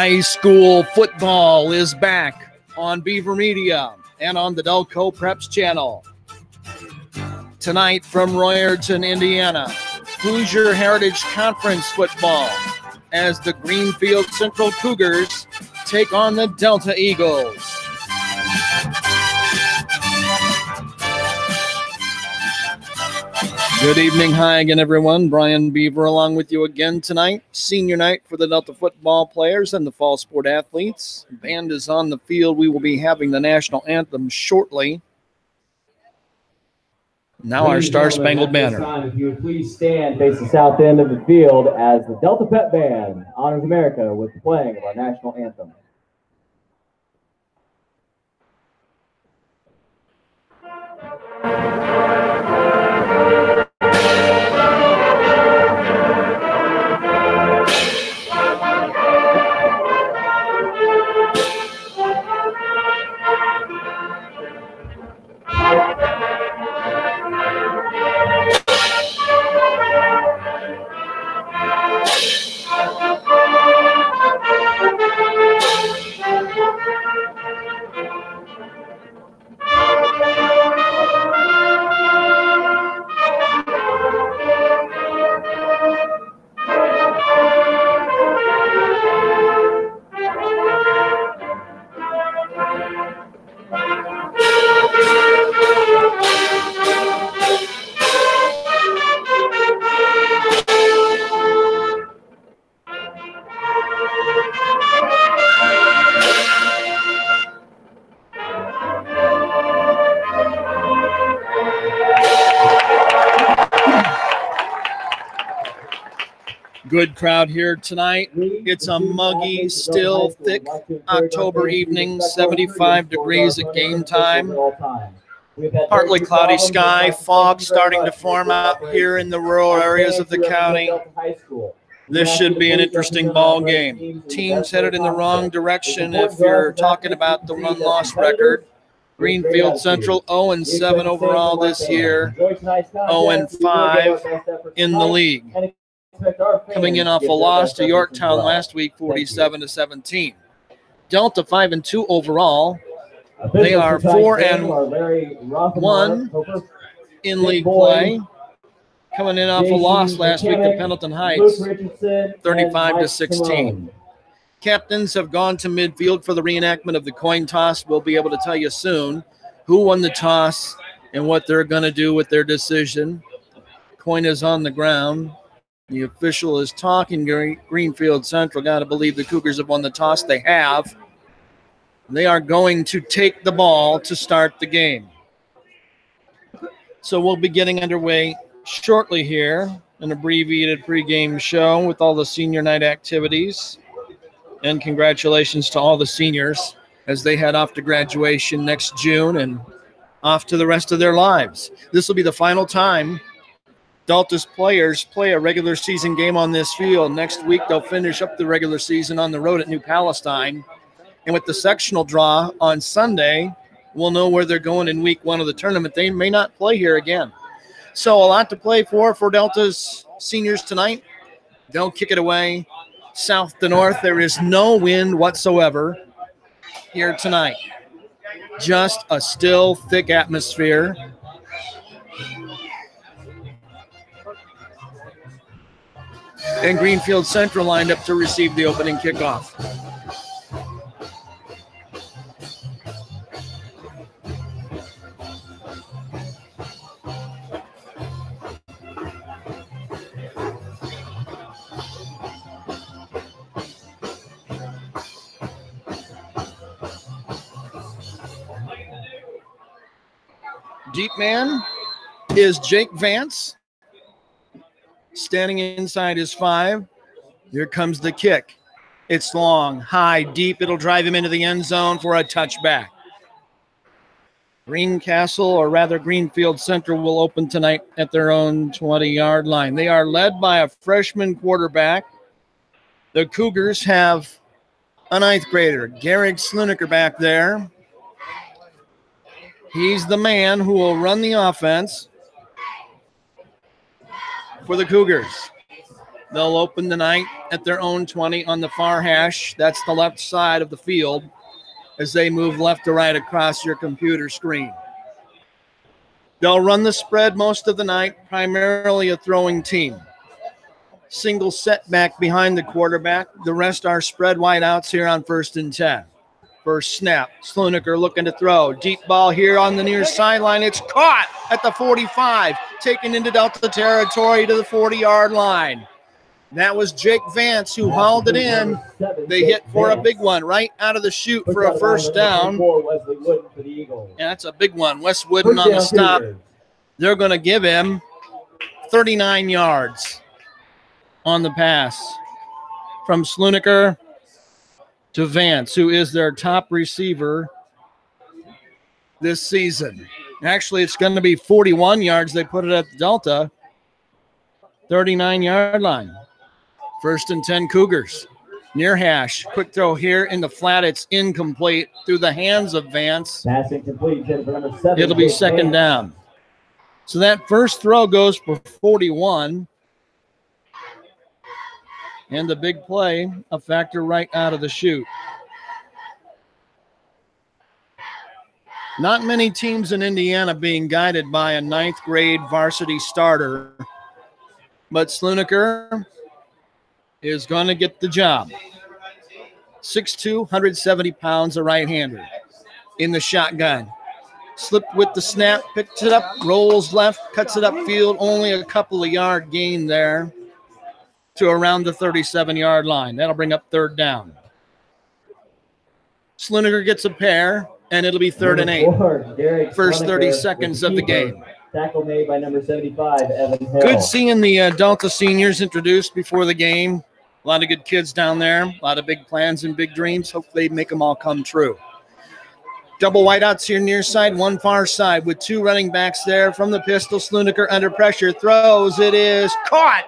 High school football is back on Beaver Media and on the Delco Preps channel. Tonight from Royerton, Indiana, Hoosier Heritage Conference football as the Greenfield-Central Cougars take on the Delta Eagles. Good evening. Hi again, everyone. Brian Beaver along with you again tonight. Senior night for the Delta football players and the fall sport athletes. Band is on the field. We will be having the national anthem shortly. Now our Star-Spangled Banner. If you would please stand, face the south end of the field as the Delta Pep Band honors America with the playing of our national anthem. Good crowd here tonight. It's a muggy, still thick October evening, 75 degrees at game time. Partly cloudy sky, fog starting to form out here in the rural areas of the county. This should be an interesting ball game. Teams headed in the wrong direction if you're talking about the run-loss record. Greenfield-Central 0-7 overall this year, 0-5 in the league. Coming in off a loss to Yorktown last week, 47-17. Delta 5-2 overall. They are 4-1 in league play. Coming in off a loss last week to Pendleton Heights, 35-16. Captains have gone to midfield for the reenactment of the coin toss. We'll be able to tell you soon who won the toss and what they're going to do with their decision. Coin is on the ground. The official is talking. Greenfield-Central. Got to believe the Cougars have won the toss. They have. They are going to take the ball to start the game. So we'll be getting underway shortly here, an abbreviated pregame show with all the senior night activities. And congratulations to all the seniors as they head off to graduation next June and off to the rest of their lives. This will be the final time Delta's players play a regular season game on this field. Next week, they'll finish up the regular season on the road at New Palestine. And with the sectional draw on Sunday, we'll know where they're going in week one of the tournament. They may not play here again. So a lot to play for Delta's seniors tonight. They'll kick it away south to north. There is no wind whatsoever here tonight. Just a still, thick atmosphere. And Greenfield-Central lined up to receive the opening kickoff. Deep man is Jake Vance. Standing inside his 5. Here comes the kick. It's long, high, deep. It'll drive him into the end zone for a touchback. Greenfield-Central will open tonight at their own 20-yard line. They are led by a freshman quarterback. The Cougars have a 9th grader, Garrick Sluniker, back there. He's the man who will run the offense for the Cougars. They'll open tonight at their own 20 on the far hash. That's the left side of the field as they move left to right across your computer screen. They'll run the spread most of the night, primarily a throwing team. Single setback behind the quarterback. The rest are spread wide outs here on 1st and 10. First snap, Sluniker looking to throw. Deep ball here on the near sideline. It's caught at the 45, taken into Delta territory to the 40-yard line. That was Jake Vance who hauled it in. They hit for a big one right out of the chute for a first down. And that's a big one. Wes Wooden on the stop. They're going to give him 39 yards on the pass from Sluniker to Vance, who is their top receiver this season. Actually, it's going to be 41 yards. They put it at the Delta 39-yard line. 1st and 10 Cougars. Near hash. Quick throw here in the flat. It's incomplete through the hands of Vance. Pass incomplete. Number 7, it'll be second down. So that first throw goes for 41. And the big play, a factor right out of the chute. Not many teams in Indiana being guided by a 9th grade varsity starter. But Sluniker is going to get the job. 6'2", 170 pounds, a right-hander in the shotgun. Slipped with the snap, picks it up, rolls left, cuts it upfield. Only a couple of yard gain there to around the 37-yard line. That'll bring up 3rd down. Sluniker gets a pair, and it'll be 3rd and 8. First 30 seconds of the game. Tackle made by number 75, Evan Hill. Good seeing the Delta seniors introduced before the game. A lot of good kids down there. A lot of big plans and big dreams. Hopefully they make them all come true. Double wideouts here near side, one far side with 2 running backs there from the pistol. Sluniker under pressure. Throws. It is caught.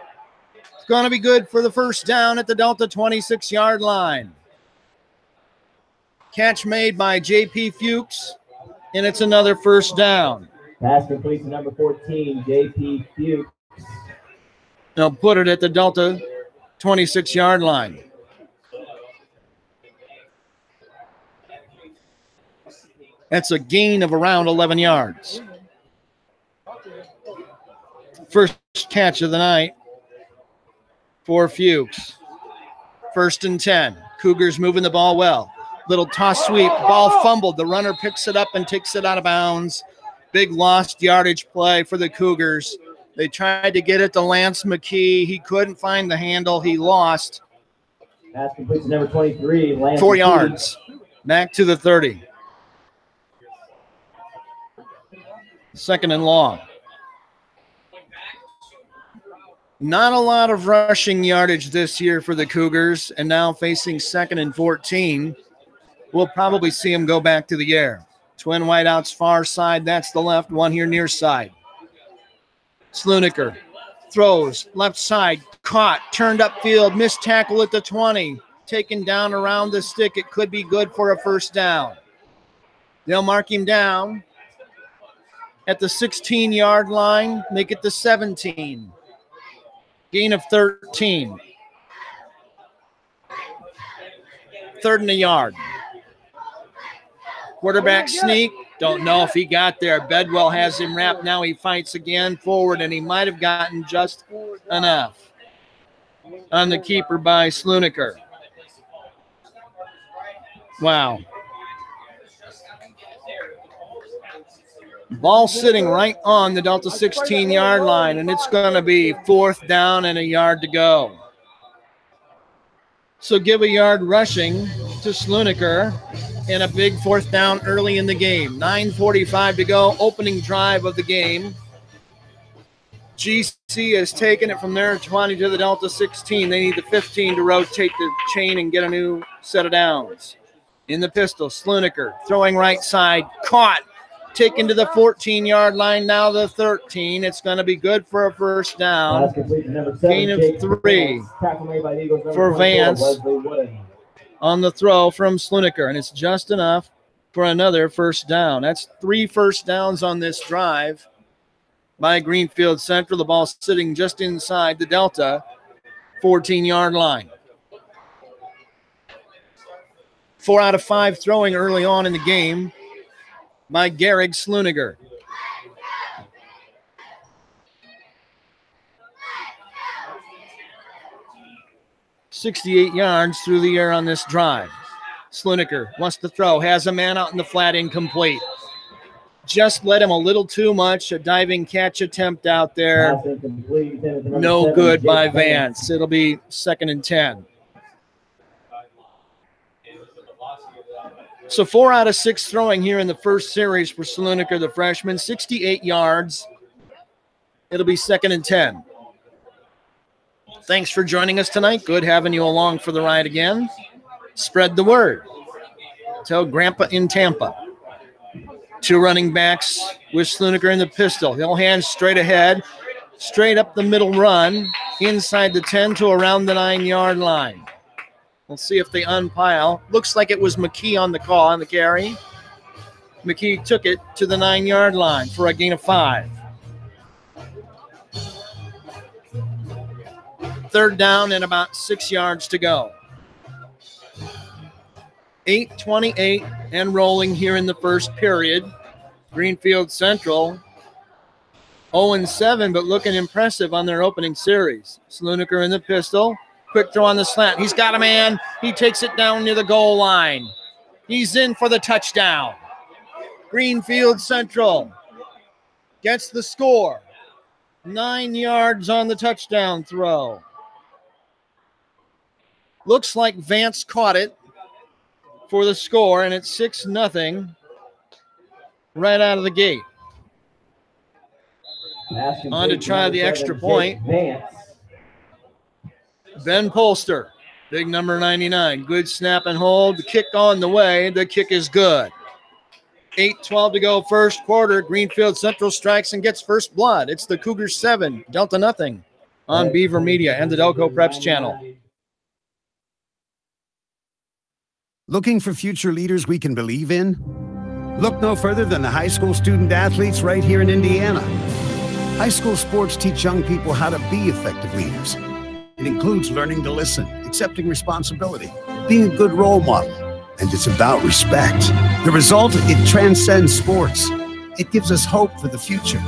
It's going to be good for the first down at the Delta 26-yard line. Catch made by J.P. Fuchs, and it's another first down. Pass complete to number 14, J.P. Fuchs. They'll put it at the Delta 26-yard line. That's a gain of around 11 yards. First catch of the night for Fuchs. 1st and 10. Cougars moving the ball well. Little toss sweep. Ball fumbled. The runner picks it up and takes it out of bounds. Big lost yardage play for the Cougars. They tried to get it to Lance McKee. He couldn't find the handle. He lost. Pass complete to number 23, Lance 4 McKee. yards. Back to the 30. 2nd and long. Not a lot of rushing yardage this year for the Cougars, and now facing 2nd and 14. We'll probably see him go back to the air. Twin wideouts far side. That's the left. One here near side. Sluniker throws left side. Caught. Turned upfield. Missed tackle at the 20. Taken down around the stick. It could be good for a first down. They'll mark him down at the 16-yard line. Make it the 17. Gain of 13. 3rd and a yard. Quarterback sneak. Don't know if he got there. Bedwell has him wrapped. Now he fights again forward, and he might have gotten just enough on the keeper by Sluniker. Wow. Ball sitting right on the Delta 16-yard line, and it's going to be 4th down and a yard to go. So give a yard rushing to Sluniker and a big 4th down early in the game. 9:45 to go, opening drive of the game. GC has taken it from their 20 to the Delta 16. They need the 15 to rotate the chain and get a new set of downs. In the pistol, Sluniker throwing right side, caught. Taken to the 14-yard line, now the 13. It's going to be good for a first down. Gain of 3 for Vance on the throw from Sluniker, and it's just enough for another first down. That's 3 first downs on this drive by Greenfield-Central. The ball sitting just inside the Delta 14-yard line. 4 out of 5 throwing early on in the game by Gehrig Sluniger. .68 yards through the air on this drive. Sluniger wants to throw, has a man out in the flat, incomplete. Just led him a little too much. A diving catch attempt out there. No good by Vance. It'll be 2nd and 10. So 4 out of 6 throwing here in the first series for Sluniger, the freshman. 68 yards. It'll be 2nd and 10. Thanks for joining us tonight. Good having you along for the ride again. Spread the word. Tell Grandpa in Tampa. 2 running backs with Sluniger in the pistol. He'll hand straight ahead, straight up the middle run, inside the 10 to around the 9-yard line. We'll see if they unpile. Looks like it was McKee on the call on the carry. McKee took it to the 9-yard line for a gain of 5. 3rd down and about 6 yards to go. 8:28 and rolling here in the first period. Greenfield-Central 0-7, but looking impressive on their opening series. Sluniger in the pistol. Quick throw on the slant. He's got a man. He takes it down near the goal line. He's in for the touchdown. Greenfield-Central gets the score. 9 yards on the touchdown throw. Looks like Vance caught it for the score, and it's 6-0 right out of the gate. On to try the extra point. Ben Polster, big number 99. Good snap and hold. The kick on the way. The kick is good. 8:12 to go first quarter. Greenfield-Central strikes and gets first blood. It's the Cougars 7, Delta nothing on Beaver Media and the Delco Preps channel. Looking for future leaders we can believe in? Look no further than the high school student athletes right here in Indiana. High school sports teach young people how to be effective leaders. It includes learning to listen, accepting responsibility, being a good role model, and it's about respect. The result, it transcends sports. It gives us hope for the future.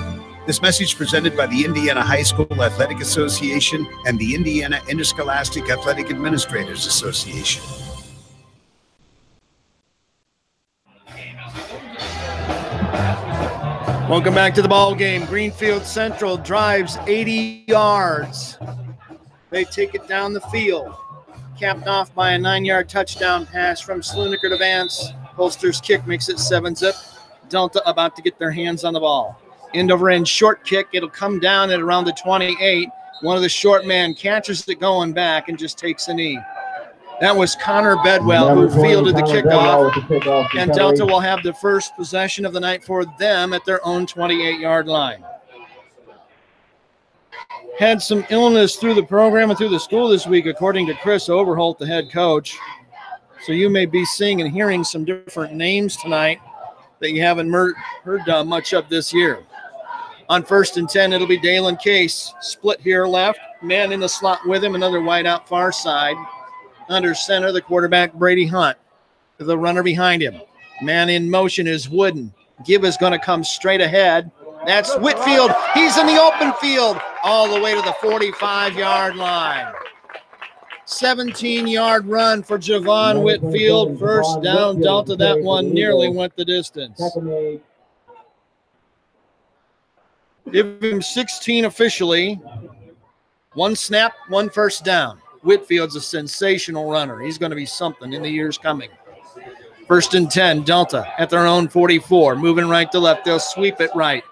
This message presented by the Indiana High School Athletic Association and the Indiana Interscholastic Athletic Administrators Association. Welcome back to the ball game. Greenfield-Central drives 80 yards. They take it down the field. Capped off by a 9-yard touchdown pass from Sluniger to Vance. Polster's kick makes it 7-zip. Delta about to get their hands on the ball. End over end short kick. It'll come down at around the 28. One of the short man catches it going back and just takes a knee. That was Connor Bedwell who fielded the kickoff, and Delta will have the first possession of the night for them at their own 28-yard line. Had some illness through the program and through the school this week, according to Chris Overholt, the head coach. So you may be seeing and hearing some different names tonight that you haven't heard much of this year. On 1st and 10, it'll be Dalen Case. Split here left, man in the slot with him, another wide out far side. Under center, the quarterback, Brady Hunt. The runner behind him. Man in motion is Wooden. Give is going to come straight ahead. That's Whitfield. He's in the open field all the way to the 45-yard line. 17-yard run for Javon Whitfield. First down, Delta. That one nearly went the distance. Give him 16 officially. 1 snap, 1 first down. Whitfield's a sensational runner. He's going to be something in the years coming. 1st and 10, Delta at their own 44. Moving right to left. They'll sweep it right.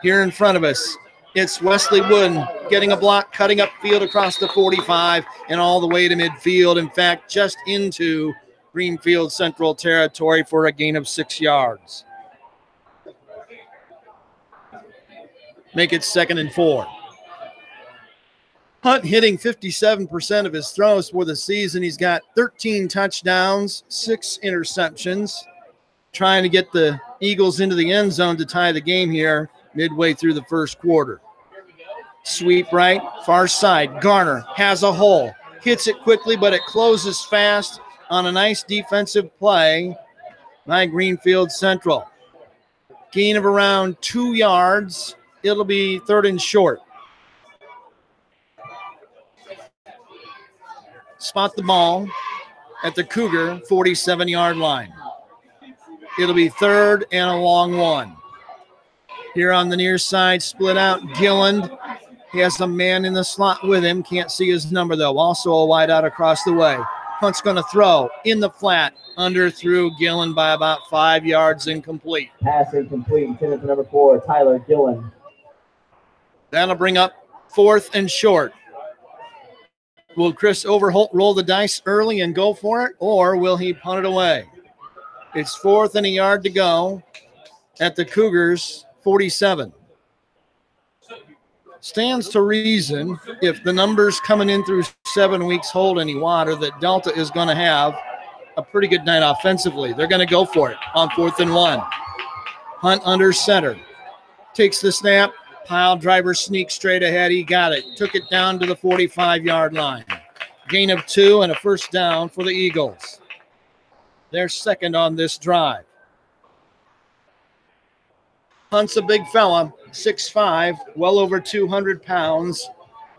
Here in front of us, it's Wesley Wooden getting a block, cutting up field across the 45 and all the way to midfield. In fact, just into Greenfield-Central territory for a gain of 6 yards. Make it 2nd and 4. Hunt hitting 57% of his throws for the season. He's got 13 touchdowns, 6 interceptions. Trying to get the Eagles into the end zone to tie the game here midway through the first quarter. Sweep right, far side. Garner has a hole. Hits it quickly, but it closes fast. on a nice defensive play by Greenfield-Central. Gain of around 2 yards. It'll be 3rd and short. Spot the ball at the Cougar 47-yard line. It'll be 3rd and a long one. Here on the near side, split out Gilland. He has a man in the slot with him. Can't see his number, though. Also a wide out across the way. Hunt's going to throw in the flat. Underthrew Gilland by about 5 yards, incomplete. Pass incomplete, intended for number 4, Tyler Gilland. That'll bring up 4th and short. Will Chris Overholt roll the dice early and go for it, or will he punt it away? It's 4th and a yard to go at the Cougars' 47. Stands to reason, if the numbers coming in through 7 weeks hold any water, that Delta is going to have a pretty good night offensively. They're going to go for it on 4th and 1. Hunt under center. Takes the snap. Pile driver sneaks straight ahead. He got it. Took it down to the 45-yard line. Gain of 2 and a first down for the Eagles. They're second on this drive. Hunt's a big fella, 6'5", well over 200 pounds.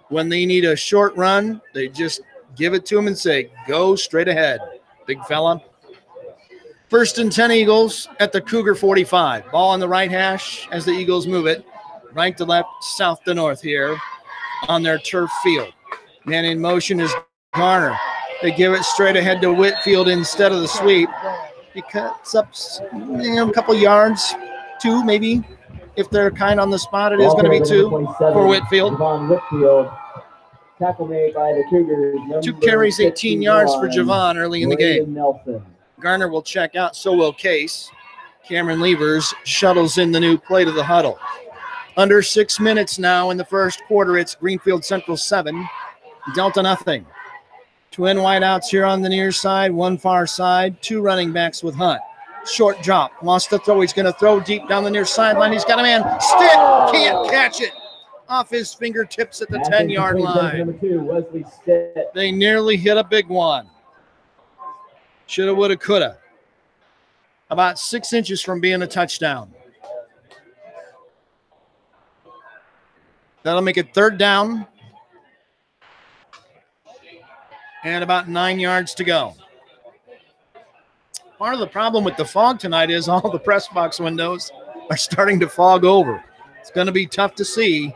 When they need a short run, they just give it to him and say, go straight ahead, big fella. 1st and 10 Eagles at the Cougar 45. Ball on the right hash as the Eagles move it. Right to left, south to north here on their turf field. Man in motion is Garner. They give it straight ahead to Whitfield instead of the sweep. He cuts up a couple yards, 2 maybe. If they're kind on the spot, it is going to be 2 for Whitfield. Whitfield. Tackle made by the Cougars. 2 carries, 18 yards for Javon early in the game. Nelson. Garner will check out, so will Case. Cameron Levers shuttles in the new play to the huddle. Under 6 minutes now in the first quarter. It's Greenfield-Central 7, Delta nothing. Twin wideouts here on the near side, 1 far side, 2 running backs with Hunt. Short drop, wants to throw. He's going to throw deep down the near sideline. He's got a man. Stitt can't catch it. Off his fingertips at the 10-yard line. Number 2, Wesley Stitt. They nearly hit a big one. Shoulda, woulda, coulda. About 6 inches from being a touchdown. That'll make it 3rd down. And about 9 yards to go. Part of the problem with the fog tonight is all the press box windows are starting to fog over. It's going to be tough to see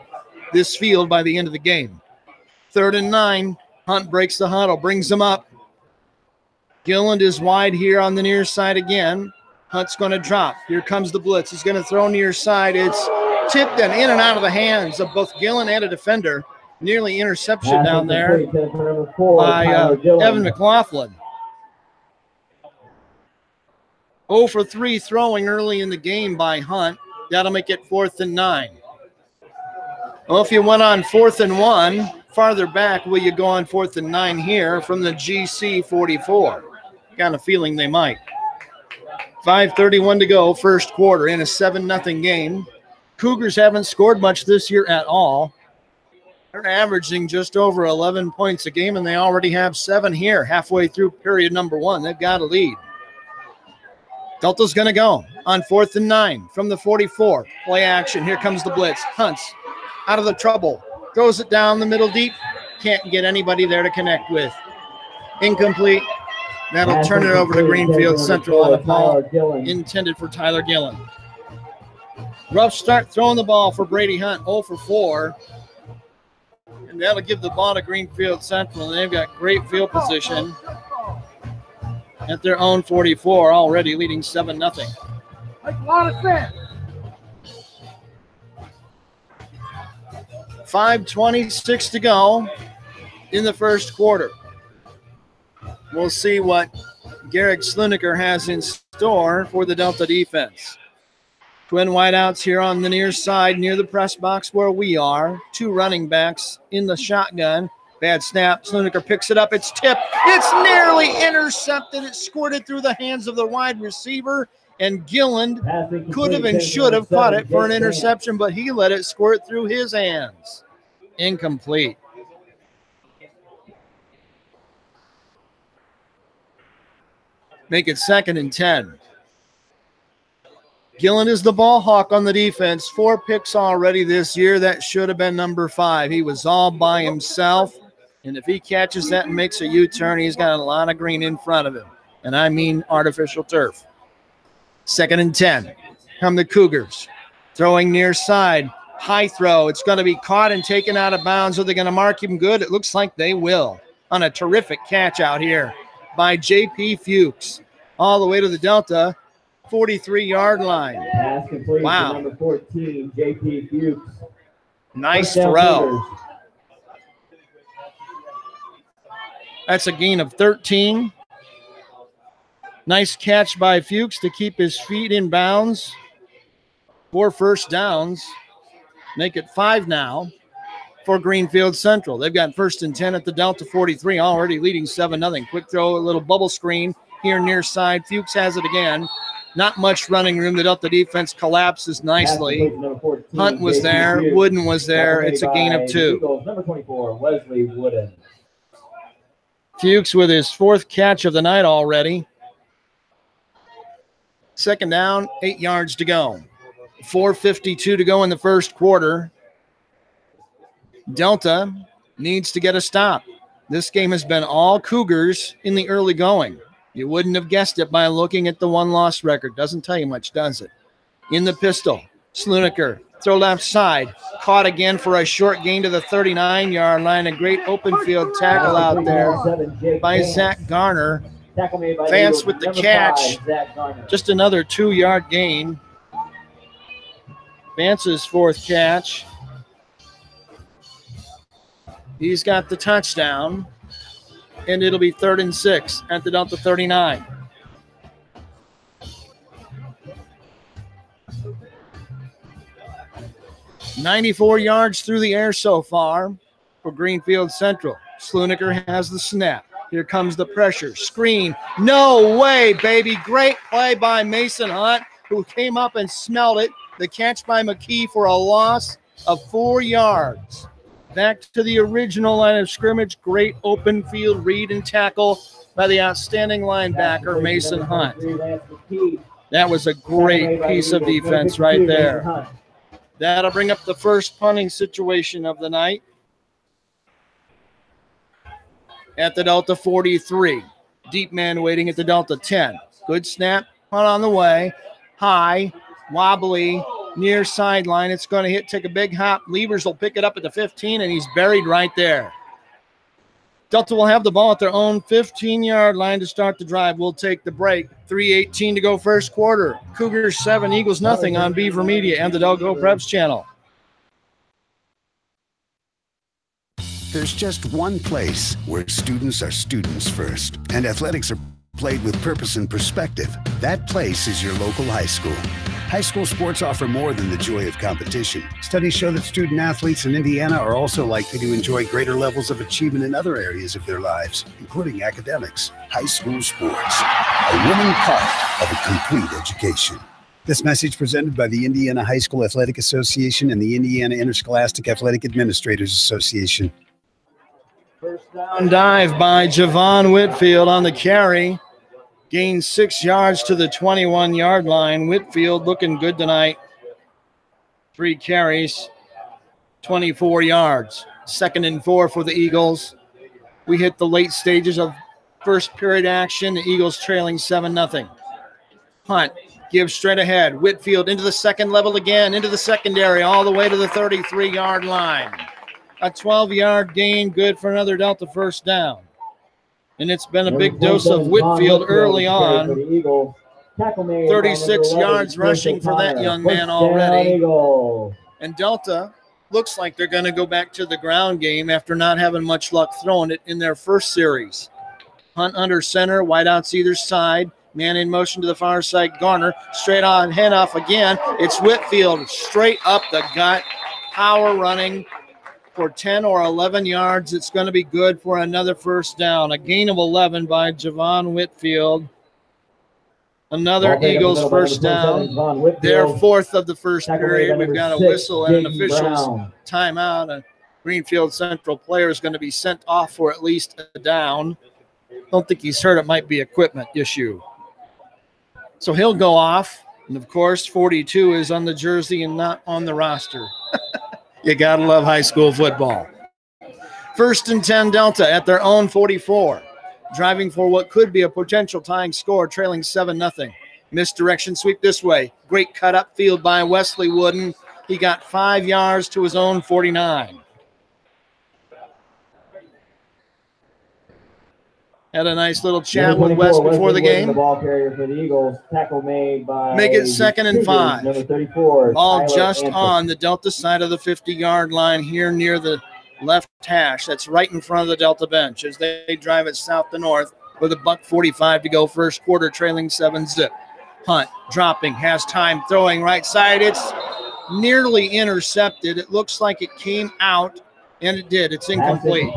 this field by the end of the game. 3rd and 9. Hunt breaks the huddle, brings them up. Gilland is wide here on the near side again. Hunt's going to drop. Here comes the blitz. He's going to throw near side. It's tipped and in and out of the hands of both Gilland and a defender. Nearly interception down there by Evan McLaughlin. 0 for 3 throwing early in the game by Hunt. That'll make it 4th and 9. Well, if you went on 4th and 1, farther back, will you go on 4th and 9 here from the GC 44? Got a feeling they might. 5:31 to go, first quarter in a 7-0 game. Cougars haven't scored much this year at all. They're averaging just over 11 points a game, and they already have 7 here halfway through period number 1. They've got a lead. Delta's going to go on 4th and 9 from the 44. Play action. Here comes the blitz. Hunts out of the trouble. Throws it down the middle deep. Can't get anybody there to connect with. Incomplete. That'll turn it over to Greenfield-Central on a ball intended for Tyler Gilland. Rough start throwing the ball for Brady Hunt. 0 for 4. And that'll give the ball to Greenfield-Central. And they've got great field position at their own 44, already leading 7-0. Makes a lot of sense. 5:26 to go in the first quarter. We'll see what Garrick Sluniker has in store for the Delta defense. Twin wideouts here on the near side near the press box where we are. 2 running backs in the shotgun. Bad snap. Sluniker picks it up. It's tipped. It's nearly intercepted. It squirted through the hands of the wide receiver. And Gilland could have and should have caught it for an interception, but he let it squirt through his hands. Incomplete. Make it 2nd and 10. Gillen is the ball hawk on the defense. 4 picks already this year. That should have been number 5. He was all by himself. And if he catches that and makes a U-turn, he's got a lot of green in front of him. And I mean artificial turf. 2nd and 10. Come the Cougars. Throwing near side. High throw. It's going to be caught and taken out of bounds. Are they going to mark him good? It looks like they will. On a terrific catch out here by J.P. Fuchs. All the way to the Delta 43-yard line. Pass complete Wow. to number 14, J.P. Fuchs. Nice Touchdown throw. Cougars. That's a gain of 13. Nice catch by Fuchs to keep his feet in bounds. 4 first downs. Make it 5 now for Greenfield-Central. They've got 1st and 10 at the Delta 43, already leading 7-0. Quick throw, a little bubble screen here near side. Fuchs has it again. Not much running room. The Delta defense collapses nicely. Hunt was there. Wooden was there. It's a gain of 2. Number 24, Wesley Wooden. Fuchs with his 4th catch of the night already. 2nd down, 8 yards to go. 4:52 to go in the first quarter. Delta needs to get a stop. This game has been all Cougars in the early going. You wouldn't have guessed it by looking at the 1-loss record. Doesn't tell you much, does it? In the pistol, Sluniker, throw left side. Caught again for a short gain to the 39-yard line. A great open field tackle out there by Zach Garner. Vance with the catch. Just another 2-yard gain. Vance's 4th catch. He's got the touchdown. And it'll be 3rd and 6 at the Delta 39. $94 yards through the air so far for Greenfield-Central. Sluniker has the snap. Here comes the pressure. Screen. No way, baby. Great play by Mason Hunt, who came up and smelled it. The catch by McKee for a loss of 4 yards. Back to the original line of scrimmage. Great open field read and tackle by the outstanding linebacker, Mason Hunt. That was a great piece of defense right there. That'll bring up the first punting situation of the night at the Delta 43. Deep man waiting at the Delta 10. Good snap, punt on the way. High, wobbly, near sideline. It's going to hit, take a big hop. Levers will pick it up at the 15, and he's buried right there. Delta will have the ball at their own 15-yard line to start the drive. We'll take the break. 3:18 to go first quarter. Cougars 7, Eagles nothing on Beaver Media and the Delco Preps channel. There's just one place where students are students first, and athletics are played with purpose and perspective. That place is your local high school. High school sports offer more than the joy of competition. Studies show that student athletes in Indiana are also likely to enjoy greater levels of achievement in other areas of their lives, including academics. High school sports, a winning part of a complete education. This message presented by the Indiana High School Athletic Association and the Indiana Interscholastic Athletic Administrators Association. First down dive by Javon Whitfield on the carry. Gains 6 yards to the 21-yard line. Whitfield looking good tonight. 3 carries, 24 yards. 2nd and 4 for the Eagles. We hit the late stages of first period action. The Eagles trailing 7-0. Hunt gives straight ahead. Whitfield into the second level again, into the secondary, all the way to the 33-yard line. A 12-yard gain, good for another Delta first down. And it's been a big dose of Whitfield early on. 36 yards rushing for that young man already. And Delta looks like they're going to go back to the ground game after not having much luck throwing it in their first series. Hunt under center, wideouts either side. Man in motion to the far side, Garner. Straight on, handoff again. It's Whitfield straight up the gut. Power running for 10 or 11 yards. It's going to be good for another first down. A gain of 11 by Javon Whitfield. Another Eagles first down. Their 4th of the first period. We've got a whistle and an official's timeout. A Greenfield-Central player is going to be sent off for at least a down. Don't think he's hurt. It might be equipment issue. So he'll go off. And, of course, 42 is on the jersey and not on the roster. You got to love high school football. 1st and 10 Delta at their own 44. Driving for what could be a potential tying score, trailing 7-0. Misdirection sweep this way. Great cut up field by Wesley Wooden. He got 5 yards to his own 49. Had a nice little chat with Wes before the game. The ball carrier for the Eagles. Tackle made by Make it 2nd and 5. Number 34. Ball just on the Delta side of the 50-yard line here near the left hash. That's right in front of the Delta bench as they drive it south to north with $1:45 to go first quarter, trailing 7-zip. Hunt dropping, has time, throwing right side. It's nearly intercepted. It looks like it came out. And it did. It's incomplete.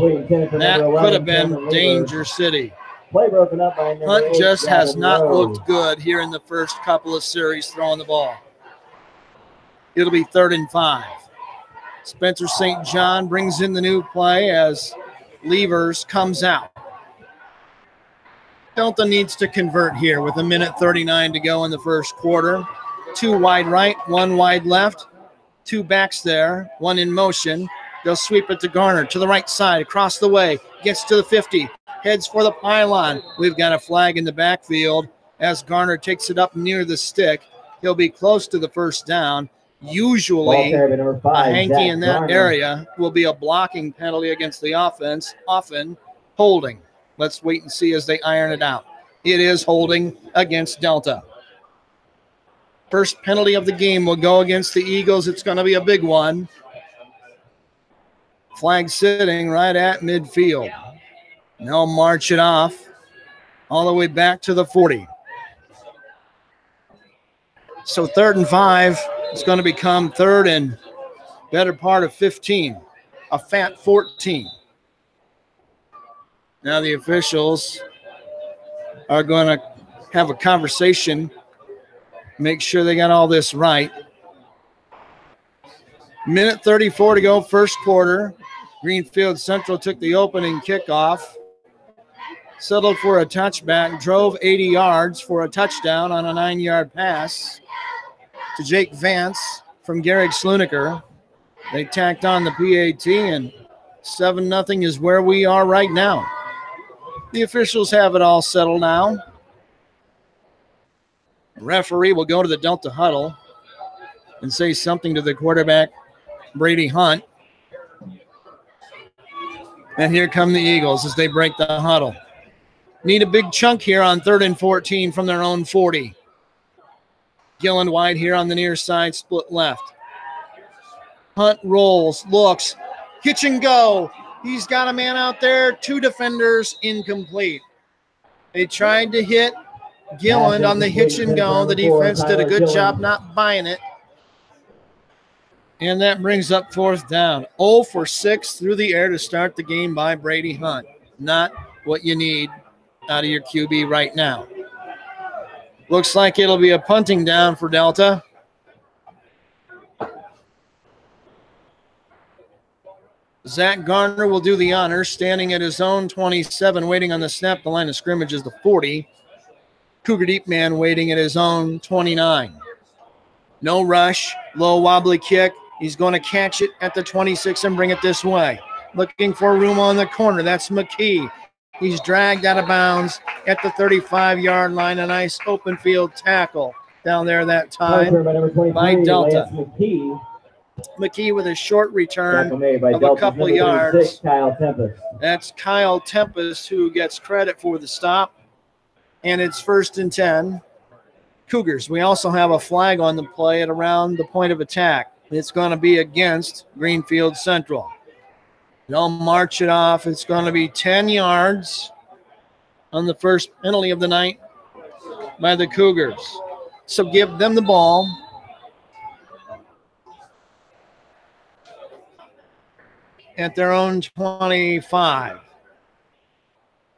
That could have been Danger City. Play broken up by Hunt just has not looked good here in the first couple of series throwing the ball. It'll be 3rd and 5. Spencer St. John brings in the new play as Levers comes out. Delta needs to convert here with 1:39 to go in the first quarter. 2 wide right, 1 wide left. 2 backs there, 1 in motion. They'll sweep it to Garner to the right side, across the way, gets to the 50, heads for the pylon. We've got a flag in the backfield as Garner takes it up near the stick. He'll be close to the first down. Usually, a hanky in that area will be a blocking penalty against the offense, often holding. Let's wait and see as they iron it out. It is holding against Delta. First penalty of the game will go against the Eagles. It's going to be a big one. Flag sitting right at midfield. They'll march it off all the way back to the 40. So 3rd and 5 is going to become 3rd and better part of 15, a fat 14. Now the officials are going to have a conversation, make sure they got all this right. 1:34 to go, first quarter. Greenfield-Central took the opening kickoff, settled for a touchback, drove 80 yards for a touchdown on a 9-yard pass to Jake Vance from Garrick Sluniker. They tacked on the PAT, and 7-0 is where we are right now. The officials have it all settled now. The referee will go to the Delta huddle and say something to the quarterback, Brady Hunt. And here come the Eagles as they break the huddle. Need a big chunk here on 3rd and 14 from their own 40. Gillen wide here on the near side, split left. Hunt rolls, looks, hitch and go. He's got a man out there, 2 defenders, incomplete. They tried to hit Gillen on the hitch and go. The defense did a good job not buying it. And that brings up 4th down. 0 for 6 through the air to start the game by Brady Hunt. Not what you need out of your QB right now. Looks like it'll be a punting down for Delta. Zach Garner will do the honors, standing at his own 27, waiting on the snap. The line of scrimmage is the 40. Cougar Deep Man waiting at his own 29. No rush, low wobbly kick. He's going to catch it at the 26 and bring it this way. Looking for room on the corner. That's McKee. He's dragged out of bounds at the 35-yard line. A nice open field tackle down there that time by Delta. McKee with a short return of a couple of yards. That's Kyle Tempest who gets credit for the stop. And it's 1st and 10. Cougars. We also have a flag on the play at around the point of attack. It's going to be against Greenfield-Central. They'll march it off. It's going to be 10 yards on the first penalty of the night by the Cougars. So give them the ball. At their own 25.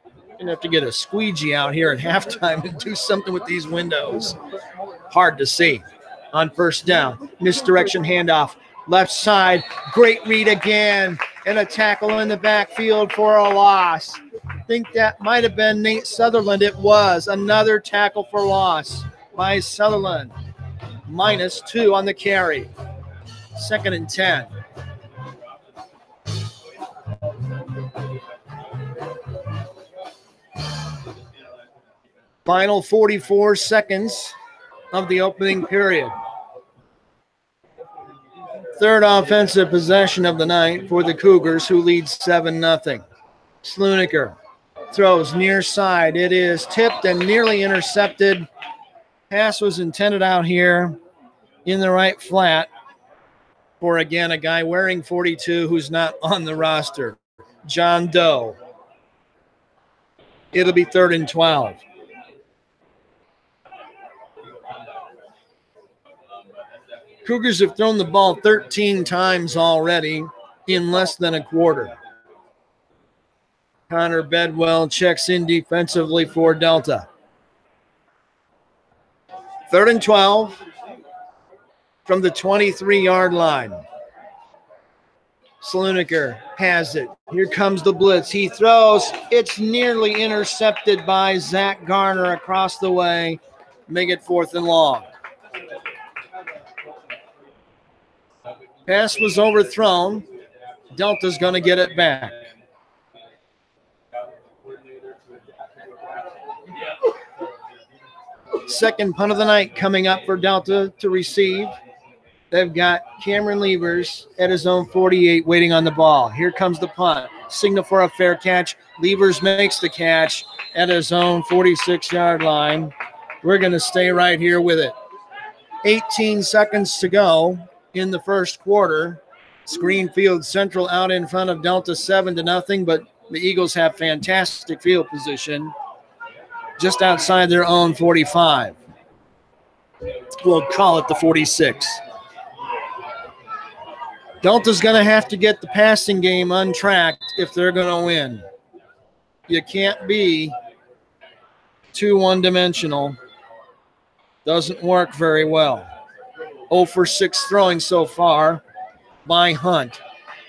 Going to have to get a squeegee out here at halftime and do something with these windows. Hard to see. On 1st down, misdirection handoff. Left side, great read again. And a tackle in the backfield for a loss. I think that might have been Nate Sutherland. It was another tackle for loss. by Sutherland. -2 on the carry. 2nd and 10. Final 44 seconds of the opening period. Third offensive possession of the night for the Cougars, who lead 7-0. Sluniker throws near side. It is tipped and nearly intercepted. Pass was intended out here in the right flat for, again, a guy wearing 42 who's not on the roster, John Doe. It'll be 3rd and 12. Cougars have thrown the ball 13 times already in less than a quarter. Connor Bedwell checks in defensively for Delta. 3rd and 12 from the 23-yard line. Sluniker has it. Here comes the blitz. He throws. It's nearly intercepted by Zach Garner across the way. Make it 4th and long. Pass was overthrown. Delta's going to get it back. Second punt of the night coming up for Delta to receive. They've got Cameron Levers at his own 48 waiting on the ball. Here comes the punt. Signal for a fair catch. Levers makes the catch at his own 46-yard line. We're going to stay right here with it. 18 seconds to go in the first quarter. It's Greenfield-Central out in front of Delta 7-0, but the Eagles have fantastic field position just outside their own 45. We'll call it the 46. Delta's going to have to get the passing game untracked if they're going to win. You can't be too one-dimensional. Doesn't work very well. 0 for 6 throwing so far by Hunt.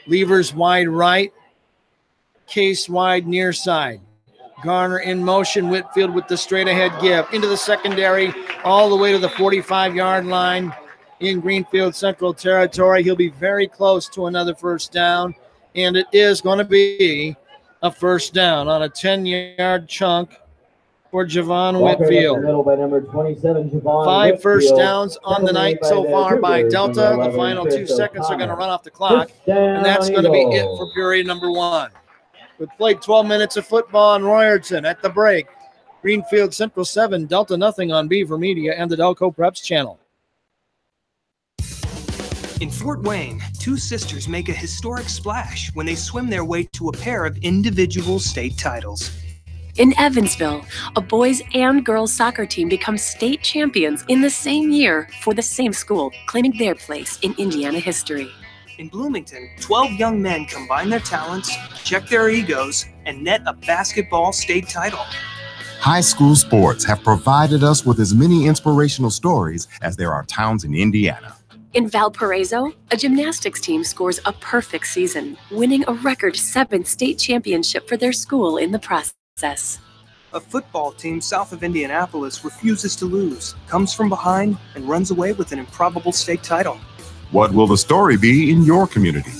Levers wide right. Case wide near side. Garner in motion. Whitfield with the straight-ahead give. Into the secondary, all the way to the 45-yard line in Greenfield-Central territory. He'll be very close to another first down, and it is going to be a first down on a 10-yard chunk for Javon Whitfield. By number 27, Javon 5 Whitfield. first downs on the night so far by Delta. The final 2 seconds are going to run off the clock, and that's going to be it for period number 1. We've played 12 minutes of football in Royerton at the break. Greenfield-Central 7, Delta nothing on Beaver Media and the Delco Preps channel. In Fort Wayne, 2 sisters make a historic splash when they swim their way to a pair of individual state titles. In Evansville, a boys and girls soccer team become state champions in the same year for the same school, claiming their place in Indiana history. In Bloomington, 12 young men combine their talents, check their egos, and net a basketball state title. High school sports have provided us with as many inspirational stories as there are towns in Indiana. In Valparaiso, a gymnastics team scores a perfect season, winning a record 7th state championship for their school in the process. A football team south of Indianapolis refuses to lose, comes from behind, and runs away with an improbable state title. What will the story be in your community?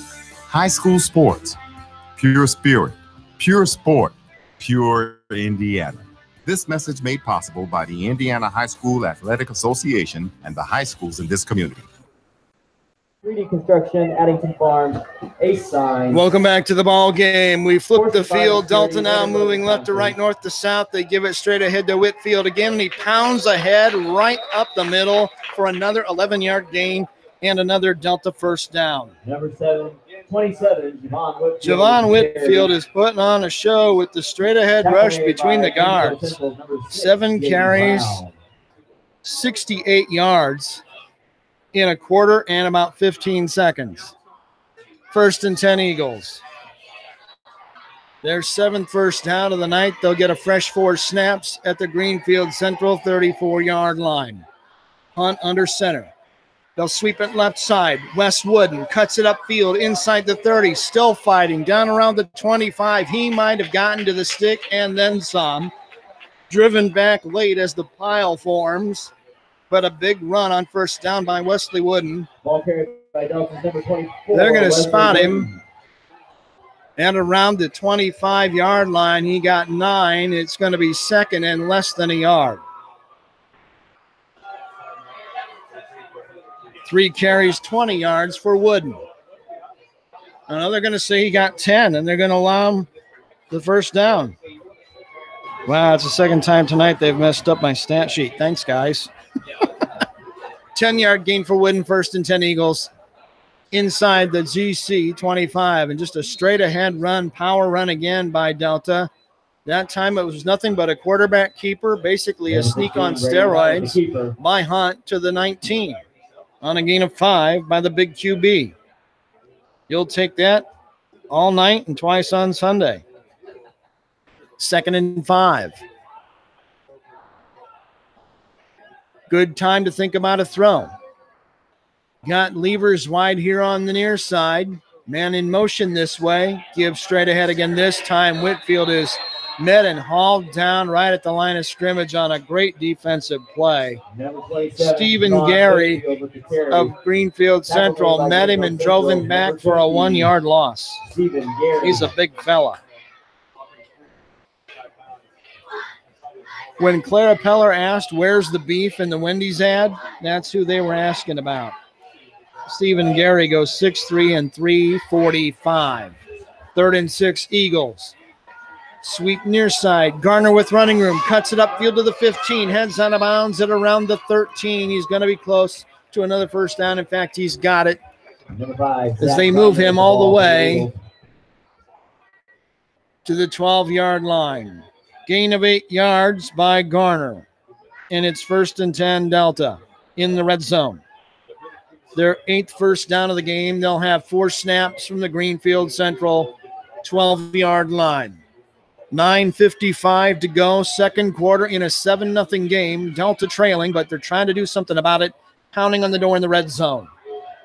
High school sports. Pure spirit, pure sport, pure Indiana. This message made possible by the Indiana High School Athletic Association and the high schools in this community. 3D Construction, Addington Farms, Ace Sign. Welcome back to the ball game. We flip the field. Delta now moving left to right, north to south. They give it straight ahead to Whitfield again, and he pounds ahead right up the middle for another 11-yard gain and another Delta first down. Number 27, Javon Whitfield. Javon Whitfield is putting on a show with the straight-ahead rush between the guards. 7 carries, 68 yards in a quarter and about 15 seconds. 1st and 10 Eagles. Their 7th first down of the night. They'll get a fresh 4 snaps at the Greenfield-Central 34-yard line. Hunt under center. They'll sweep it left side. Wes Wooden cuts it upfield inside the 30. Still fighting down around the 25. He might have gotten to the stick and then some. Driven back late as the pile forms. but a big run on first down by Wesley Wooden. Ball carried by Delta's number 24. They're going to Wesley spot him. Wooden. And around the 25-yard line, he got 9. It's going to be second and less than a yard. 3 carries, 20 yards for Wooden. Now they're going to say he got 10, and they're going to allow him the first down. Wow, it's the second time tonight they've messed up my stat sheet. Thanks, guys. 10-yard gain for Wooden, first and 10 Eagles. Inside the GC 25, and just a straight ahead run, power run again by Delta. That time it was nothing but a quarterback keeper, basically a sneak on steroids by Hunt to the 19 on a gain of 5 by the big QB. You'll take that all night and twice on Sunday. 2nd and 5. Good time to think about a throw. Got levers wide here on the near side. Man in motion this way. Give straight ahead again this time. Whitfield is met and hauled down right at the line of scrimmage on a great defensive play. Stephen Gary of Greenfield-Central met him and drove him back for a 1-yard loss. He's a big fella. When Clara Peller asked, where's the beef in the Wendy's ad, that's who they were asking about. Stephen Gary goes 6'3" and 345. 3rd and 6 Eagles. Sweep near side. Garner with running room. Cuts it upfield to the 15. Heads out of bounds at around the 13. He's going to be close to another first down. In fact, he's got it. As they move him all the way to the 12-yard line. Gain of 8 yards by Garner. And it's 1st and 10 Delta in the red zone. Their 8th first down of the game. They'll have 4 snaps from the Greenfield-Central 12-yard line. 9:55 to go, second quarter in a 7-0 game. Delta trailing, but they're trying to do something about it. Pounding on the door in the red zone.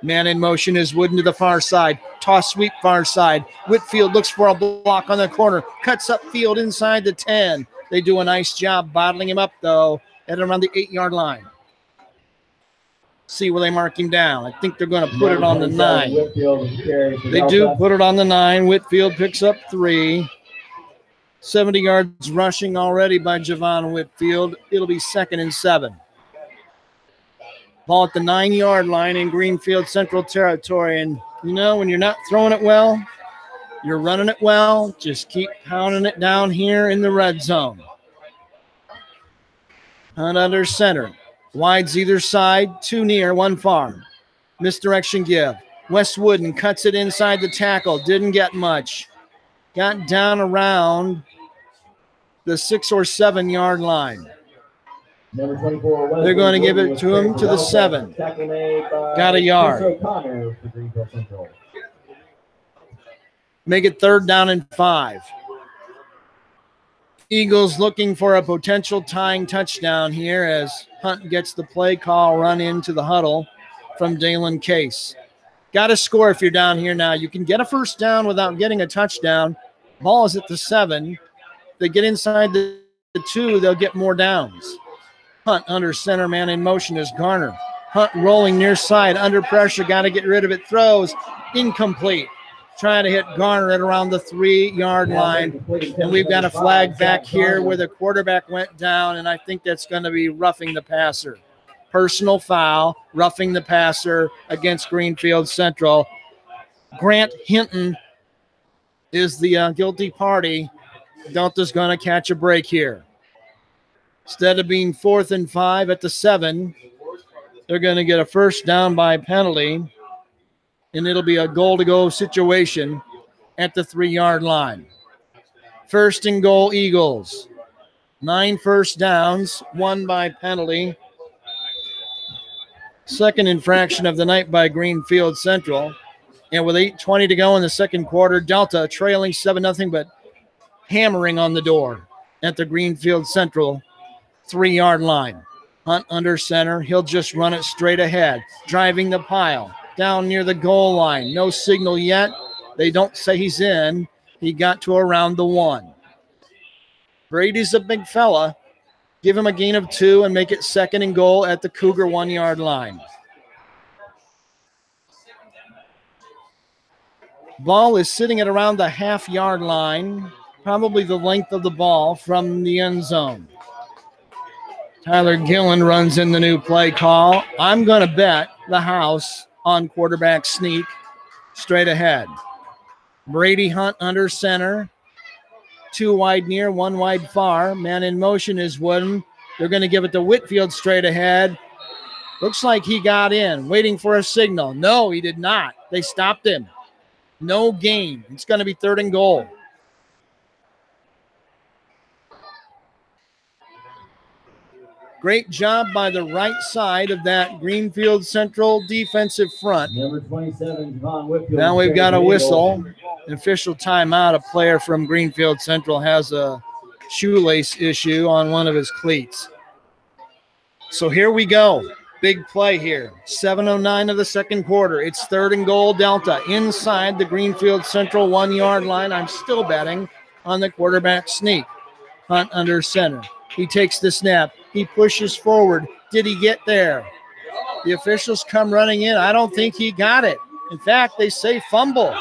Man in motion is Wooden to the far side. Toss sweep far side. Whitfield looks for a block on the corner. Cuts up field inside the 10. They do a nice job bottling him up, though, at around the 8-yard line. See where they mark him down. I think they're going to put it on the 9. They do put it on the 9. Whitfield picks up 3. 70 yards rushing already by Javon Whitfield. It'll be 2nd and 7. Ball at the 9-yard line in Greenfield-Central territory. And, you know, when you're not throwing it well, you're running it well, just keep pounding it down here in the red zone. Hunt under center. Wides either side, 2 near, 1 far. Misdirection give. Wes Wooden cuts it inside the tackle. Didn't get much. Got down around the 6 or 7 yard line. Number 24, they're going to give it to him to the 7. Got a yard. Make it 3rd down and 5. Eagles looking for a potential tying touchdown here as Hunt gets the play call run into the huddle from Dalen Case. Got to score if you're down here now. You can get a first down without getting a touchdown. Ball is at the 7. They get inside the 2, they'll get more downs. Hunt under center, man in motion is Garner. Hunt rolling near side, under pressure, got to get rid of it. Throws, incomplete. Trying to hit Garner at around the 3-yard line. And we've got a flag back here where the quarterback went down, and I think that's going to be roughing the passer. Personal foul, roughing the passer against Greenfield-Central. Grant Hinton is the guilty party. Delta's going to catch a break here. Instead of being 4th and 5 at the 7, they're going to get a first down by penalty, and it'll be a goal-to-go situation at the 3-yard line. 1st and goal, Eagles. 9 first downs, 1 by penalty. Second infraction of the night by Greenfield-Central. And with 8:20 to go in the second quarter, Delta trailing 7-0, but hammering on the door at the Greenfield-Central 3-yard line. Hunt under center. He'll just run it straight ahead, driving the pile down near the goal line. No signal yet. They don't say he's in. He got to around the 1. Brady's a big fella. give him a gain of 2 and make it 2nd and goal at the Cougar 1-yard line. Ball is sitting at around the half-yard line, probably the length of the ball from the end zone. Tyler Gillen runs in the new play call. I'm going to bet the house on quarterback sneak straight ahead. Brady Hunt under center. 2 wide near, 1 wide far. Man in motion is Wooden. They're going to give it to Whitfield straight ahead. Looks like he got in, waiting for a signal. No, he did not. They stopped him. No gain. It's going to be 3rd and goal. Great job by the right side of that Greenfield-Central defensive front. Number 27, Javon Whitfield. Now we've got a whistle. An official timeout. A player from Greenfield-Central has a shoelace issue on one of his cleats. So here we go. Big play here. 7:09 of the second quarter. It's 3rd and goal Delta inside the Greenfield-Central 1-yard line. I'm still betting on the quarterback sneak. Hunt under center. He takes the snap. He pushes forward. Did he get there? The officials come running in. I don't think he got it. In fact, they say fumble.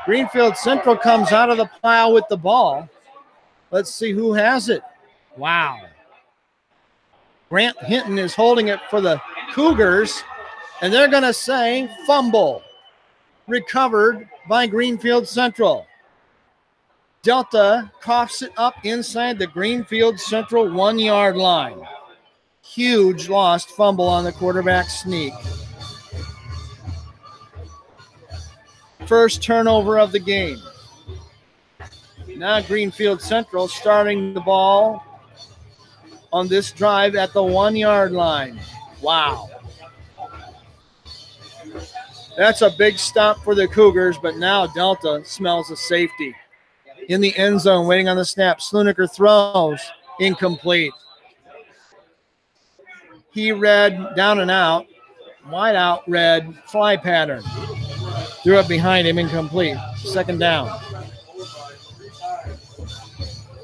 Greenfield-Central comes out of the pile with the ball. Let's see who has it. Wow. Grant Hinton is holding it for the Cougars, and they're going to say fumble. Recovered by Greenfield-Central. Delta coughs it up inside the Greenfield-Central 1-yard line. Huge lost fumble on the quarterback sneak. First turnover of the game. Now Greenfield-Central starting the ball on this drive at the 1-yard line. Wow. That's a big stop for the Cougars, but now Delta smells a safety. In the end zone, waiting on the snap. Sluniker throws. Incomplete. He read down and out. Wide out read fly pattern. Threw it behind him. Incomplete. 2nd down.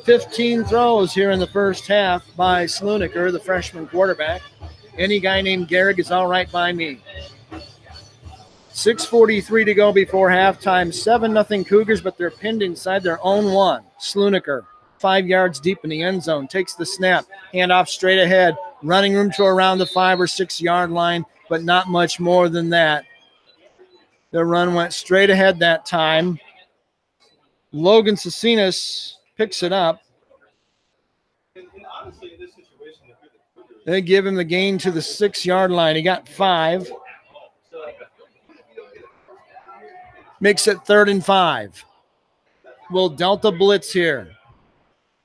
15 throws here in the first half by Sluniker, the freshman quarterback. Any guy named Garrick is all right by me. 6:43 to go before halftime. 7-0 Cougars, but they're pinned inside their own 1. Sluniker, 5 yards deep in the end zone, takes the snap, handoff straight ahead, running room to around the 5 or 6 yard line, but not much more than that. The run went straight ahead that time. Logan Cecinas picks it up. They give him the gain to the 6 yard line. He got 5. Makes it 3rd and 5. Will Delta blitz here?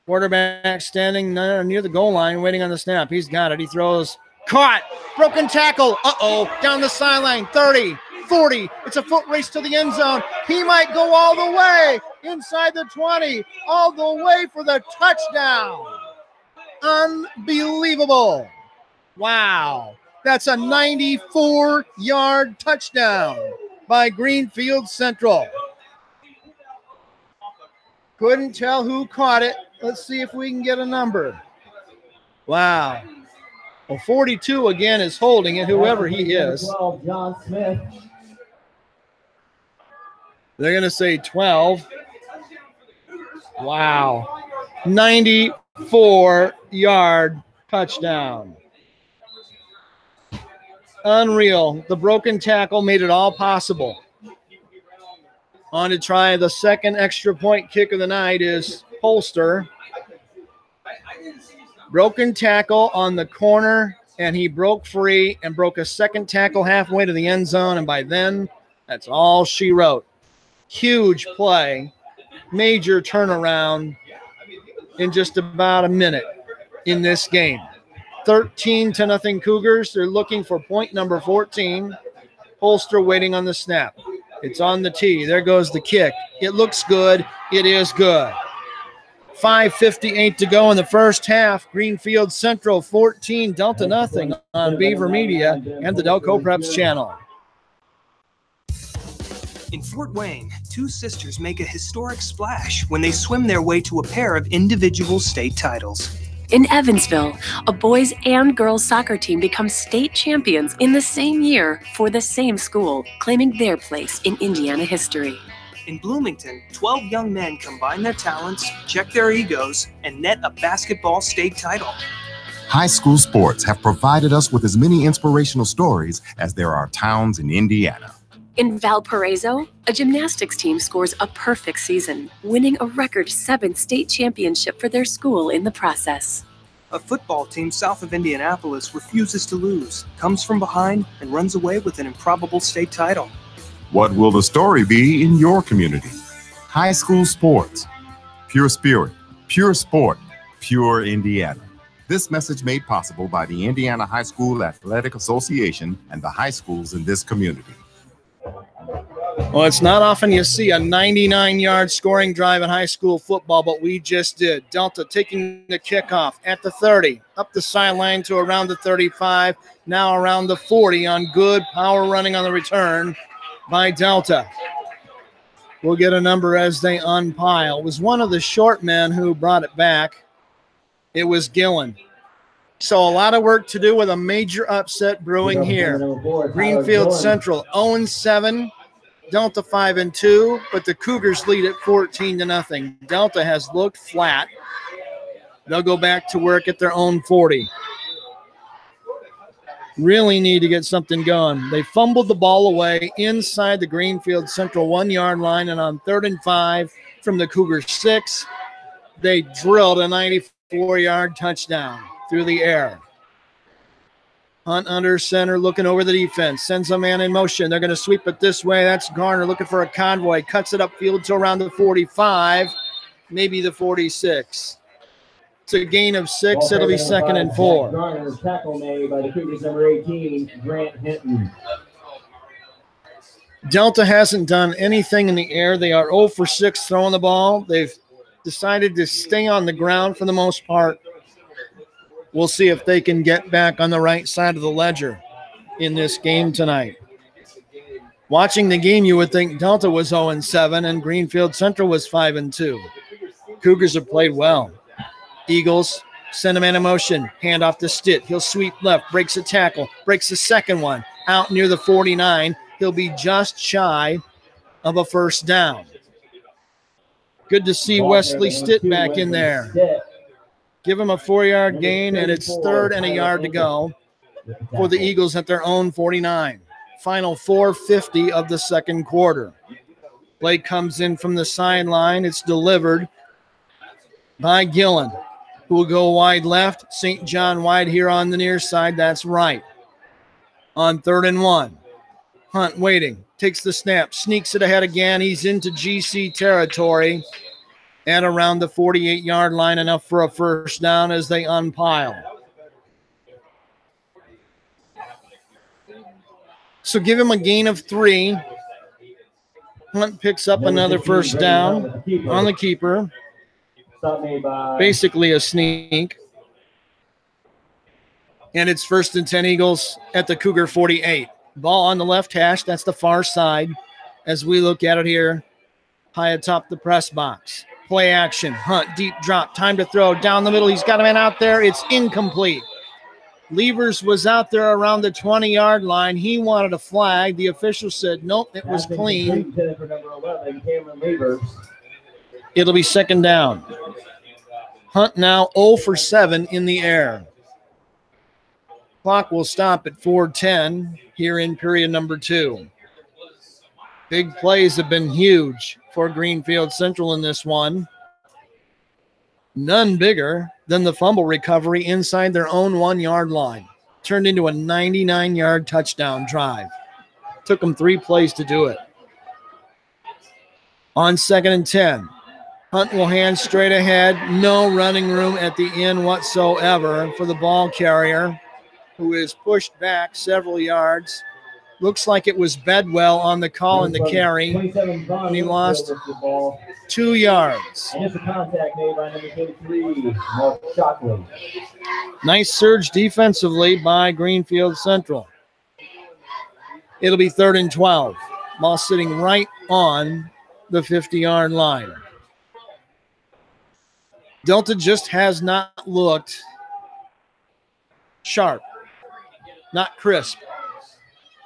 Quarterback standing near the goal line, waiting on the snap. He's got it. He throws. Caught. Broken tackle. Uh-oh. Down the sideline. 30, 40. It's a foot race to the end zone. He might go all the way. Inside the 20. All the way for the touchdown. Unbelievable. Wow. That's a 94-yard touchdown by Greenfield-Central. Couldn't tell who caught it. Let's see if we can get a number. Wow. Well, 42 again is holding it, whoever he is. 12, John Smith. They're going to say 12. Wow. 94-yard touchdown. Unreal. The broken tackle made it all possible. On to try the second extra point kick of the night is Holster. Broken tackle on the corner, and he broke free and broke a second tackle halfway to the end zone, and by then, that's all she wrote. Huge play. Major turnaround in just about a minute in this game. 13-0 Cougars. They're looking for point number 14. Holster waiting on the snap. It's on the tee. There goes the kick. It looks good. It is good. 5:58 to go in the first half. Greenfield-Central 14, Delta nothing on Beaver Media and the Delco Preps channel. In Fort Wayne, 2 sisters make a historic splash when they swim their way to a pair of individual state titles. In Evansville, a boys and girls soccer team become state champions in the same year for the same school, claiming their place in Indiana history. In Bloomington, 12 young men combine their talents, check their egos, and net a basketball state title. High school sports have provided us with as many inspirational stories as there are towns in Indiana. In Valparaiso, a gymnastics team scores a perfect season, winning a record 7th state championship for their school in the process. A football team south of Indianapolis refuses to lose, comes from behind, and runs away with an improbable state title. What will the story be in your community? High school sports. Pure spirit, pure sport, pure Indiana. This message made possible by the Indiana High School Athletic Association and the high schools in this community. Well, it's not often you see a 99-yard scoring drive in high school football, but we just did. Delta taking the kickoff at the 30, up the sideline to around the 35, now around the 40 on good power running on the return by Delta. We'll get a number as they unpile. It was one of the short men who brought it back. It was Gillen. So a lot of work to do with a major upset brewing here. Greenfield-Central 0-7. Delta 5-2, but the Cougars lead at 14-0. Delta has looked flat. They'll go back to work at their own 40. Really need to get something going. They fumbled the ball away inside the Greenfield-Central 1-yard line, and on 3rd and 5 from the Cougars 6, they drilled a 94-yard touchdown through the air. Hunt under center, looking over the defense. Sends a man in motion. They're going to sweep it this way. That's Garner looking for a convoy. Cuts it upfield to around the 45, maybe the 46. It's a gain of 6. It'll be 2nd and 4. Garner, tackle made by the Cougars number 18, Grant Hinton. Delta hasn't done anything in the air. They are 0 for 6 throwing the ball. They've decided to stay on the ground for the most part. We'll see if they can get back on the right side of the ledger in this game tonight. Watching the game, you would think Delta was 0-7 and Greenfield-Central was 5-2. Cougars have played well. Eagles send a man in motion. Hand off to Stitt. He'll sweep left, breaks a tackle, breaks the second one. Out near the 49. He'll be just shy of a first down. Good to see Wesley Stitt back in there. Give him a 4-yard gain, and it's 3rd and a yard to go for the Eagles at their own 49. Final 4:50 of the second quarter. Play comes in from the sideline. It's delivered by Gillen, who will go wide left. St. John wide here on the near side. That's right. On 3rd and 1. Hunt waiting. Takes the snap. Sneaks it ahead again. He's into GC territory. And around the 48-yard line, enough for a first down as they unpile. So give him a gain of 3. Hunt picks up another first down on the keeper. Basically a sneak. And it's 1st and 10 Eagles at the Cougar 48. Ball on the left hash. That's the far side as we look at it here high atop the press box. Play action. Hunt, deep drop. Time to throw. Down the middle. He's got a man out there. It's incomplete. Levers was out there around the 20-yard line. He wanted a flag. The official said, nope, it was clean. It'll be 2nd down. Hunt now 0 for 7 in the air. Clock will stop at 4:10 here in period number 2. Big plays have been huge for Greenfield-Central in this one. None bigger than the fumble recovery inside their own 1-yard line. Turned into a 99-yard touchdown drive. Took them 3 plays to do it. On 2nd and 10, Hunt will hand straight ahead. No running room at the end whatsoever for the ball carrier, who is pushed back several yards. Looks like it was Bedwell on the call and the carry, and he lost 2 yards. And it's a contact made by number 33, Mark Shockley. Nice surge defensively by Greenfield-Central. It'll be 3rd and 12. Ball sitting right on the 50-yard line. Delta just has not looked sharp, not crisp.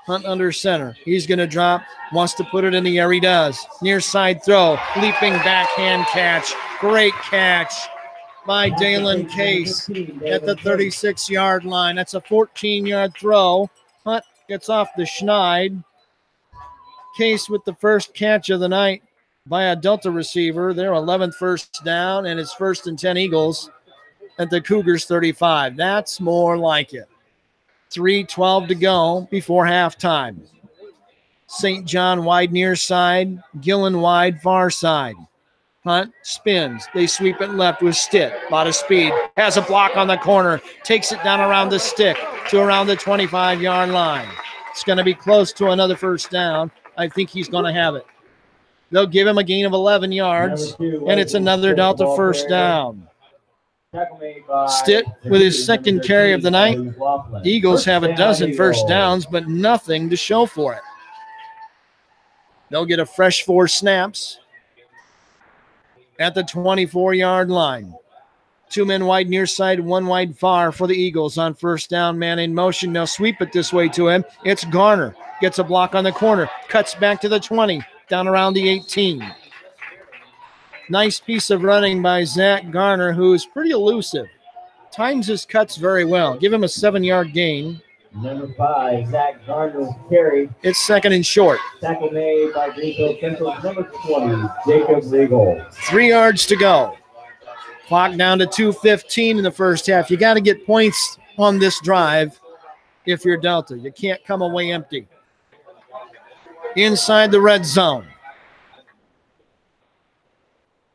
Hunt under center. He's going to drop, wants to put it in the air. He does. Near side throw, leaping backhand catch. Great catch by Dalen Case at the 36-yard line. That's a 14-yard throw. Hunt gets off the schneid. Case with the first catch of the night by a Delta receiver. Their 11th first down, and it's 1st and 10 Eagles at the Cougars 35. That's more like it. 3:12 to go before halftime. St. John wide near side, Gillen wide far side. Hunt spins. They sweep it left with Stitt. A lot of speed. Has a block on the corner. Takes it down around the stick to around the 25-yard line. It's going to be close to another first down. I think he's going to have it. They'll give him a gain of 11 yards, and it's another Delta first down. Stitt with his second carry of the night. Eagles have a dozen first downs, but nothing to show for it. They'll get a fresh 4 snaps at the 24-yard line. 2 men wide near side, 1 wide far for the Eagles on first down. Man in motion. They'll sweep it this way to him. It's Garner. Gets a block on the corner. Cuts back to the 20, down around the 18. Nice piece of running by Zach Garner, who is pretty elusive. Times his cuts very well. Give him a 7-yard gain. Number 5, Zach Garner's carry. It's 2nd and short. Tackle made by Greenfield-Central, number 20, Jacob Riegel. 3 yards to go. Clock down to 2:15 in the first half. You got to get points on this drive if you're Delta. You can't come away empty. Inside the red zone.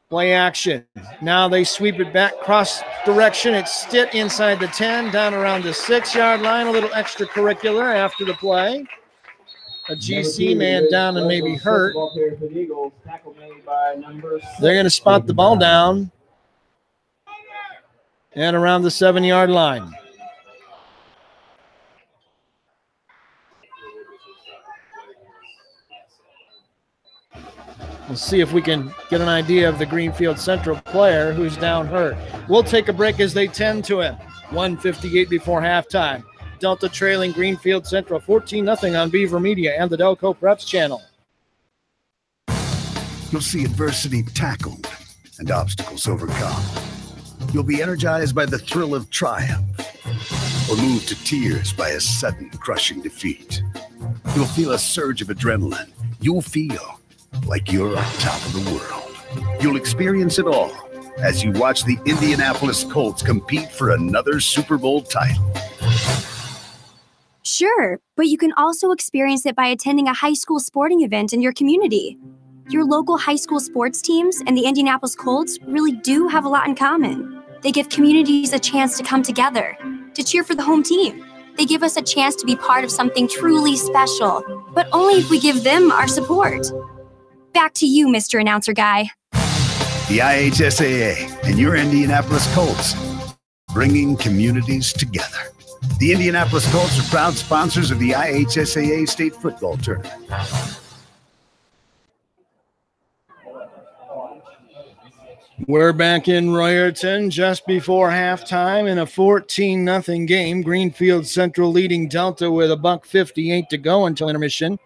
Play action. Now they sweep it back cross direction. It's Stitt inside the 10, down around the 6-yard line. A little extracurricular after the play. A GC man down and maybe hurt. They're going to spot the ball down and around the 7-yard line. We'll see if we can get an idea of the Greenfield-Central player who's down hurt. We'll take a break as they tend to him. 1:58 before halftime. Delta trailing Greenfield-Central 14-0 on Beaver Media and the Delco Preps channel. You'll see adversity tackled and obstacles overcome. You'll be energized by the thrill of triumph or moved to tears by a sudden crushing defeat. You'll feel a surge of adrenaline. You'll feel like you're on top of the world. You'll experience it all as you watch the Indianapolis Colts compete for another Super Bowl title. Sure, but you can also experience it by attending a high school sporting event in your community. Your local high school sports teams and the Indianapolis Colts really do have a lot in common. They give communities a chance to come together, to cheer for the home team. They give us a chance to be part of something truly special, but only if we give them our support. Back to you, Mr. Announcer Guy. The IHSAA and your Indianapolis Colts, bringing communities together. The Indianapolis Colts are proud sponsors of the IHSAA State Football Tournament. We're back in Royerton just before halftime in a 14-0 game. Greenfield-Central leading Delta with $1:58 to go until intermission.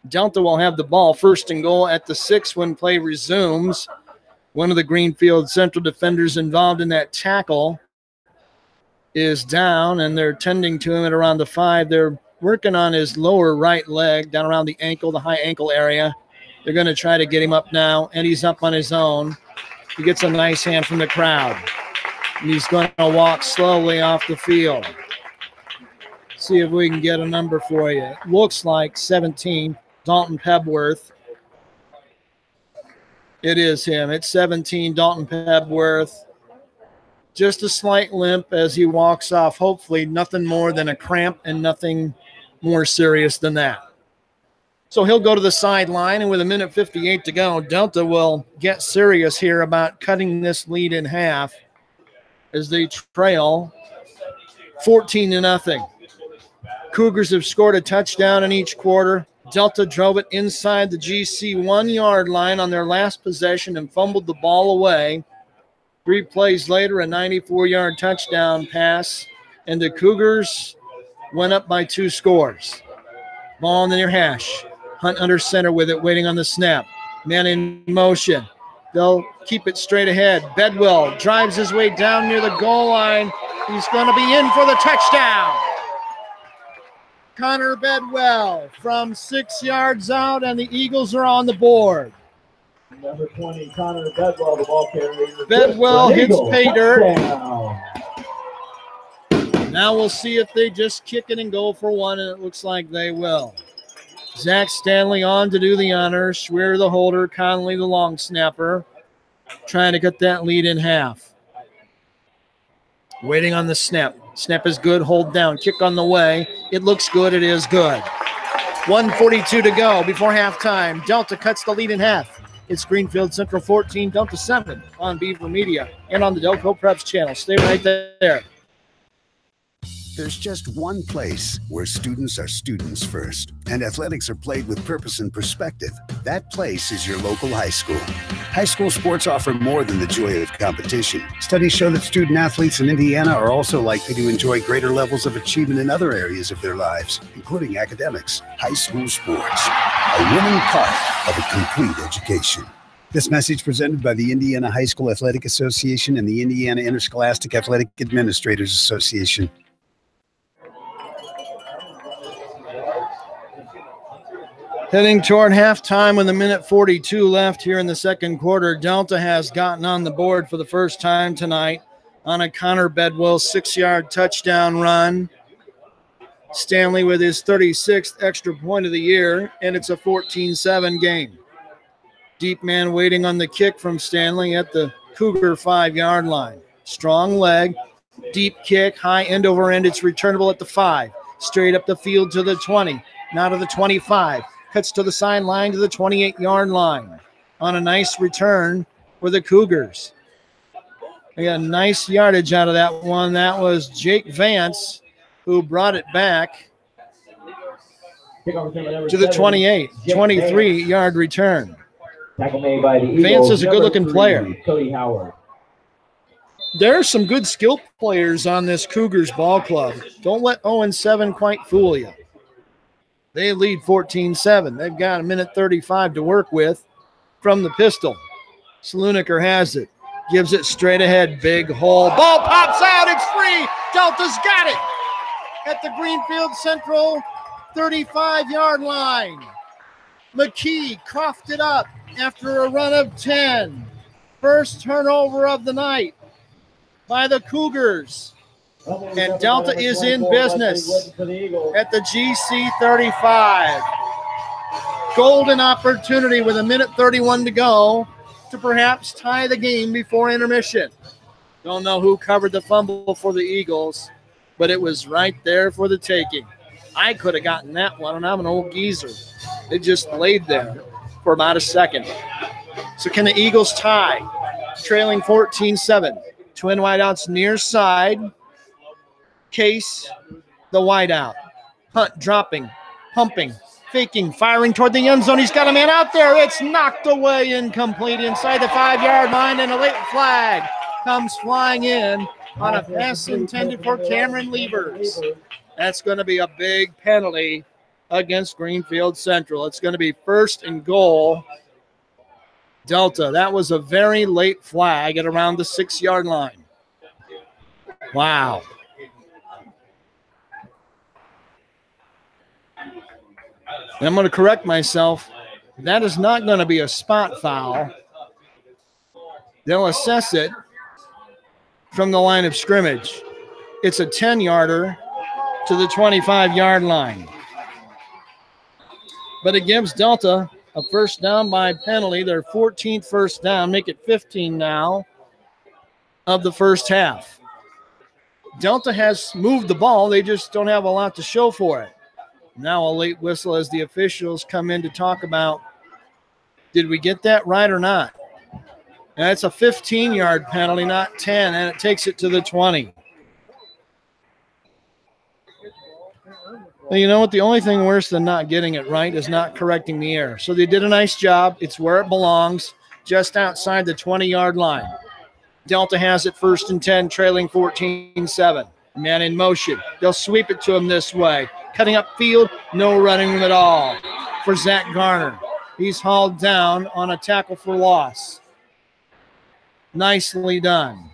Delta will have the ball, 1st and goal at the 6 when play resumes. One of the Greenfield-Central defenders involved in that tackle is down, and they're tending to him at around the 5. They're working on his lower right leg, down around the ankle, the high ankle area. They're going to try to get him up now, and he's up on his own. He gets a nice hand from the crowd. And he's going to walk slowly off the field. See if we can get a number for you. It looks like 17, Dalton Pebworth. It is him. It's 17, Dalton Pebworth. Just a slight limp as he walks off. Hopefully nothing more than a cramp and nothing more serious than that. So he'll go to the sideline, and with 1:58 to go, Delta will get serious here about cutting this lead in half as they trail 14-0. Cougars have scored a touchdown in each quarter. Delta drove it inside the GC 1-yard line on their last possession and fumbled the ball away. 3 plays later, a 94-yard touchdown pass, and the Cougars went up by 2 scores. Ball in the near hash. Hunt under center with it, waiting on the snap. Man in motion. They'll keep it straight ahead. Bedwell drives his way down near the goal line. He's going to be in for the touchdown. Connor Bedwell from 6 yards out, and the Eagles are on the board. Number 20, Connor Bedwell, the ball carrier. Bedwell hits pay dirt. Touchdown. Now we'll see if they just kick it and go for one, and it looks like they will. Zach Stanley on to do the honors. Schwerer the holder, Conley the long snapper, trying to cut that lead in half. Waiting on the snap. Snap is good, hold down, kick on the way. It looks good, it is good. 1:42 to go before halftime. Delta cuts the lead in half. It's Greenfield-Central 14, Delta 7 on Beaver Media and on the Delco Preps channel. Stay right there. There's just one place where students are students first, and athletics are played with purpose and perspective. That place is your local high school. High school sports offer more than the joy of competition. Studies show that student athletes in Indiana are also likely to enjoy greater levels of achievement in other areas of their lives, including academics. High school sports, a winning part of a complete education. This message presented by the Indiana High School Athletic Association and the Indiana Interscholastic Athletic Administrators Association. Heading toward halftime with 1:42 left here in the second quarter. Delta has gotten on the board for the first time tonight on a Connor Bedwell 6-yard touchdown run. Stanley with his 36th extra point of the year, and it's a 14-7 game. Deep man waiting on the kick from Stanley at the Cougar 5-yard line. Strong leg, deep kick, high end over end. It's returnable at the 5. Straight up the field to the 20, now to the 25. Cuts to the sideline to the 28-yard line on a nice return for the Cougars. They got a nice yardage out of that one. That was Jake Vance who brought it back to the 28, 23-yard return. Tackle made by the Eagles. Vance is a good-looking player. Cody Howard. There are some good skill players on this Cougars ball club. Don't let 0-7 quite fool you. They lead 14-7. They've got 1:35 to work with from the pistol. Saluniker has it. Gives it straight ahead. Big hole. Ball pops out. It's free. Delta's got it at the Greenfield-Central 35-yard line. McKee coughed it up after a run of 10. First turnover of the night by the Cougars. And Delta is in business at the GC 35. Golden opportunity with 1:31 to go to perhaps tie the game before intermission. Don't know who covered the fumble for the Eagles, but it was right there for the taking. I could have gotten that one, and I'm an old geezer. It just laid there for about a second. So can the Eagles tie? Trailing 14-7. Twin wideouts near side. Case, the wideout. Hunt dropping, pumping, faking, firing toward the end zone. He's got a man out there. It's knocked away, incomplete inside the 5-yard line, and a late flag comes flying in on a pass intended for Cameron Levers. That's going to be a big penalty against Greenfield-Central. It's going to be 1st and goal. Delta, that was a very late flag at around the 6-yard line. Wow. And I'm going to correct myself. That is not going to be a spot foul. They'll assess it from the line of scrimmage. It's a 10-yarder to the 25-yard line. But it gives Delta a first down by penalty. Their 14th first down. Make it 15 now of the first half. Delta has moved the ball. They just don't have a lot to show for it. Now a late whistle as the officials come in to talk about, did we get that right or not? And it's a 15-yard penalty, not 10, and it takes it to the 20. Well, you know what? The only thing worse than not getting it right is not correcting the error. So they did a nice job. It's where it belongs, just outside the 20-yard line. Delta has it 1st and 10, trailing 14-7. Man in motion. They'll sweep it to him this way. Cutting up field, no running room at all for Zach Garner. He's hauled down on a tackle for loss. Nicely done.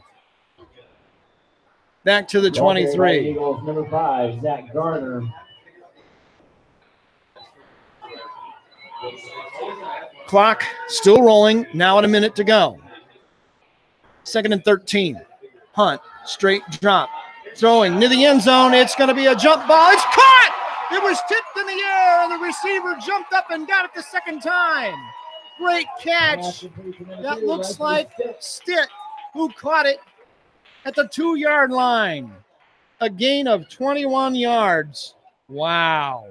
Back to the 23. Eagles, number 5, Zach Garner. Clock still rolling. Now at a minute to go. 2nd and 13. Hunt, straight drop. Throwing near the end zone. It's going to be a jump ball. It's caught! It was tipped in the air, and the receiver jumped up and got it the second time. Great catch. That looks like Stitt, who caught it at the 2-yard line. A gain of 21 yards. Wow.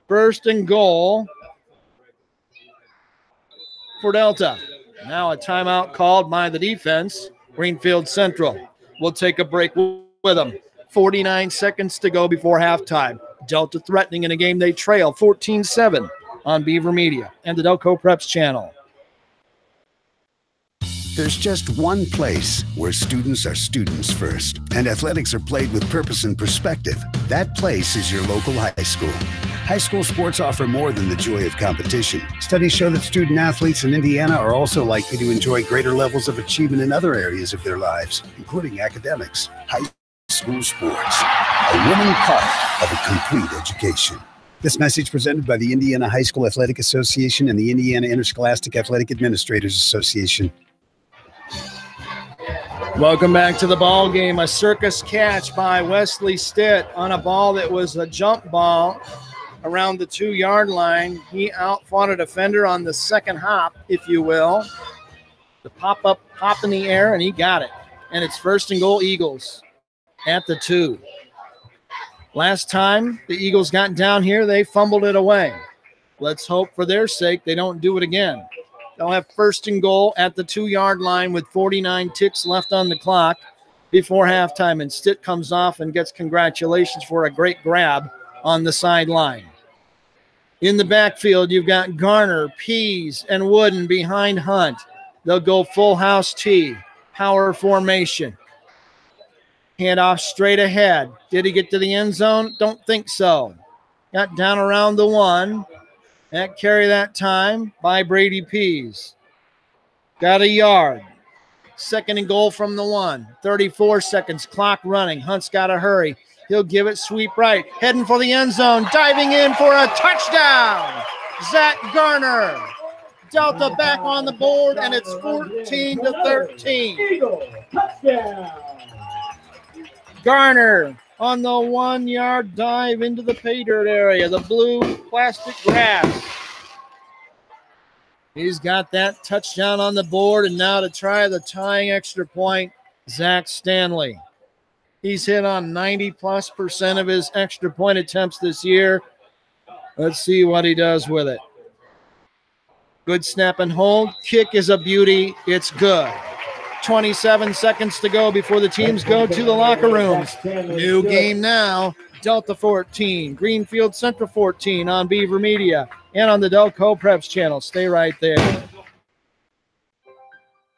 1st and goal for Delta. Now a timeout called by the defense. Greenfield-Central will take a break with them. 49 seconds to go before halftime. Delta threatening in a game they trail 14-7 on Beaver Media and the Delco Preps channel. There's just one place where students are students first, and athletics are played with purpose and perspective. That place is your local high school. High school sports offer more than the joy of competition. Studies show that student athletes in Indiana are also likely to enjoy greater levels of achievement in other areas of their lives, including academics. High school sports, a winning part of a complete education. This message presented by the Indiana High School Athletic Association and the Indiana Interscholastic Athletic Administrators Association. Welcome back to the ball game. A circus catch by Wesley Stitt on a ball that was a jump ball around the 2-yard line. He outfought a defender on the second hop, if you will. The pop-up hop in the air, and he got it. And it's 1st and goal Eagles at the 2. Last time the Eagles got down here, they fumbled it away. Let's hope for their sake they don't do it again. They'll have 1st and goal at the 2-yard line with 49 ticks left on the clock before halftime. And Stitt comes off and gets congratulations for a great grab on the sideline. In the backfield, you've got Garner, Pease, and Wooden behind Hunt. They'll go full house T, power formation. Handoff straight ahead. Did he get to the end zone? Don't think so. Got down around the 1. That carry that time by Brady Pease. Got a yard. 2nd and goal from the 1. 34 seconds, clock running. Hunt's got to hurry. He'll give it sweep right. Heading for the end zone. Diving in for a touchdown. Zach Garner. Delta back on the board, and it's 14-13. Eagle, touchdown. Garner on the 1-yard dive into the pay dirt area, the blue plastic grass. He's got that touchdown on the board, and now to try the tying extra point, Zach Stanley. He's hit on 90+% of his extra point attempts this year. Let's see what he does with it. Good snap and hold. Kick is a beauty. It's good. 27 seconds to go before the teams go to the locker rooms. New game now. Delta 14, Greenfield-Central 14 on Beaver Media and on the Delco Preps channel. Stay right there.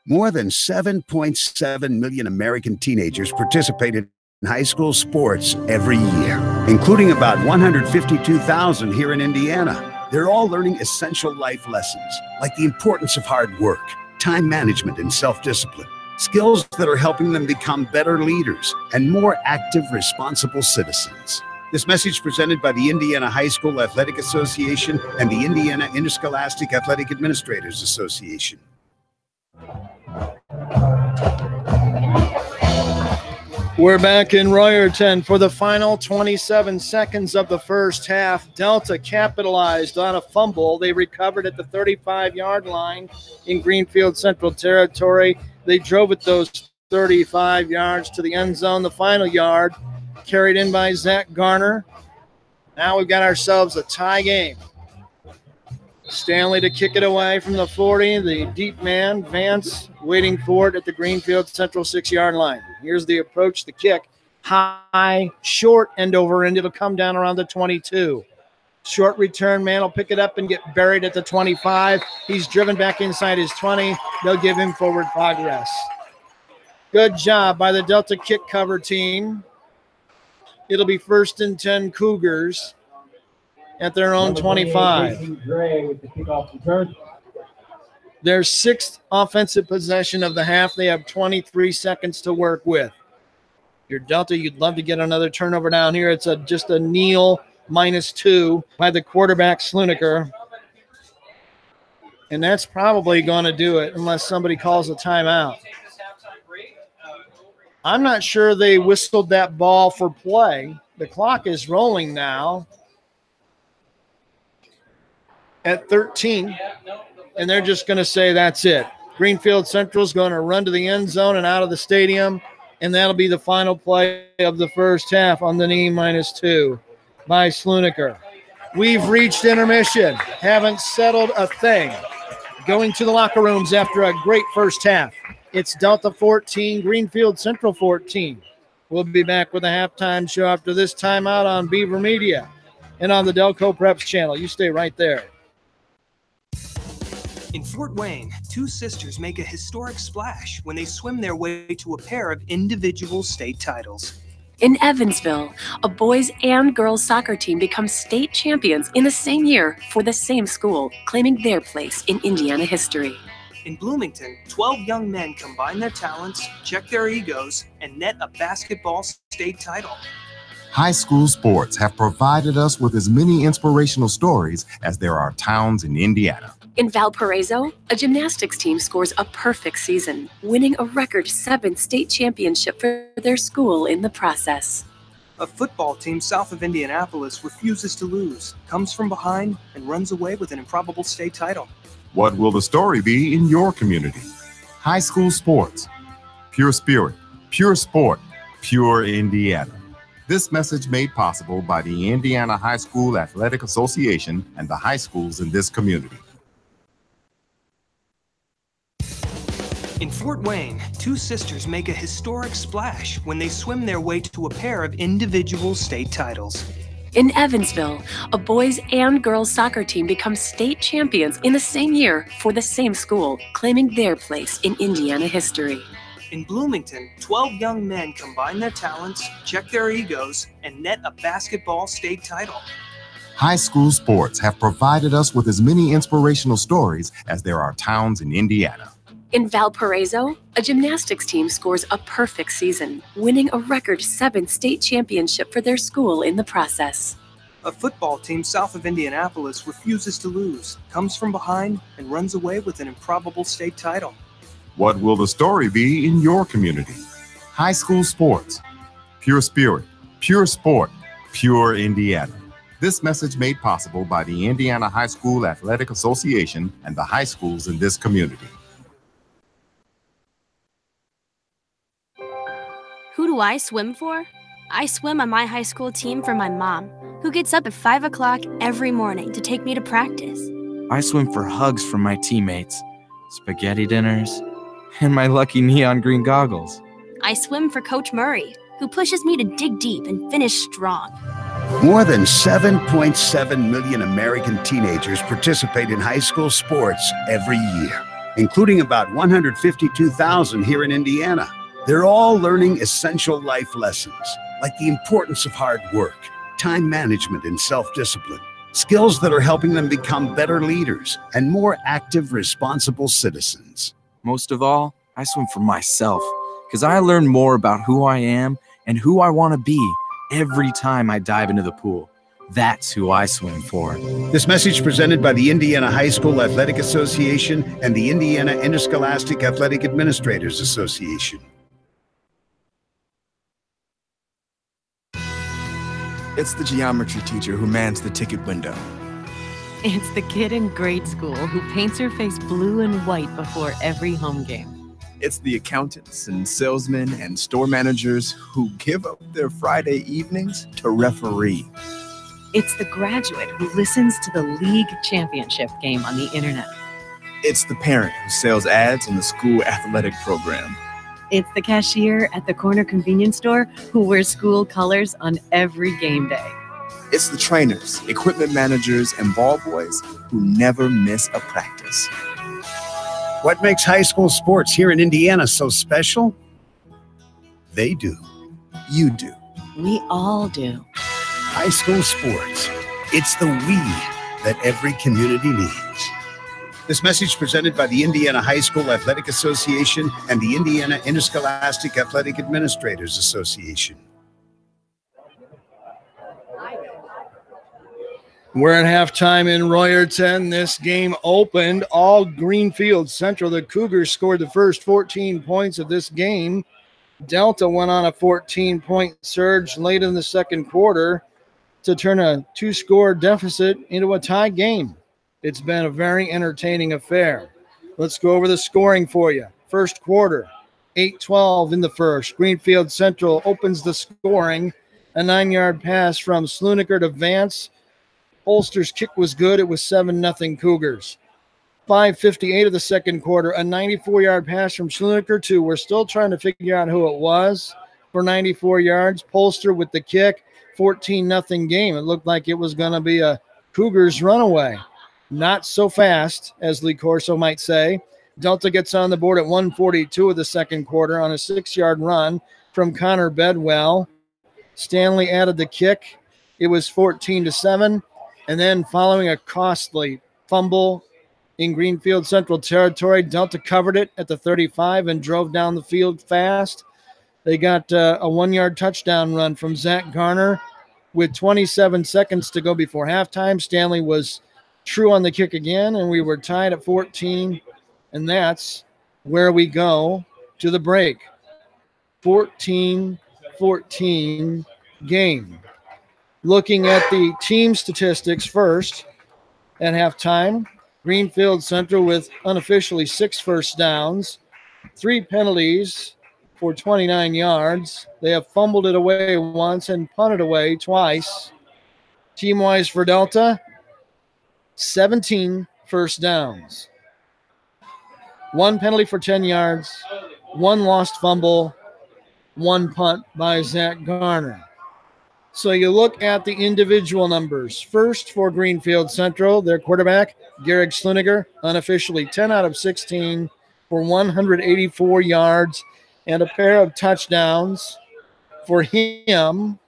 More than 7.7 million American teenagers participated in high school sports every year, including about 152,000 here in Indiana. They're all learning essential life lessons, like the importance of hard work, time management, and self-discipline. Skills that are helping them become better leaders and more active, responsible citizens. This message presented by the Indiana High School Athletic Association and the Indiana Interscholastic Athletic Administrators Association. We're back in Royerton for the final 27 seconds of the first half. Delta capitalized on a fumble. They recovered at the 35-yard line in Greenfield-Central territory. They drove it those 35 yards to the end zone. The final yard carried in by Zach Garner. Now we've got ourselves a tie game. Stanley to kick it away from the 40. The deep man, Vance, waiting for it at the Greenfield-Central 6-yard line. Here's the approach, the kick. High, short, end over end. It'll come down around the 22. Short return man will pick it up and get buried at the 25. He's driven back inside his 20. They'll give him forward progress. Good job by the Delta kick cover team. It'll be 1st and 10 Cougars at their own 25. Gray with the kickoff return. Their 6th offensive possession of the half. They have 23 seconds to work with. Your Delta, you'd love to get another turnover down here. It's just a kneel -2 by the quarterback, Sluniker. And that's probably going to do it unless somebody calls a timeout. I'm not sure they whistled that ball for play. The clock is rolling now at 13, and they're just going to say that's it. Greenfield-Central is going to run to the end zone and out of the stadium, and that'll be the final play of the first half on the knee -2 by Sluniker. We've reached intermission, haven't settled a thing. Going to the locker rooms after a great first half. It's Delta 14, Greenfield-Central 14. We'll be back with a halftime show after this timeout on Beaver Media and on the Delco Preps channel. You stay right there. In Fort Wayne, 2 sisters make a historic splash when they swim their way to a pair of individual state titles. In Evansville, a boys and girls soccer team becomes state champions in the same year for the same school, claiming their place in Indiana history. In Bloomington, 12 young men combine their talents, check their egos, and net a basketball state title. High school sports have provided us with as many inspirational stories as there are towns in Indiana. In Valparaiso, a gymnastics team scores a perfect season, winning a record 7th state championship for their school in the process. A football team south of Indianapolis refuses to lose, comes from behind, and runs away with an improbable state title. What will the story be in your community? High school sports. Pure spirit, pure sport, pure Indiana. This message made possible by the Indiana High School Athletic Association and the high schools in this community. In Fort Wayne, 2 sisters make a historic splash when they swim their way to a pair of individual state titles. In Evansville, a boys and girls soccer team becomes state champions in the same year for the same school, claiming their place in Indiana history. In Bloomington, 12 young men combine their talents, check their egos, and net a basketball state title. High school sports have provided us with as many inspirational stories as there are towns in Indiana. In Valparaiso, a gymnastics team scores a perfect season, winning a record 7th state championship for their school in the process. A football team south of Indianapolis refuses to lose, comes from behind, and runs away with an improbable state title. What will the story be in your community? High school sports. Pure spirit, pure sport, pure Indiana. This message made possible by the Indiana High School Athletic Association and the high schools in this community. Who do I swim for? I swim on my high school team for my mom, who gets up at 5 o'clock every morning to take me to practice. I swim for hugs from my teammates, spaghetti dinners, and my lucky neon green goggles. I swim for Coach Murray, who pushes me to dig deep and finish strong. More than 7.7 million American teenagers participate in high school sports every year, including about 152,000 here in Indiana. They're all learning essential life lessons, like the importance of hard work, time management, and self-discipline, skills that are helping them become better leaders and more active, responsible citizens. Most of all, I swim for myself, because I learn more about who I am and who I want to be every time I dive into the pool. That's who I swim for. This message presented by the Indiana High School Athletic Association and the Indiana Interscholastic Athletic Administrators Association. It's the geometry teacher who mans the ticket window. It's the kid in grade school who paints her face blue and white before every home game. It's the accountants and salesmen and store managers who give up their Friday evenings to referee. It's the graduate who listens to the league championship game on the internet. It's the parent who sells ads in the school athletic program. It's the cashier at the corner convenience store who wears school colors on every game day. It's the trainers, equipment managers, and ball boys who never miss a practice. What makes high school sports here in Indiana so special? They do. You do. We all do. High school sports. It's the we that every community needs. This message presented by the Indiana High School Athletic Association and the Indiana Interscholastic Athletic Administrators Association. We're at halftime in Royerton. This game opened all Greenfield-Central. The Cougars scored the first 14 points of this game. Delta went on a 14-point surge late in the second quarter to turn a two-score deficit into a tie game. It's been a very entertaining affair. Let's go over the scoring for you. First quarter, 8-12 in the first. Greenfield-Central opens the scoring. A 9-yard pass from Sluniker to Vance. Holster's kick was good. It was 7-0 Cougars. 5:58 of the second quarter, a 94-yard pass from Schluniker to, we're still trying to figure out who it was, for 94 yards. Polster with the kick, 14-0 game. It looked like it was going to be a Cougars runaway. Not so fast, as Lee Corso might say. Delta gets on the board at 1:42 of the second quarter on a 6-yard run from Connor Bedwell. Stanley added the kick. It was 14-7. And then following a costly fumble in Greenfield-Central territory, Delta covered it at the 35 and drove down the field fast. They got a 1-yard touchdown run from Zach Garner with 27 seconds to go before halftime. Stanley was true on the kick again, and we were tied at 14. And that's where we go to the break. 14-14 game. Looking at the team statistics first at halftime, Greenfield-Central with unofficially 6 first downs, 3 penalties for 29 yards. They have fumbled it away once and punted away twice. Team-wise for Delta, 17 first downs. 1 penalty for 10 yards, 1 lost fumble, 1 punt by Zach Garner. So you look at the individual numbers. First for Greenfield-Central, their quarterback, Garrick Sluniger, unofficially 10 out of 16 for 184 yards and a pair of touchdowns for him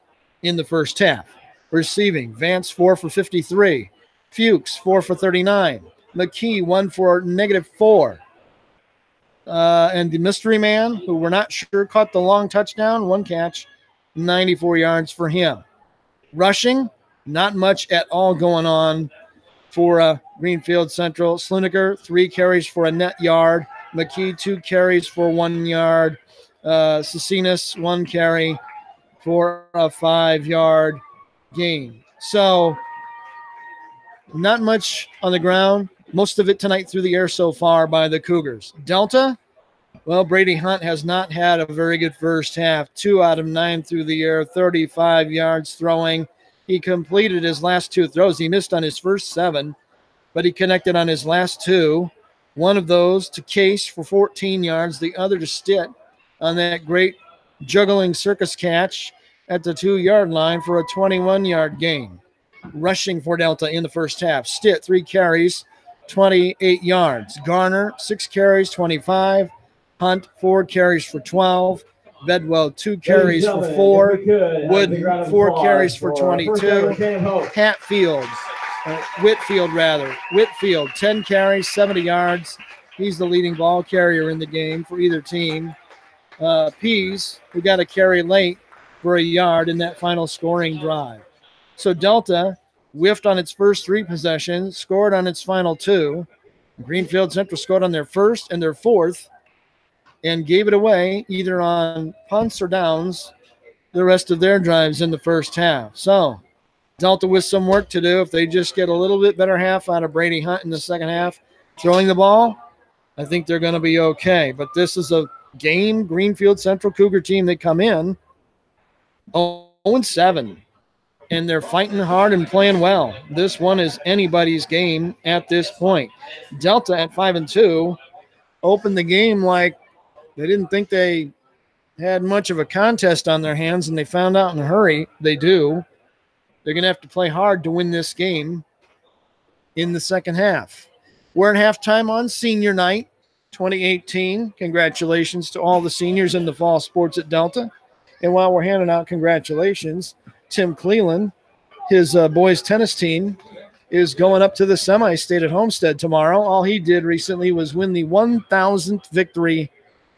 in the first half. Receiving, Vance 4 for 53, Fuchs 4 for 39, McKee 1 for -4. And the mystery man, who we're not sure caught the long touchdown, 1 catch, 94 yards for him. Rushing, not much at all going on for Greenfield-Central. Sluniker, 3 carries for a net yard. McKee, 2 carries for 1 yard. Cecinas, 1 carry for a 5-yard gain. So not much on the ground. Most of it tonight through the air so far by the Cougars. Delta, well, Brady Hunt has not had a very good first half. 2 out of 9 through the air, 35 yards throwing. He completed his last 2 throws. He missed on his first 7, but he connected on his last 2. One of those to Case for 14 yards, the other to Stitt on that great juggling circus catch at the 2-yard line for a 21-yard gain. Rushing for Delta in the first half. Stitt, 3 carries, 28 yards. Garner, 6 carries, 25. Hunt, 4 carries for 12. Bedwell, 2 carries for 4. Wooden, 4 carries for 22. Hatfield, Whitfield, 10 carries, 70 yards. He's the leading ball carrier in the game for either team. Pease, who got a carry late for a yard in that final scoring drive. So Delta whiffed on its first 3 possessions, scored on its final 2. Greenfield-Central scored on their first and their 4th, and gave it away either on punts or downs the rest of their drives in the first half. So Delta with some work to do. If they just get a little bit better half out of Brady Hunt in the second half throwing the ball, I think they're going to be okay. But this is a game Greenfield-Central Cougar team. They come in 0-7, and they're fighting hard and playing well. This one is anybody's game at this point. Delta at 5-2 opened the game like they didn't think they had much of a contest on their hands, and they found out in a hurry they do. They're going to have to play hard to win this game in the second half. We're at halftime on senior night 2018. Congratulations to all the seniors in the fall sports at Delta. And while we're handing out congratulations, Tim Cleland, his boys tennis team, is going up to the semi-state at Homestead tomorrow. All he did recently was win the 1,000th victory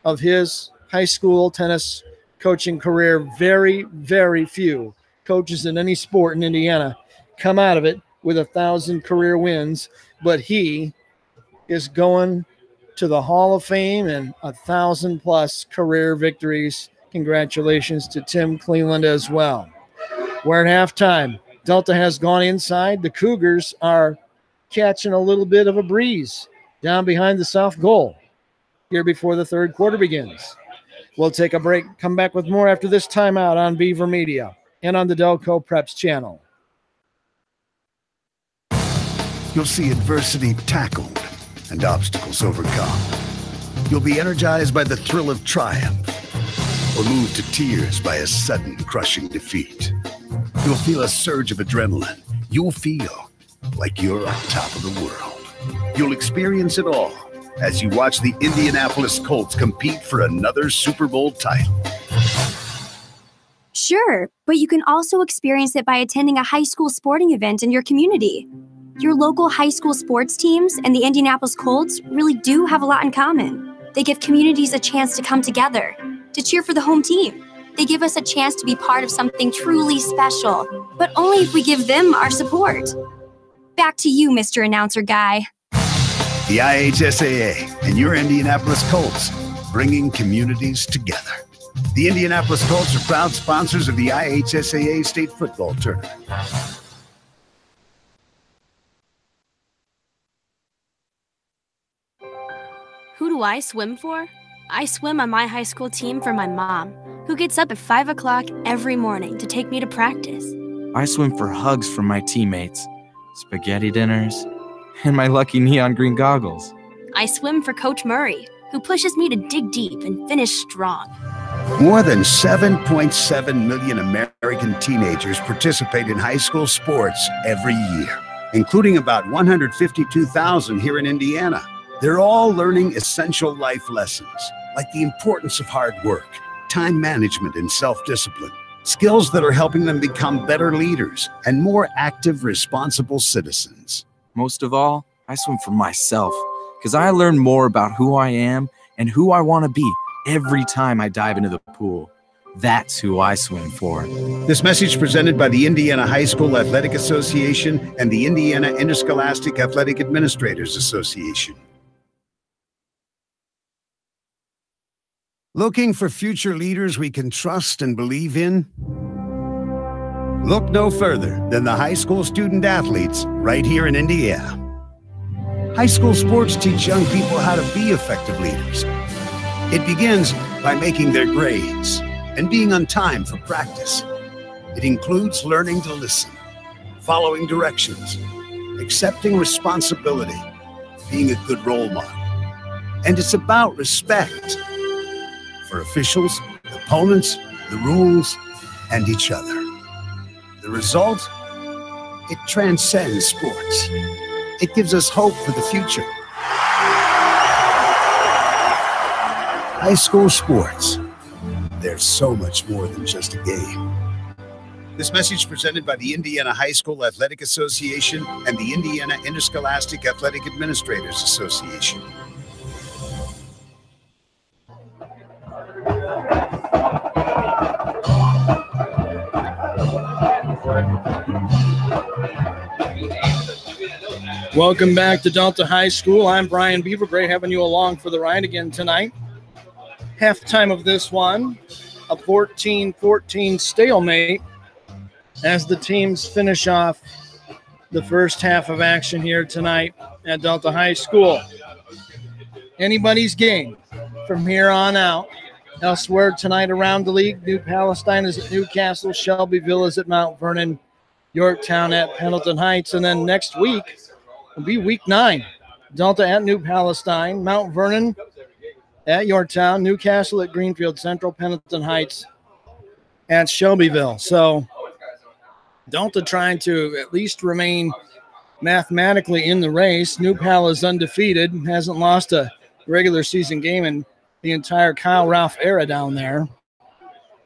of his high school tennis coaching career. Very, very few coaches in any sport in Indiana come out of it with 1,000 career wins, but he is going to the Hall of Fame and 1,000+ career victories. Congratulations to Tim Cleland as well. We're at halftime. Delta has gone inside. The Cougars are catching a little bit of a breeze down behind the south goal here before the third quarter begins. We'll take a break, come back with more after this timeout on Beaver Media and on the Delco Preps channel. You'll see adversity tackled and obstacles overcome. You'll be energized by the thrill of triumph or moved to tears by a sudden crushing defeat. You'll feel a surge of adrenaline. You'll feel like you're on top of the world. You'll experience it all as you watch the Indianapolis Colts compete for another Super Bowl title. Sure, but you can also experience it by attending a high school sporting event in your community. Your local high school sports teams and the Indianapolis Colts really do have a lot in common. They give communities a chance to come together, to cheer for the home team. They give us a chance to be part of something truly special, but only if we give them our support. Back to you, Mr. Announcer Guy. The IHSAA and your Indianapolis Colts, bringing communities together. The Indianapolis Colts are proud sponsors of the IHSAA State Football Tournament. Who do I swim for? I swim on my high school team for my mom, who gets up at 5 o'clock every morning to take me to practice. I swim for hugs from my teammates, spaghetti dinners, and my lucky neon green goggles. I swim for Coach Murray, who pushes me to dig deep and finish strong. More than 7.7 million American teenagers participate in high school sports every year, including about 152,000 here in Indiana. They're all learning essential life lessons, like the importance of hard work, time management, and self-discipline. Skills that are helping them become better leaders and more active, responsible citizens. Most of all, I swim for myself, because I learn more about who I am and who I want to be every time I dive into the pool. That's who I swim for. This message presented by the Indiana High School Athletic Association and the Indiana Interscholastic Athletic Administrators Association. Looking for future leaders we can trust and believe in? Look no further than the high school student athletes right here in Indiana. High school sports teach young people how to be effective leaders. It begins by making their grades and being on time for practice. It includes learning to listen, following directions, accepting responsibility, being a good role model. And it's about respect for officials, opponents, the rules, and each other. The result? It transcends sports. It gives us hope for the future. High school sports. They're so much more than just a game. This message presented by the Indiana High School Athletic Association and the Indiana Interscholastic Athletic Administrators Association. Welcome back to Delta High School. I'm Brian Beaver. Great having you along for the ride again tonight. Halftime of this one, a 14-14 stalemate as the teams finish off the first half of action here tonight at Delta High School. Anybody's game from here on out. Elsewhere tonight around the league, New Palestine is at Newcastle, Shelbyville is at Mount Vernon, Yorktown at Pendleton Heights, and then next week will be week 9. Delta at New Palestine, Mount Vernon at Yorktown, Newcastle at Greenfield-Central, Pendleton Heights at Shelbyville. So Delta trying to at least remain mathematically in the race. New Pal is undefeated, hasn't lost a regular season game in the entire Kyle Ralph era down there.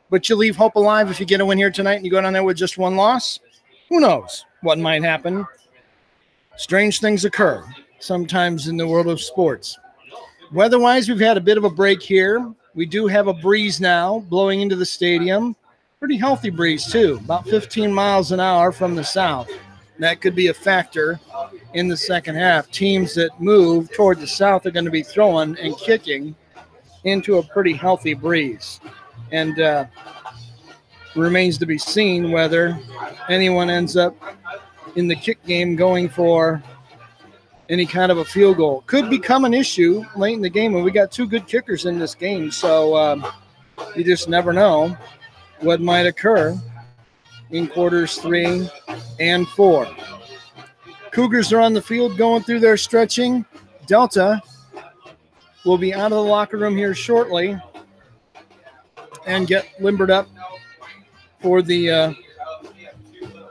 but you leave hope alive if you get a win here tonight and you go down there with just one loss. Who knows what might happen? Strange things occur sometimes in the world of sports. Weather-wise, we've had a bit of a break here. We do have a breeze now blowing into the stadium. Pretty healthy breeze, too, about 15 miles an hour from the south. That could be a factor in the second half. Teams that move toward the south are going to be throwing and kicking into a pretty healthy breeze. And remains to be seen whether anyone ends up in the kick game going for any kind of a field goal. Could become an issue late in the game, and we got two good kickers in this game, so you just never know what might occur in quarters 3 and 4. Cougars are on the field going through their stretching. Delta will be out of the locker room here shortly and get limbered up for the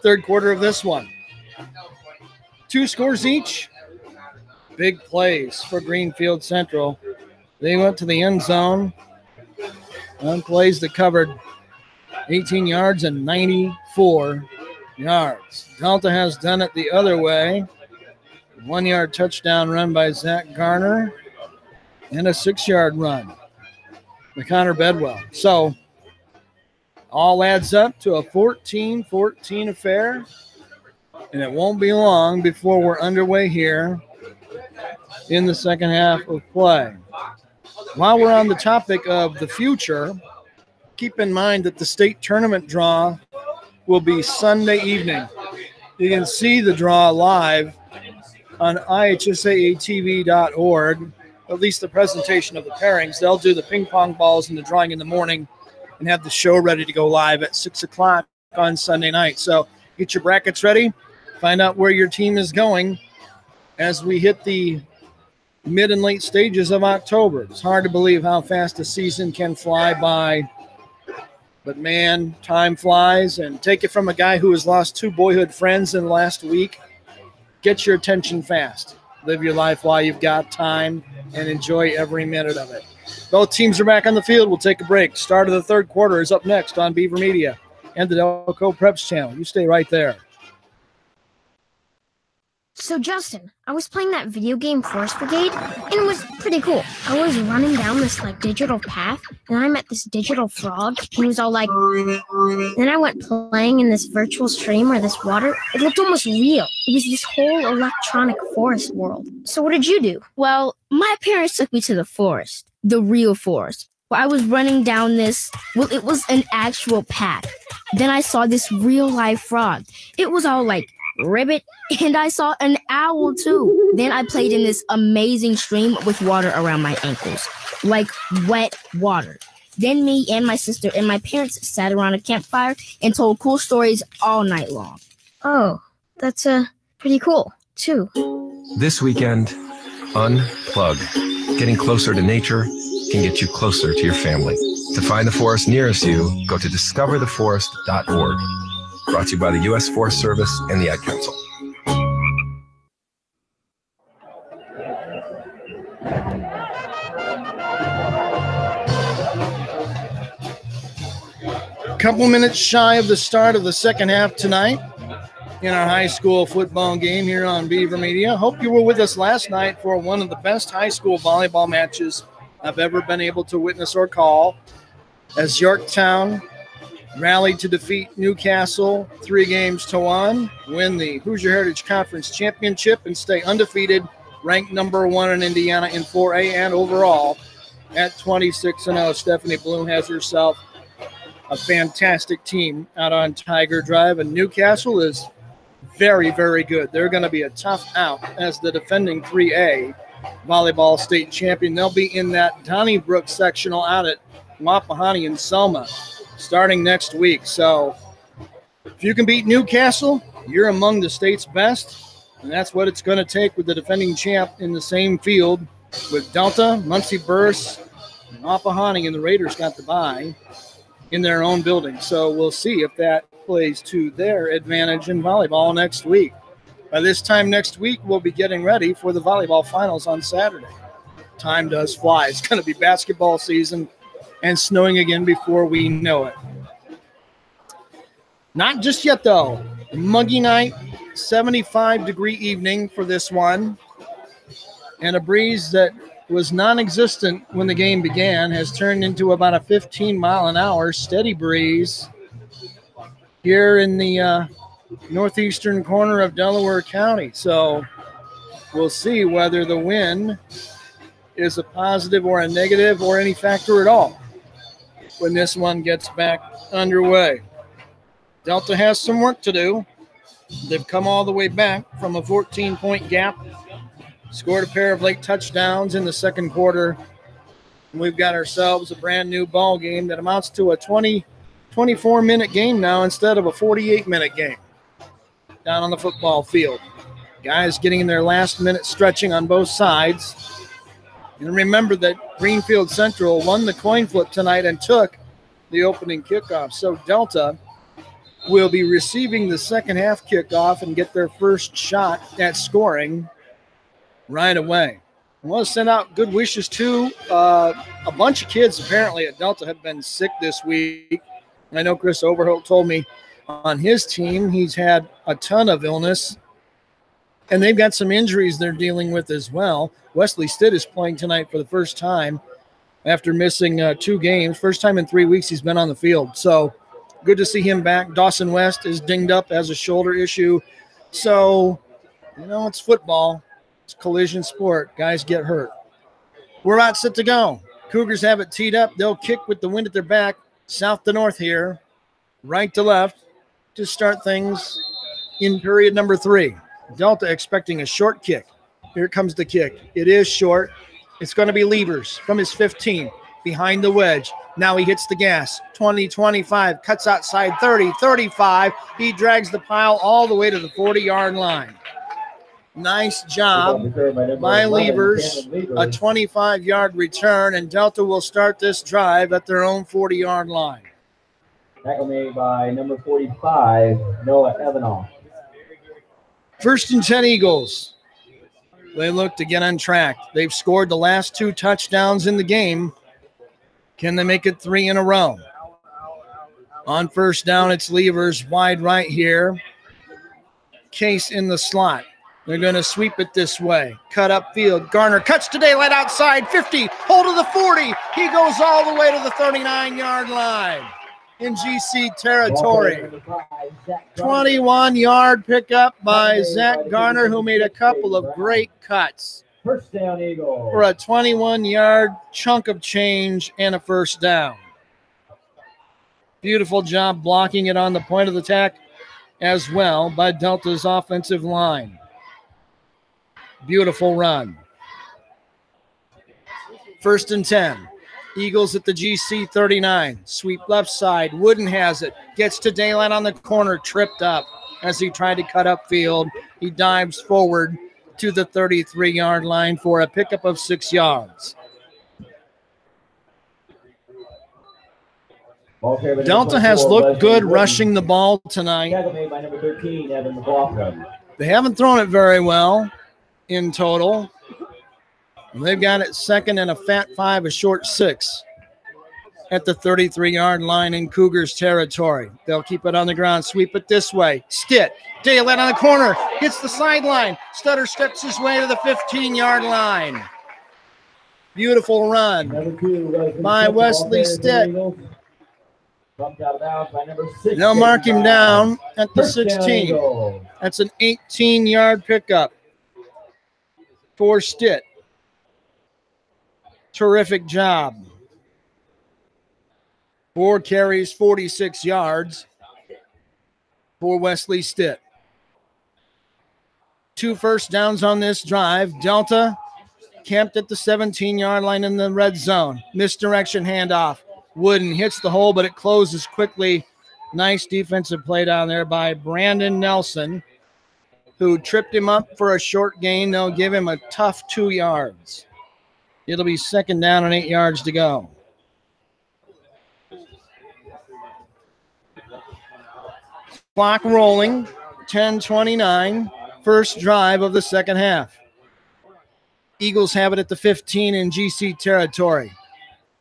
third quarter of this one. 2 scores each. Big plays for Greenfield-Central. They went to the end zone on plays that covered 18 yards and 94 yards. Delta has done it the other way. 1-yard touchdown run by Zach Garner and a 6-yard run by Connor Bedwell. So all adds up to a 14-14 affair, and it won't be long before we're underway here in the second half of play. While we're on the topic of the future, keep in mind that the state tournament draw will be Sunday evening. You can see the draw live on ihsaatv.org, at least the presentation of the pairings. They'll do the ping pong balls and the drawing in the morning and have the show ready to go live at 6 o'clock on Sunday night. So get your brackets ready. Find out where your team is going as we hit the mid and late stages of October. It's hard to believe how fast a season can fly by. But, man, time flies. And take it from a guy who has lost 2 boyhood friends in the last week. Get your attention fast. Live your life while you've got time and enjoy every minute of it. Both teams are back on the field. We'll take a break. Start of the third quarter is up next on Beaver Media and the Delco Preps channel. You stay right there. So, Justin, I was playing that video game Forest Brigade, and it was pretty cool. I was running down this, digital path, and I met this digital frog, and he was all like... Then I went playing in this virtual stream where this water, it looked almost real. It was this whole electronic forest world. So what did you do? Well, my parents took me to the forest, the real forest. Where I was running down this, it was an actual path. Then I saw this real-life frog. It was all like... ribbit, and I saw an owl too. Then I played in this amazing stream with water around my ankles, like wet water. Then me and my sister and my parents sat around a campfire and told cool stories all night long. Oh, that's pretty cool too. This weekend, unplug. Getting closer to nature can get you closer to your family. To find the forest nearest you, go to discovertheforest.org. Brought to you by the U.S. Forest Service and the Ad Council. A couple minutes shy of the start of the second half tonight in our high school football game here on Beaver Media. Hope you were with us last night for one of the best high school volleyball matches I've ever been able to witness or call, as Yorktown rallied to defeat Newcastle 3-1, win the Hoosier Heritage Conference Championship, and stay undefeated, ranked number 1 in Indiana in 4A and overall at 26-0. Stephanie Bloom has herself a fantastic team out on Tiger Drive, and Newcastle is very, very good. They're going to be a tough out as the defending 3A volleyball state champion. They'll be in that Donnybrook sectional out at Wapahani and Selma starting next week. So if you can beat Newcastle, you're among the state's best, and that's what it's going to take with the defending champ in the same field with Delta, Muncie Burst, and Wapahani, and the Raiders got the bye in their own building. So we'll see if that plays to their advantage in volleyball next week. By this time next week, we'll be getting ready for the volleyball finals on Saturday. Time does fly. It's going to be basketball season and snowing again before we know it. Not just yet, though. Muggy night, 75-degree evening for this one. And a breeze that was non-existent when the game began has turned into about a 15-mile-an-hour steady breeze here in the northeastern corner of Delaware County. So we'll see whether the wind is a positive or a negative or any factor at all when this one gets back underway. Delta has some work to do. They've come all the way back from a 14-point gap, scored a pair of late touchdowns in the second quarter. And we've got ourselves a brand new ball game that amounts to a 24-minute game now instead of a 48-minute game down on the football field. Guys getting in their last minute stretching on both sides. And remember that Greenfield-Central won the coin flip tonight and took the opening kickoff. So Delta will be receiving the second half kickoff and get their first shot at scoring right away. I want to send out good wishes to a bunch of kids apparently at Delta have been sick this week. I know Chris Overholt told me on his team he's had a ton of illness, and they've got some injuries they're dealing with as well. Wesley Stitt is playing tonight for the first time after missing 2 games. First time in 3 weeks he's been on the field. So good to see him back. Dawson West is dinged up, has a shoulder issue. So, it's football. It's collision sport. Guys get hurt. We're about set to go. Cougars have it teed up. They'll kick with the wind at their back, south to north here, right to left to start things in period number 3. Delta expecting a short kick. Here comes the kick. It is short. It's going to be Levers from his 15 behind the wedge. Now he hits the gas. 20, 25, cuts outside 30, 35. He drags the pile all the way to the 40-yard line. Nice job by Levers. A 25-yard return, and Delta will start this drive at their own 40-yard line. Tackle made by number 45, Noah Evanoff. 1st and 10 Eagles. They look to get on track. They've scored the last 2 touchdowns in the game. Can they make it 3 in a row? On first down, it's Levers wide right here. Case in the slot. They're going to sweep it this way. Cut upfield. Garner cuts to daylight outside. 50. Hold of the 40. He goes all the way to the 39-yard line in GC territory. 21-yard pickup by Zach Garner, who made a couple of great cuts. First down, Eagle. For a 21-yard chunk of change and a first down. Beautiful job blocking it on the point of attack as well by Delta's offensive line. Beautiful run. 1st and 10. Eagles at the GC 39. Sweep left side. Wooden has it. Gets to daylight on the corner. Tripped up as he tried to cut upfield. He dives forward to the 33-yard line for a pickup of 6 yards. Delta has looked good rushing the ball tonight. They haven't thrown it very well in total. They've got it second and a fat 5, a short 6 at the 33-yard line in Cougars territory. They'll keep it on the ground, sweep it this way. Stitt, daylight on the corner, hits the sideline. Stutter steps his way to the 15-yard line. Beautiful run by Wesley Stitt. They'll mark him down at the 16. That's an 18-yard pickup for Stitt. Terrific job. 4 carries, 46 yards for Wesley Stitt. 2 first downs on this drive. Delta camped at the 17-yard line in the red zone. Misdirection handoff. Wooden hits the hole, but it closes quickly. Nice defensive play down there by Brandon Nelson, who tripped him up for a short gain. They'll give him a tough 2 yards. It'll be 2nd down and 8 yards to go. Clock rolling, 10:29, first drive of the second half. Eagles have it at the 15 in GC territory.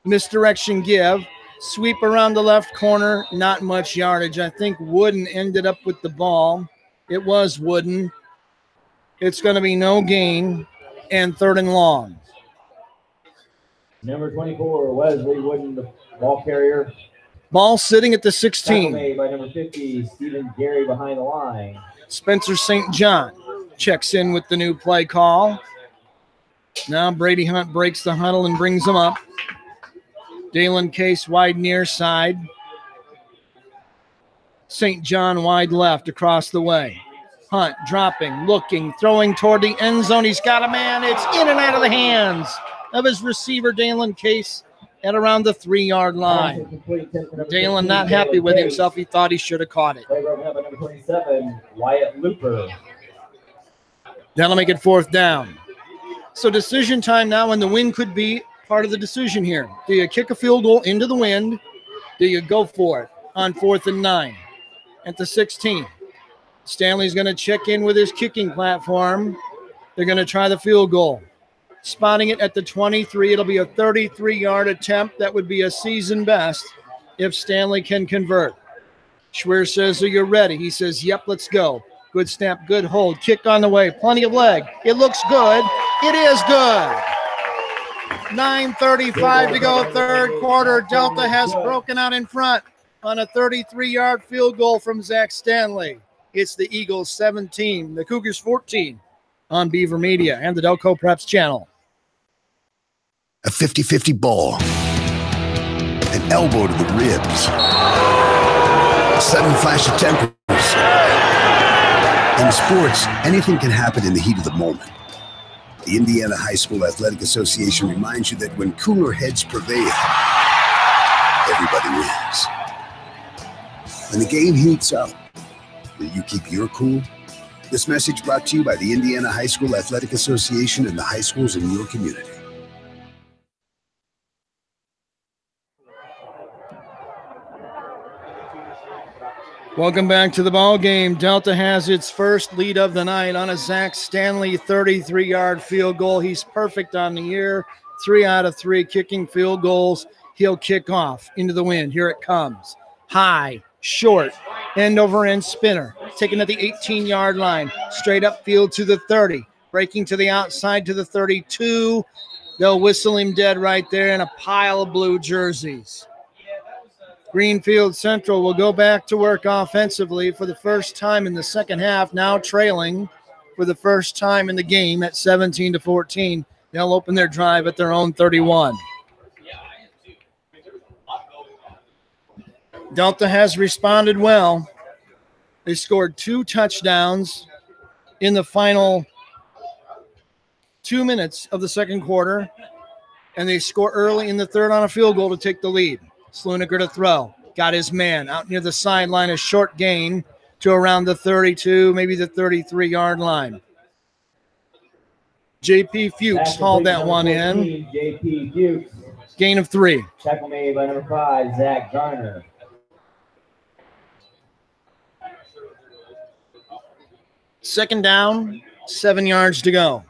Misdirection give. Sweep around the left corner. Not much yardage. I think Wooden ended up with the ball. It was Wooden. It's going to be no gain and 3rd and long. Number 24, Wesley Wooden, the ball carrier. Ball sitting at the 16. Tackle made by number 50, Stephen Gary behind the line. Spencer St. John checks in with the new play call. Now Brady Hunt breaks the huddle and brings him up. Dalen Case wide near side. St. John wide left across the way. Hunt dropping, looking, throwing toward the end zone. He's got a man. It's in and out of the hands of his receiver, Dalen Case, at around the 3-yard line. Dalen not happy with himself. He thought he should have caught it. Number 27, Wyatt Looper. That'll make it 4th down. So decision time now, and the wind could be part of the decision here. Do you kick a field goal into the wind? Do you go for it on 4th and 9 at the 16? Stanley's going to check in with his kicking platform. They're going to try the field goal. Spotting it at the 23. It'll be a 33-yard attempt. That would be a season best if Stanley can convert. Schwer says, are you ready? He says, yep, let's go. Good snap, good hold. Kick on the way. Plenty of leg. It looks good. It is good. 9:35 to go, 3rd quarter. Delta has broken out in front on a 33-yard field goal from Zach Stanley. It's the Eagles 17, the Cougars 14 on Beaver Media and the Delco Preps channel. A 50-50 ball. An elbow to the ribs. A sudden flash of tempers. In sports, anything can happen in the heat of the moment. The Indiana High School Athletic Association reminds you that when cooler heads prevail, everybody wins. When the game heats up, will you keep your cool? This message brought to you by the Indiana High School Athletic Association and the high schools in your community. Welcome back to the ball game. Delta has its first lead of the night on a Zach Stanley 33-yard field goal. He's perfect on the year. 3 out of 3 kicking field goals. He'll kick off into the wind. Here it comes. High, short, end over end spinner. Taken at the 18-yard line. Straight up field to the 30. Breaking to the outside to the 32. They'll whistle him dead right there in a pile of blue jerseys. Greenfield-Central will go back to work offensively for the first time in the second half, now trailing for the first time in the game at 17-14. They'll open their drive at their own 31. Delta has responded well. They scored 2 touchdowns in the final 2 minutes of the second quarter, and they score early in the third on a field goal to take the lead. Sluniker to throw. Got his man out near the sideline, a short gain to around the 32, maybe the 33-yard line. J.P. Fuchs hauled that one in. J.P. Fuchs. Gain of 3. Tackle made by number 5, Zach Garner. Second down, 7 yards to go.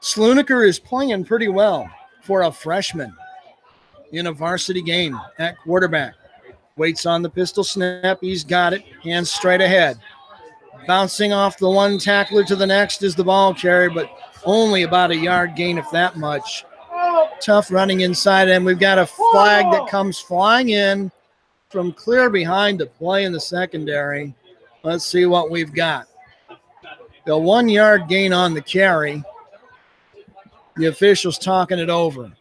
Sluniker is playing pretty well for a freshman in a varsity game at quarterback. Waits on the pistol snap. He's got it. Hands straight ahead. Bouncing off the one tackler to the next is the ball carrier, but only about a yard gain, if that much. Tough running inside, and we've got a flag that comes flying in from clear behind to play in the secondary. Let's see what we've got. The 1 yard gain on the carry. The official's talking it over.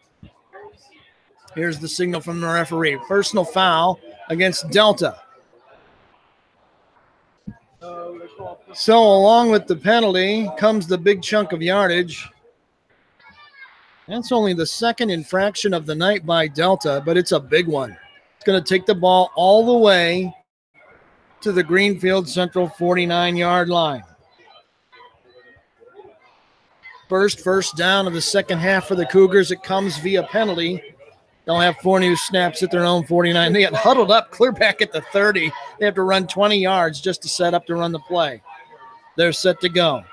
Here's the signal from the referee. Personal foul against Delta. So along with the penalty comes the big chunk of yardage. That's only the second infraction of the night by Delta, but it's a big one. It's going to take the ball all the way to the Greenfield-Central 49-yard line. First down of the second half for the Cougars. It comes via penalty. They'll have 4 new snaps at their own 49. They had huddled up clear back at the 30. They have to run 20 yards just to set up to run the play. They're set to go.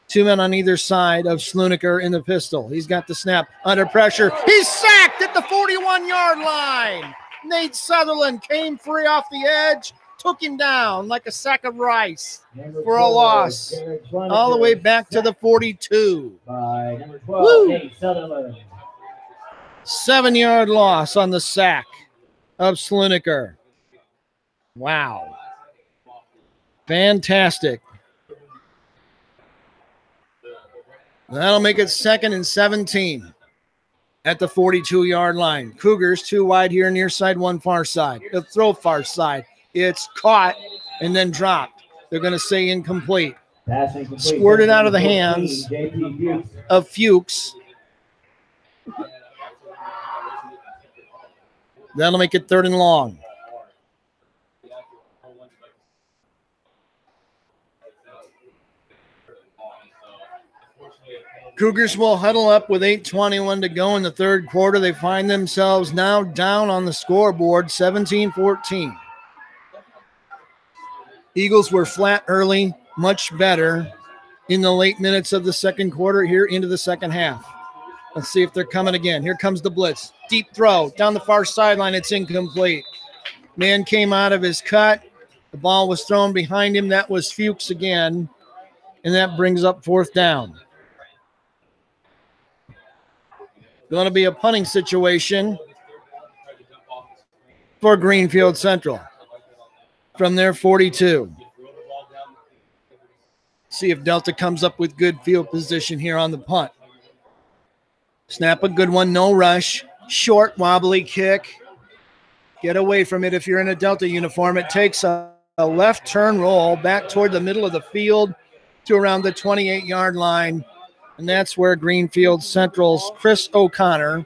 Two men on either side of Sluniker in the pistol. He's got the snap under pressure. He's sacked at the 41-yard line. Nate Sutherland came free off the edge, took him down like a sack of rice for a loss. All the way back to the 42. By number 12, Nate Sutherland. 7-yard loss on the sack of Sluniker. Wow. Fantastic. That'll make it 2nd and 17 at the 42-yard line. Cougars 2 wide here, near side, 1 far side. They'll throw far side. It's caught and then dropped. They're going to say incomplete. Squirted out of the hands of Fuchs. That'll make it 3rd and long. Cougars will huddle up with 8:21 to go in the 3rd quarter. They find themselves now down on the scoreboard, 17-14. Eagles were flat early, much better in the late minutes of the 2nd quarter here into the 2nd half. Let's see if they're coming again. Here comes the blitz. Deep throw down the far sideline. It's incomplete. Man came out of his cut. The ball was thrown behind him. That was Fuchs again, and that brings up 4th down. Going to be a punting situation for Greenfield-Central from their 42. See if Delta comes up with good field position here on the punt. Snap a good one, no rush. Short, wobbly kick. Get away from it if you're in a Delta uniform. It takes a left turn roll back toward the middle of the field to around the 28-yard line. And that's where Greenfield-Central's Chris O'Connor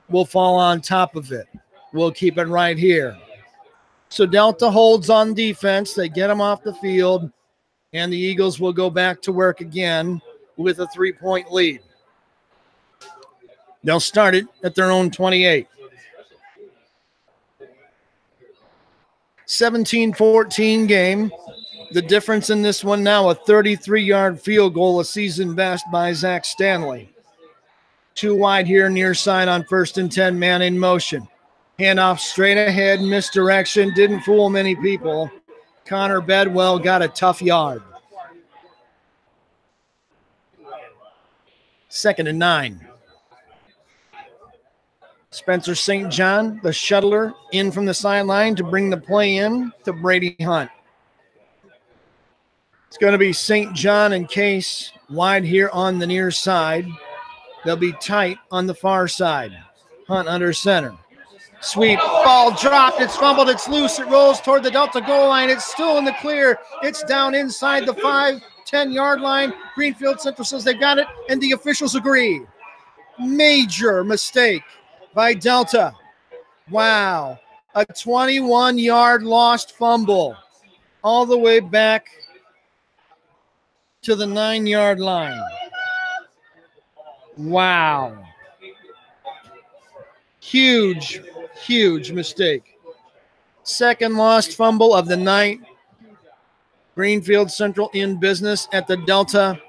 will fall on top of it. We'll keep it right here. So Delta holds on defense. They get them off the field, and the Eagles will go back to work again with a 3-point lead. They'll start it at their own 28. 17-14 game. The difference in this one now, a 33-yard field goal, a season best by Zach Stanley. 2 wide here, near side on 1st and 10, man in motion. Handoff straight ahead, misdirection, didn't fool many people. Connor Bedwell got a tough yard. 2nd and 9. Spencer St. John, the shuttler, in from the sideline to bring the play in to Brady Hunt. It's going to be St. John and Case wide here on the near side. They'll be tight on the far side. Hunt under center. Sweep, ball dropped, it's fumbled, it's loose, it rolls toward the Delta goal line. It's still in the clear. It's down inside the 5-10-yard line. Greenfield-Central says they got it, and the officials agree. Major mistake by Delta. Wow. A 21-yard lost fumble all the way back to the 9-yard line. Wow. Huge, huge mistake. 2nd lost fumble of the night. Greenfield-Central in business at the Delta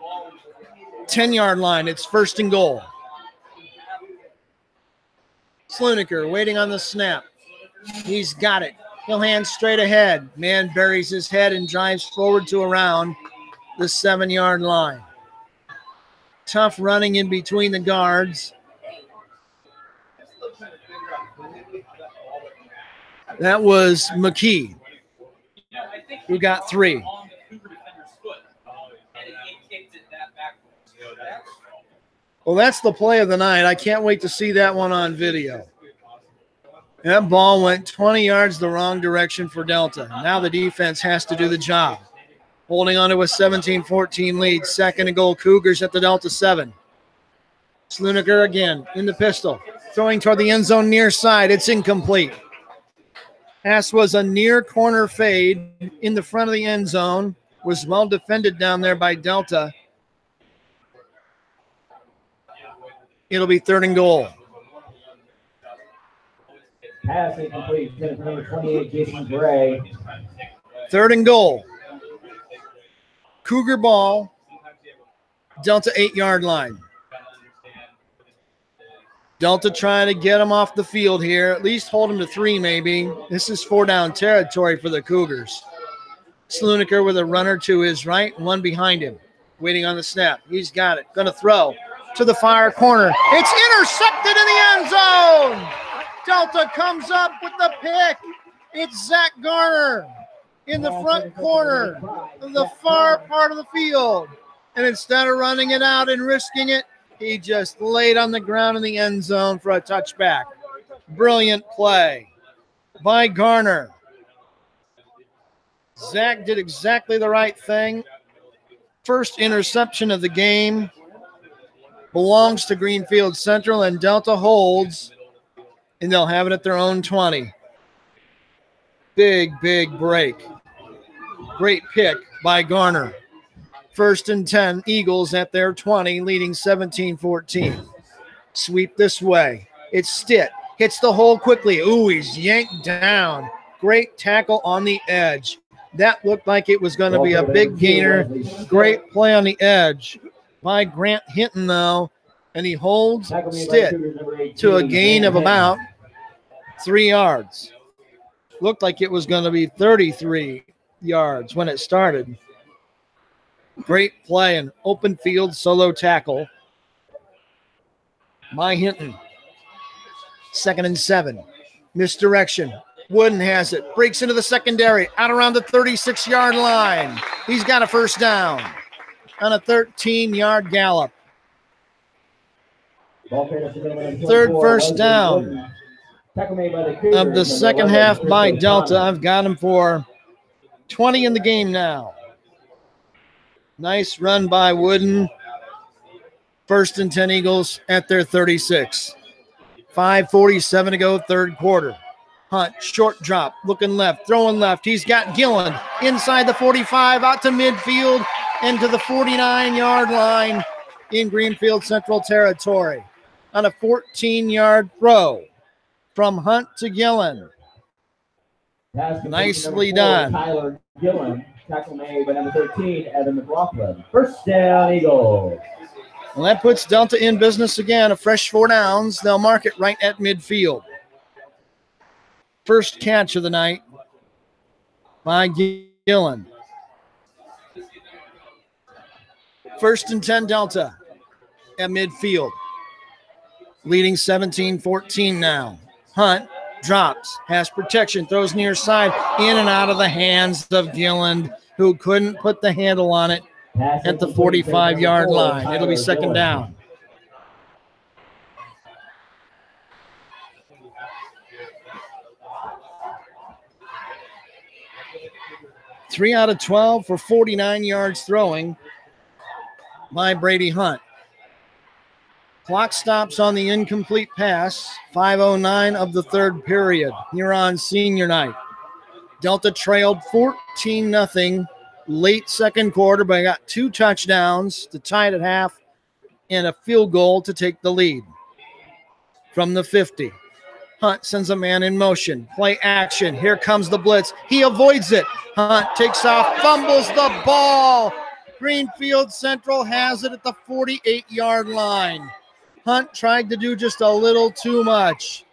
10-yard line. It's 1st and goal. Sluniker waiting on the snap. He's got it. He'll hand straight ahead. Man buries his head and drives forward to around the 7-yard line. Tough running in between the guards. That was McKee, who got 3. Well, that's the play of the night. I can't wait to see that one on video. That ball went 20 yards the wrong direction for Delta. Now the defense has to do the job. Holding on to a 17-14 lead. 2nd and goal, Cougars at the Delta 7. Sluniker again in the pistol. Throwing toward the end zone near side. It's incomplete. Pass was a near corner fade in the front of the end zone. Was well defended down there by Delta. It'll be 3rd and goal. Pass incomplete. Number 28, Jason Gray. 3rd and goal. Cougar ball Delta 8-yard line. Delta trying to get him off the field here, at least hold him to 3 maybe. This is 4-down territory for the Cougars. Sluniker with a runner to his right, one behind him, waiting on the snap. He's got it, going to throw to the far corner. It's intercepted in the end zone. Delta comes up with the pick. It's Zach Garner in the front corner of the far part of the field. And instead of running it out and risking it, he just laid on the ground in the end zone for a touchback. Brilliant play by Garner. Zach did exactly the right thing. First interception of the game belongs to Greenfield-Central, and Delta holds, and they'll have it at their own 20. Big break. Great pick by Garner. 1st and 10, Eagles at their 20, leading 17-14. Sweep this way. It's Stitt. Hits the hole quickly. Ooh, he's yanked down. Great tackle on the edge. That looked like it was going to be a big gainer. Great play on the edge by Grant Hinton, though. And he holds Stitt to a gain of about 3 yards. Looked like it was going to be 33 yards when it started. Great play and open field solo tackle by Hinton. 2nd and 7. Misdirection. Wooden has it. Breaks into the secondary. Out around the 36-yard line. He's got a 1st down on a 13-yard gallop. 3rd 1st down of the second half by Delta. I've got him for 20 in the game now. Nice run by Wooden. 1st and 10 Eagles at their 36. 5:47 to go, 3rd quarter. Hunt, short drop, looking left, throwing left. He's got Gillen inside the 45, out to midfield, and to the 49-yard line in Greenfield-Central territory on a 14-yard throw from Hunt to Gillen. Nicely done. Tyler Gillen. Tackle made by number 13, Evan McLaughlin. 1st down, Eagles. Well, that puts Delta in business again. A fresh 4 downs. They'll mark it right at midfield. First catch of the night by Gillen. 1st and 10 Delta at midfield. Leading 17-14 now. Hunt drops, has protection, throws near side, in and out of the hands of Gillen, who couldn't put the handle on it at the 45-yard line. It'll be 2nd down. Three out of 12 for 49 yards throwing by Brady Hunt. Clock stops on the incomplete pass. 5:09 of the 3rd period here on senior night. Delta trailed 14-0 late 2nd quarter, but got 2 touchdowns to tie it at half and a field goal to take the lead. From the 50, Hunt sends a man in motion. Play action. Here comes the blitz. He avoids it. Hunt takes off, fumbles the ball. Greenfield-Central has it at the 48-yard line. Hunt tried to do just a little too much,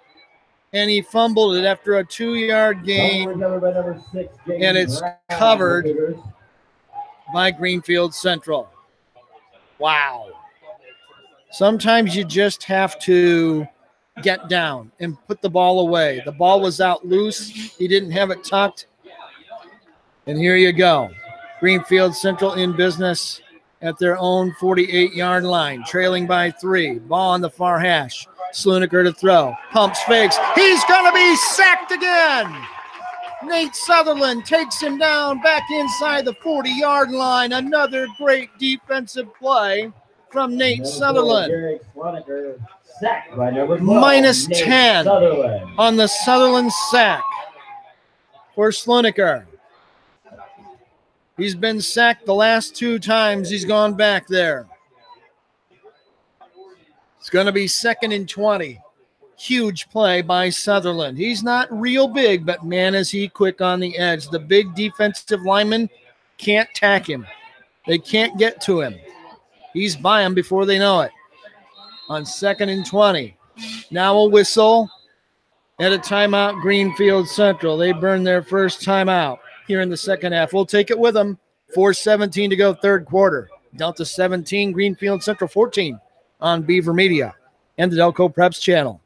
and he fumbled it after a 2-yard gain, and it's covered by Greenfield-Central. Wow. Sometimes you just have to get down and put the ball away. The ball was out loose. He didn't have it tucked. And here you go. Greenfield-Central in business at their own 48-yard line, trailing by 3. Ball on the far hash. Sluniker to throw. Pumps, fakes. He's going to be sacked again. Nate Sutherland takes him down back inside the 40-yard line. Another great defensive play from Nate Sutherland. Minus 10 on the Sutherland sack for Sluniker. He's been sacked the last 2 times he's gone back there. It's going to be 2nd and 20. Huge play by Sutherland. He's not real big, but man, is he quick on the edge. The big defensive linemen can't tack him. They can't get to him. He's by him before they know it. On 2nd and 20. Now a whistle and a timeout, Greenfield-Central. They burn their first timeout here in the second half. We'll take it with them. 4:17 to go, third quarter. Delta 17, Greenfield-Central 14 on Beaver Media and the Delco Preps channel.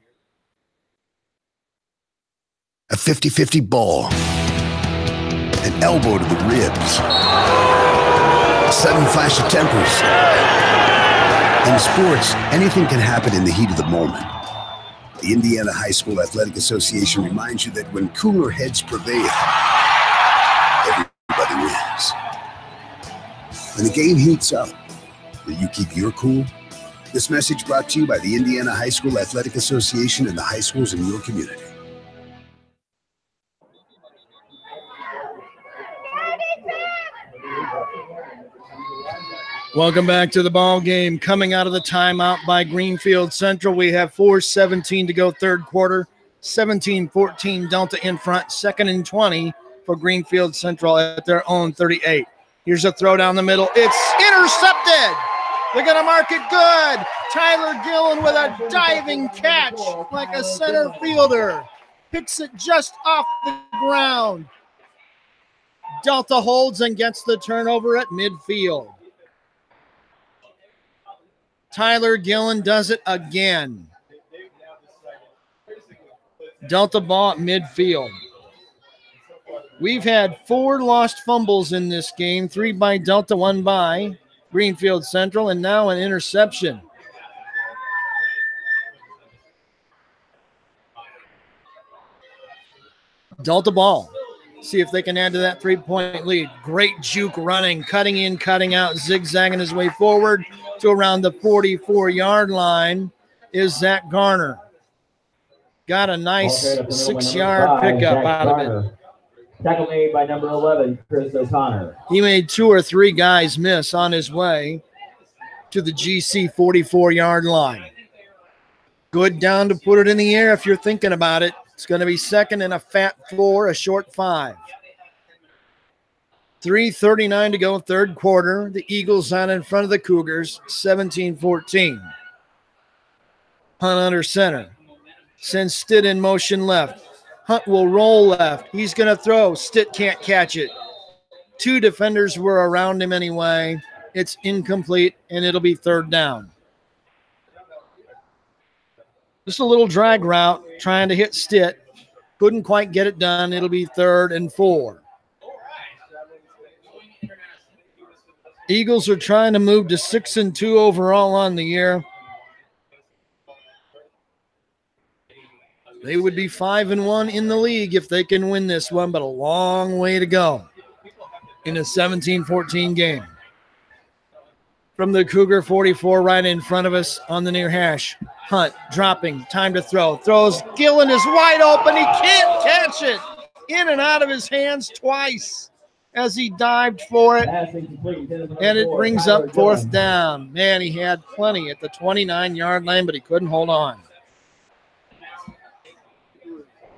A 50-50 ball. An elbow to the ribs. A sudden flash of tempers. In sports, anything can happen in the heat of the moment. The Indiana High School Athletic Association reminds you that when cooler heads prevail, everybody wins. When the game heats up, will you keep your cool? This message brought to you by the Indiana High School Athletic Association and the high schools in your community. Welcome back to the ball game. Coming out of the timeout by Greenfield-Central, we have 4:17 to go, third quarter. 17-14 Delta in front. 2nd and 20 for Greenfield-Central at their own 38. Here's a throw down the middle. It's intercepted. They're going to mark it good. Tyler Gillen with a diving catch like a center fielder. Picks it just off the ground. Delta holds and gets the turnover at midfield. Tyler Gillen does it again. Delta ball at midfield. We've had 4 lost fumbles in this game, 3 by Delta, 1 by Greenfield-Central, and now an interception. Delta ball. See if they can add to that 3-point lead. Great juke running, cutting in, cutting out, zigzagging his way forward to around the 44-yard line is Zach Garner. Got a nice 6-yard pickup out of it. Tackle made by number 11, Chris O'Connor. He made 2 or 3 guys miss on his way to the GC 44-yard line. Good down to put it in the air if you're thinking about it. It's going to be second and a fat 4, a short 5. 3:39 to go, third quarter. The Eagles on in front of the Cougars, 17-14. Hunt under center. Sends Stitt in motion left. Hunt will roll left. He's going to throw. Stitt can't catch it. 2 defenders were around him anyway. It's incomplete, and it'll be third down. Just a little drag route, trying to hit Stitt. Couldn't quite get it done. It'll be 3rd and 4. Eagles are trying to move to 6-2 overall on the year. They would be 5-1 in the league if they can win this one, but a long way to go in a 17-14 game. From the Cougar 44 right in front of us on the near hash. Hunt dropping, time to throw. Throws, Gillen is wide open. He can't catch it. In and out of his hands twice as he dived for it. And it brings up 4th down. Man, he had plenty at the 29-yard line, but he couldn't hold on.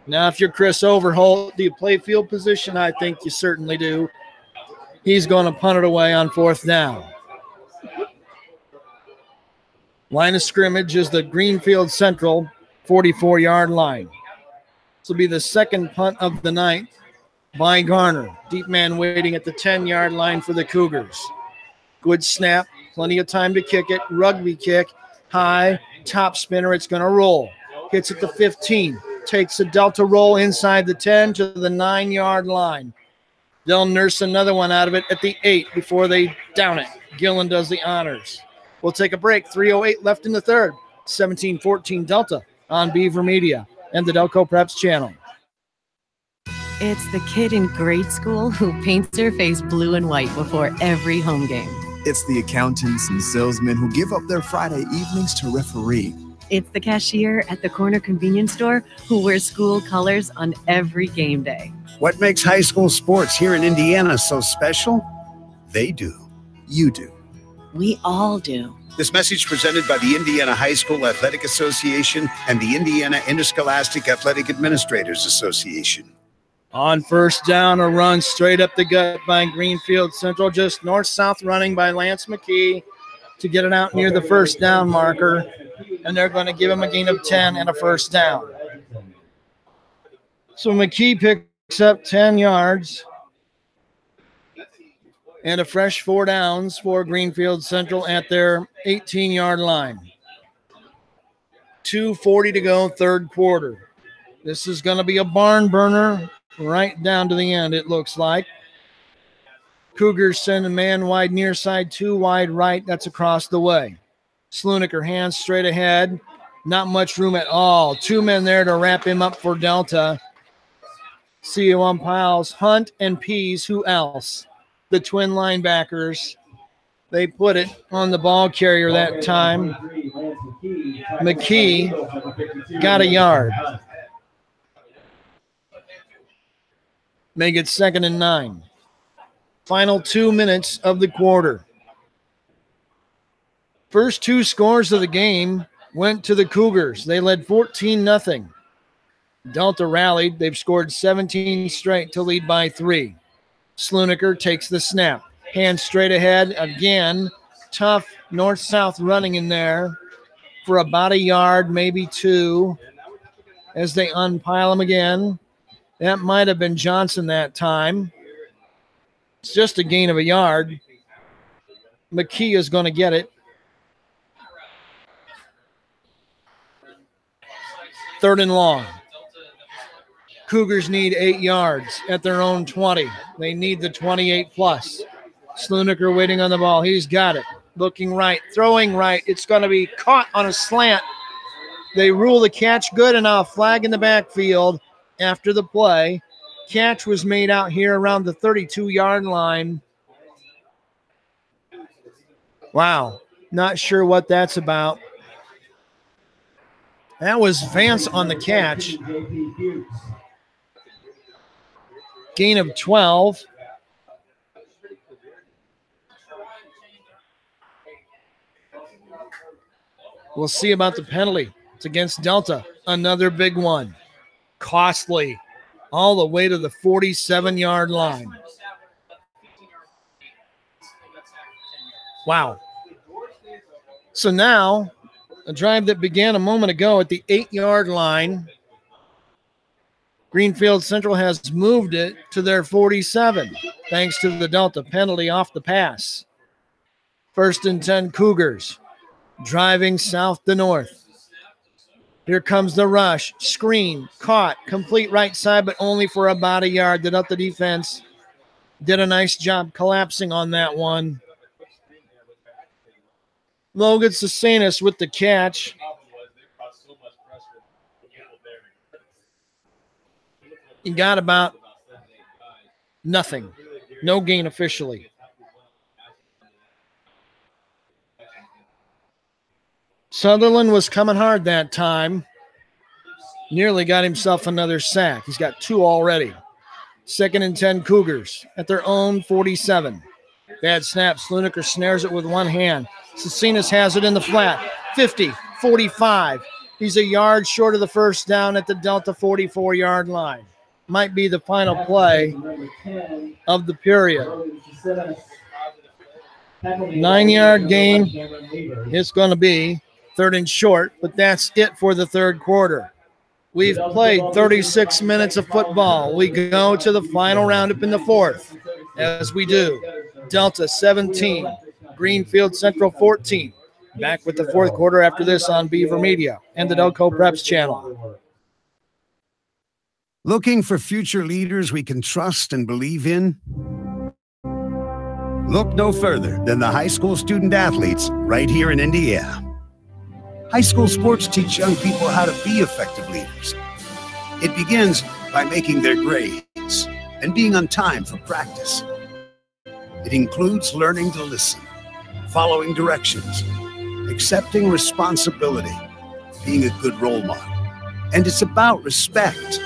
Now, if you're Chris Overholt, do you play field position? I think you certainly do. He's going to punt it away on 4th down. Line of scrimmage is the Greenfield-Central 44-yard line. This will be the second punt of the night by Garner. Deep man waiting at the 10-yard line for the Cougars. Good snap, plenty of time to kick it. Rugby kick, high, top spinner. It's going to roll. Hits at the 15. Takes a delta roll inside the 10 to the 9-yard line. They'll nurse another one out of it at the 8 before they down it. Gillen does the honors. We'll take a break. 3:08 left in the third. 17-14 Delta on Beaver Media and the Delco Preps channel. It's the kid in grade school who paints her face blue and white before every home game. It's the accountants and salesmen who give up their Friday evenings to referee. It's the cashier at the corner convenience store who wears school colors on every game day. What makes high school sports here in Indiana so special? They do. You do. We all do. This message presented by the Indiana High School Athletic Association and the Indiana Interscholastic Athletic Administrators Association. On first down, a run straight up the gut by Greenfield-Central, just north-south running by Lance McKee. to get it out near the first down marker, and they're going to give him a gain of 10 and a first down. So McKee picks up 10 yards and a fresh 4 downs for Greenfield-Central at their 18-yard line. 2:40 to go, third quarter. This is going to be a barn burner right down to the end, it looks like. Cougars send a man wide near side, 2 wide right. That's across the way. Sluniker hands straight ahead. Not much room at all. 2 men there to wrap him up for Delta. CO on piles, Hunt and Pease. Who else? The twin linebackers. They put it on the ball carrier that time. McKee got a yard. Make it 2nd and 9. Final 2 minutes of the quarter. First 2 scores of the game went to the Cougars. They led 14-0. Delta rallied. They've scored 17 straight to lead by 3. Sluniker takes the snap. Hands straight ahead. Again, tough north-south running in there for about a yard, maybe 2, as they unpile him again. That might have been Johnson that time. It's just a gain of a yard. McKee is going to get it. 3rd and long. Cougars need 8 yards at their own 20. They need the 28 plus. Sluniker waiting on the ball. He's got it. Looking right, throwing right. It's going to be caught on a slant. They rule the catch good enough. Flag in the backfield after the play. Catch was made out here around the 32-yard line. Wow. Not sure what that's about. That was Vance on the catch. Gain of 12. We'll see about the penalty. It's against Delta. Another big one. Costly. All the way to the 47-yard line. Wow. So now, a drive that began a moment ago at the 8-yard line, Greenfield-Central has moved it to their 47, thanks to the Delta penalty off the pass. 1st and 10 Cougars, driving south to north. Here comes the rush. Screen, caught, complete right side, but only for about a yard. The Delta defense did a nice job collapsing on that one. Logan Cesanis with the catch. He got about nothing. No gain officially. Sutherland was coming hard that time. Nearly got himself another sack. He's got 2 already. 2nd and 10 Cougars at their own 47. Bad snap. Sluniker snares it with one hand. Cesanis has it in the flat. 50, 45. He's a yard short of the first down at the Delta 44-yard line. Might be the final play of the period. 9-yard gain. It's going to be 3rd and short, but that's it for the 3rd quarter. We've played 36 minutes of football. We go to the final roundup in the 4th, as we do. Delta 17, Greenfield-Central 14. Back with the 4th quarter after this on Beaver Media and the Delco Preps channel. Looking for future leaders we can trust and believe in? Look no further than the high school student athletes right here in Indiana. High school sports teach young people how to be effective leaders. It begins by making their grades and being on time for practice. It includes learning to listen, following directions, accepting responsibility, being a good role model. And it's about respect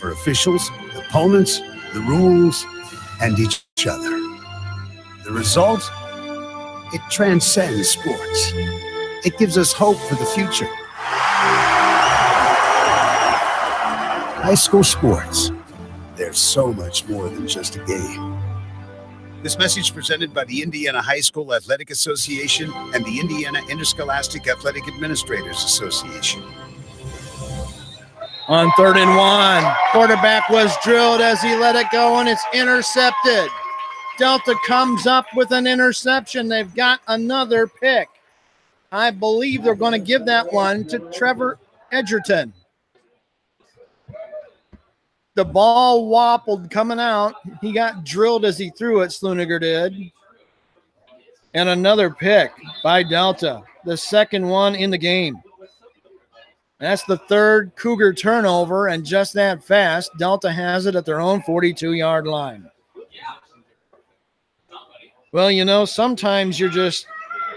for officials, opponents, the rules, and each other. The result? It transcends sports. It gives us hope for the future. High school sports, they're so much more than just a game. This message presented by the Indiana High School Athletic Association and the Indiana Interscholastic Athletic Administrators Association. On 3rd and 1, quarterback was drilled as he let it go, and it's intercepted. Delta comes up with an interception. They've got another pick. I believe they're going to give that one to Trevor Edgerton. The ball wobbled coming out. He got drilled as he threw it, Sluniger did. And another pick by Delta, the second one in the game. That's the third Cougar turnover, and just that fast, Delta has it at their own 42-yard line. Well, you know, sometimes you're just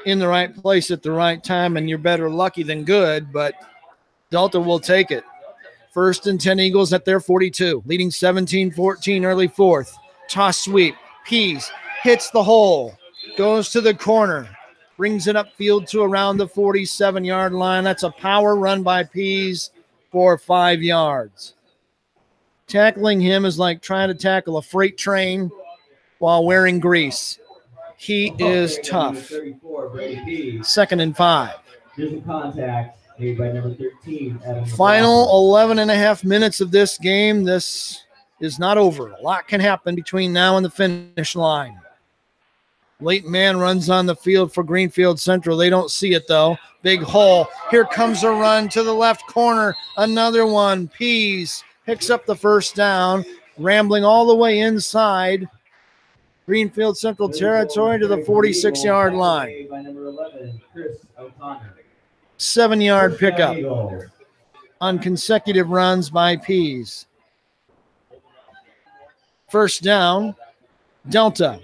in the right place at the right time, and you're better lucky than good, but Delta will take it. 1st and 10 Eagles at their 42, leading 17-14 early fourth. Toss sweep. Pease hits the hole, goes to the corner, brings it upfield to around the 47-yard line. That's a power run by Pease for 5 yards. Tackling him is like trying to tackle a freight train while wearing grease. He is tough. 2nd and 5. Here's a contact made by number 13. Final 11 and a half minutes of this game. This is not over. A lot can happen between now and the finish line. Late man runs on the field for Greenfield-Central. They don't see it, though. Big hole. Here comes a run to the left corner. Another one. Pease picks up the first down, rambling all the way inside Greenfield-Central territory to the 46-yard line. 7-yard pickup on consecutive runs by Pease. First down, Delta.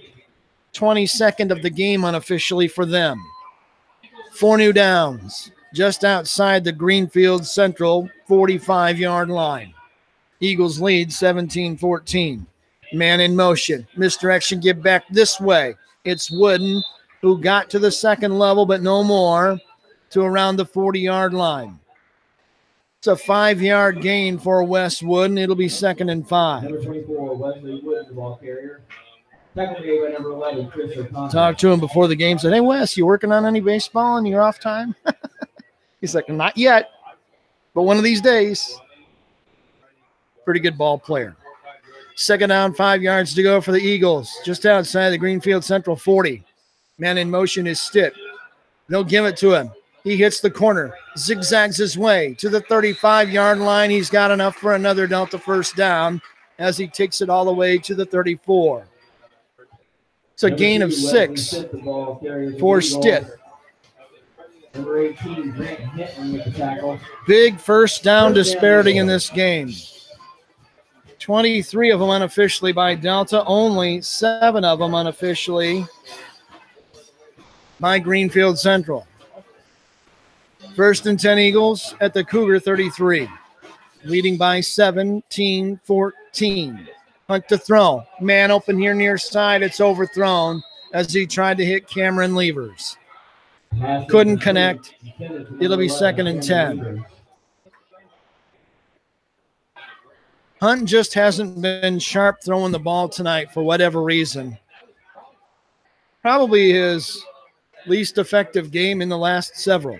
22nd of the game unofficially for them. 4 new downs just outside the Greenfield-Central 45-yard line. Eagles lead 17-14. Man in motion. Misdirection, give back this way. It's Wooden, who got to the second level, but no more, to around the 40-yard line. It's a 5-yard gain for Wes Wooden. It'll be 2nd and 5. Number 24, Wesley Wooden, the ball carrier. Tackle made by number 11, Chris O'Connor. Talked to him before the game. Said, hey, Wes, you working on any baseball in your off time? He's like, not yet, but one of these days. Pretty good ball player. 2nd down, 5 yards to go for the Eagles, just outside the Greenfield-Central 40. Man in motion is Stitt. They'll give it to him. He hits the corner, zigzags his way to the 35-yard line. He's got enough for another Delta first down as he takes it all the way to the 34. It's a gain of 6 for Stitt. Number 18, Grant Hinton with the tackle. Big first down disparity in this game. 23 of them unofficially by Delta, only 7 of them unofficially by Greenfield-Central. 1st and 10 Eagles at the Cougar 33, leading by 17-14. Hunt to throw. Man open here near side. It's overthrown as he tried to hit Cameron Levers. Couldn't connect. It'll be 2nd and 10. Hunt just hasn't been sharp throwing the ball tonight for whatever reason. Probably his least effective game in the last several.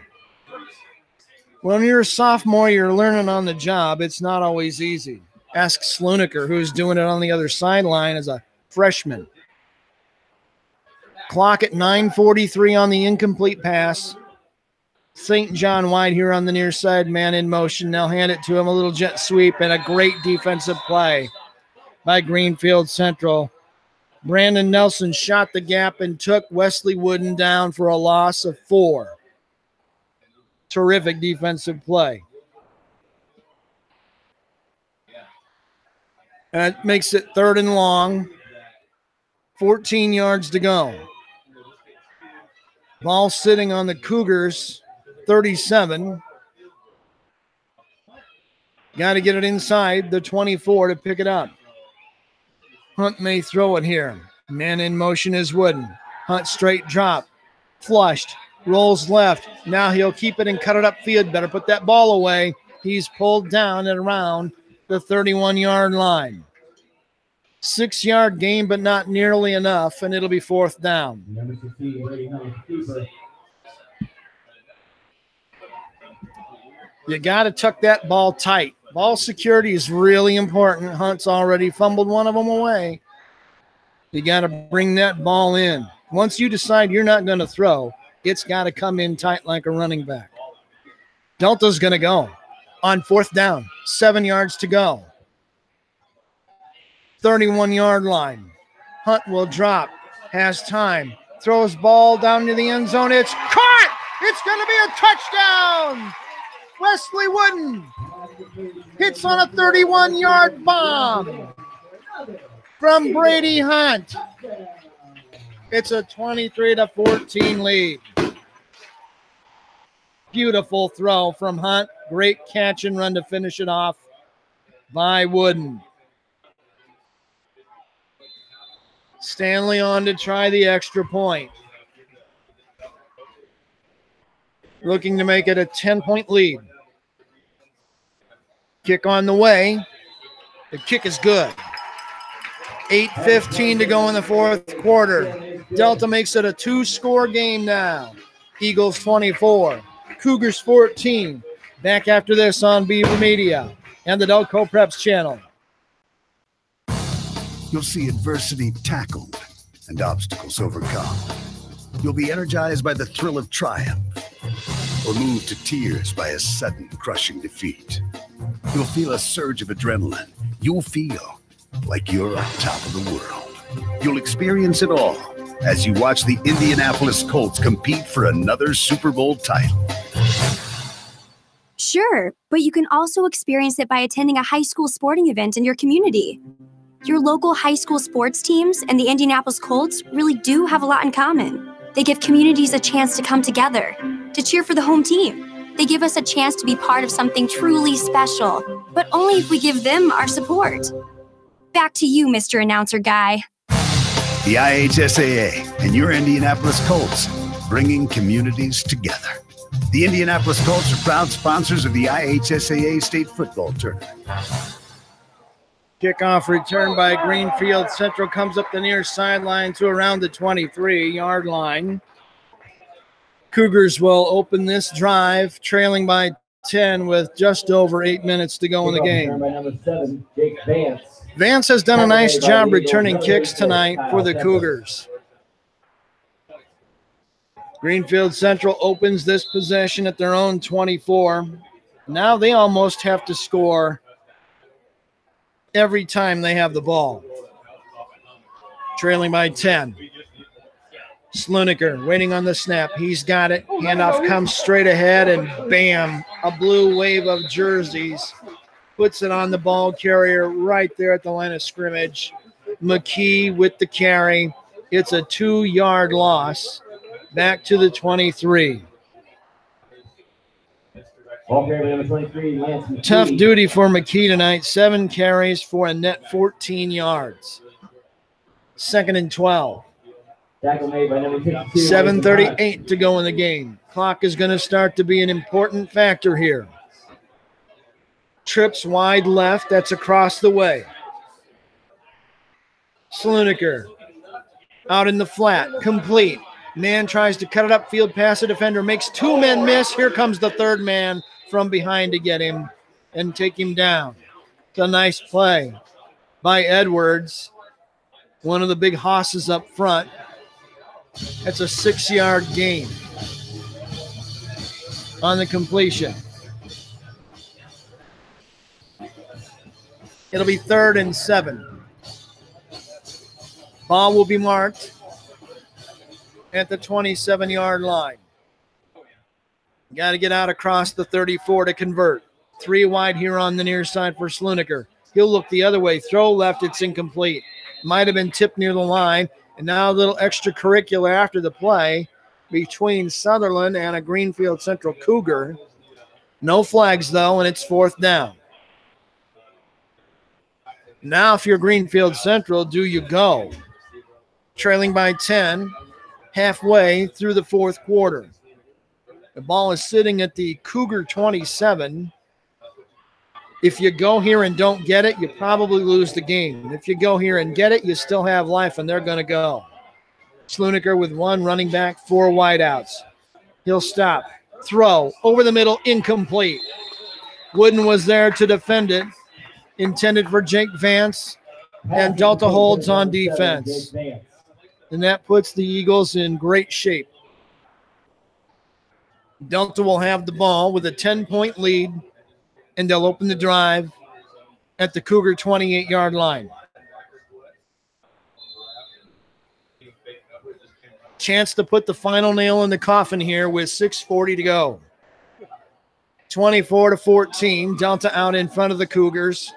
When you're a sophomore, you're learning on the job. It's not always easy. Ask Sluniker, who's doing it on the other sideline as a freshman. Clock at 9:43 on the incomplete pass. St. John White here on the near side, man in motion. They'll hand it to him, a little jet sweep, and a great defensive play by Greenfield-Central. Brandon Nelson shot the gap and took Wesley Wooden down for a loss of 4. Terrific defensive play. That makes it 3rd and long. 14 yards to go. Ball sitting on the Cougars' 37. Got to get it inside the 24 to pick it up. Hunt may throw it here. Man in motion is Wooden. Hunt straight drop. Flushed. Rolls left. Now he'll keep it and cut it upfield. Better put that ball away. He's pulled down at around the 31-yard line. 6-yard gain, but not nearly enough, and it'll be 4th down. Number 16, Brady Hunt, keeper. You got to tuck that ball tight. Ball security is really important. Hunt's already fumbled one of them away. You got to bring that ball in. Once you decide you're not going to throw, it's got to come in tight like a running back. Delta's going to go on 4th down. 7 yards to go. 31-yard line. Hunt will drop. Has time. Throws ball down to the end zone. It's caught! It's going to be a touchdown! Wesley Wooden hits on a 31-yard bomb from Brady Hunt. It's a 23-14 lead. Beautiful throw from Hunt. Great catch and run to finish it off by Wooden. Stanley on to try the extra point. Looking to make it a 10-point lead. Kick on the way. The kick is good. 8:15 to go in the 4th quarter. Delta makes it a 2-score game now. Eagles 24, Cougars 14. Back after this on Beaver Media and the Delco Preps channel. You'll see adversity tackled and obstacles overcome. You'll be energized by the thrill of triumph or moved to tears by a sudden crushing defeat. You'll feel a surge of adrenaline. You'll feel like you're on top of the world. You'll experience it all as you watch the Indianapolis Colts compete for another Super Bowl title. Sure, but you can also experience it by attending a high school sporting event in your community. Your local high school sports teams and the Indianapolis Colts really do have a lot in common. They give communities a chance to come together, to cheer for the home team. They give us a chance to be part of something truly special, but only if we give them our support. Back to you, Mr. Announcer Guy. The IHSAA and your Indianapolis Colts, bringing communities together. The Indianapolis Colts are proud sponsors of the IHSAA State Football Tournament. Kickoff return by Greenfield-Central comes up the near sideline to around the 23-yard line. Cougars will open this drive, trailing by 10 with just over 8 minutes to go in the game. Number 7, Jake Vance. Vance has done a nice job returning kicks tonight for the Cougars. Greenfield-Central opens this possession at their own 24. Now they almost have to score every time they have the ball. Trailing by 10. Sluniker waiting on the snap. He's got it. Handoff comes straight ahead, and bam, a blue wave of jerseys. Puts it on the ball carrier right there at the line of scrimmage. McKee with the carry. It's a 2-yard loss. Back to the 23. Ball carrier number 23, Lance McKee. Tough duty for McKee tonight. 7 carries for a net 14 yards. 2nd and 12. Tackle made by number 52. 7:38 to go in the game. Clock is going to start to be an important factor here. Trips wide left. That's across the way. Sluniker out in the flat. Complete. Man tries to cut it upfield past the defender. Makes 2 men miss. Here comes the 3rd man from behind to get him and take him down. It's a nice play by Edwards. One of the big hosses up front. That's a 6-yard gain on the completion. It'll be 3rd and 7. Ball will be marked at the 27-yard line. Got to get out across the 34 to convert. 3 wide here on the near side for Sluniker. He'll look the other way. Throw left. It's incomplete. Might have been tipped near the line. And now a little extracurricular after the play between Sutherland and a Greenfield-Central Cougar. No flags, though, and it's 4th down. Now, if you're Greenfield-Central, do you go? Trailing by 10, halfway through the 4th quarter. The ball is sitting at the Cougar 27. If you go here and don't get it, you probably lose the game. If you go here and get it, you still have life, and they're going to go. Sluniker with one running back, 4 wideouts. He'll stop. Throw. Over the middle, incomplete. Wooden was there to defend it. Intended for Jake Vance, and Delta holds on defense. And that puts the Eagles in great shape. Delta will have the ball with a 10-point lead, and they'll open the drive at the Cougar 28-yard line. Chance to put the final nail in the coffin here with 6:40 to go. 24-14, Delta out in front of the Cougars.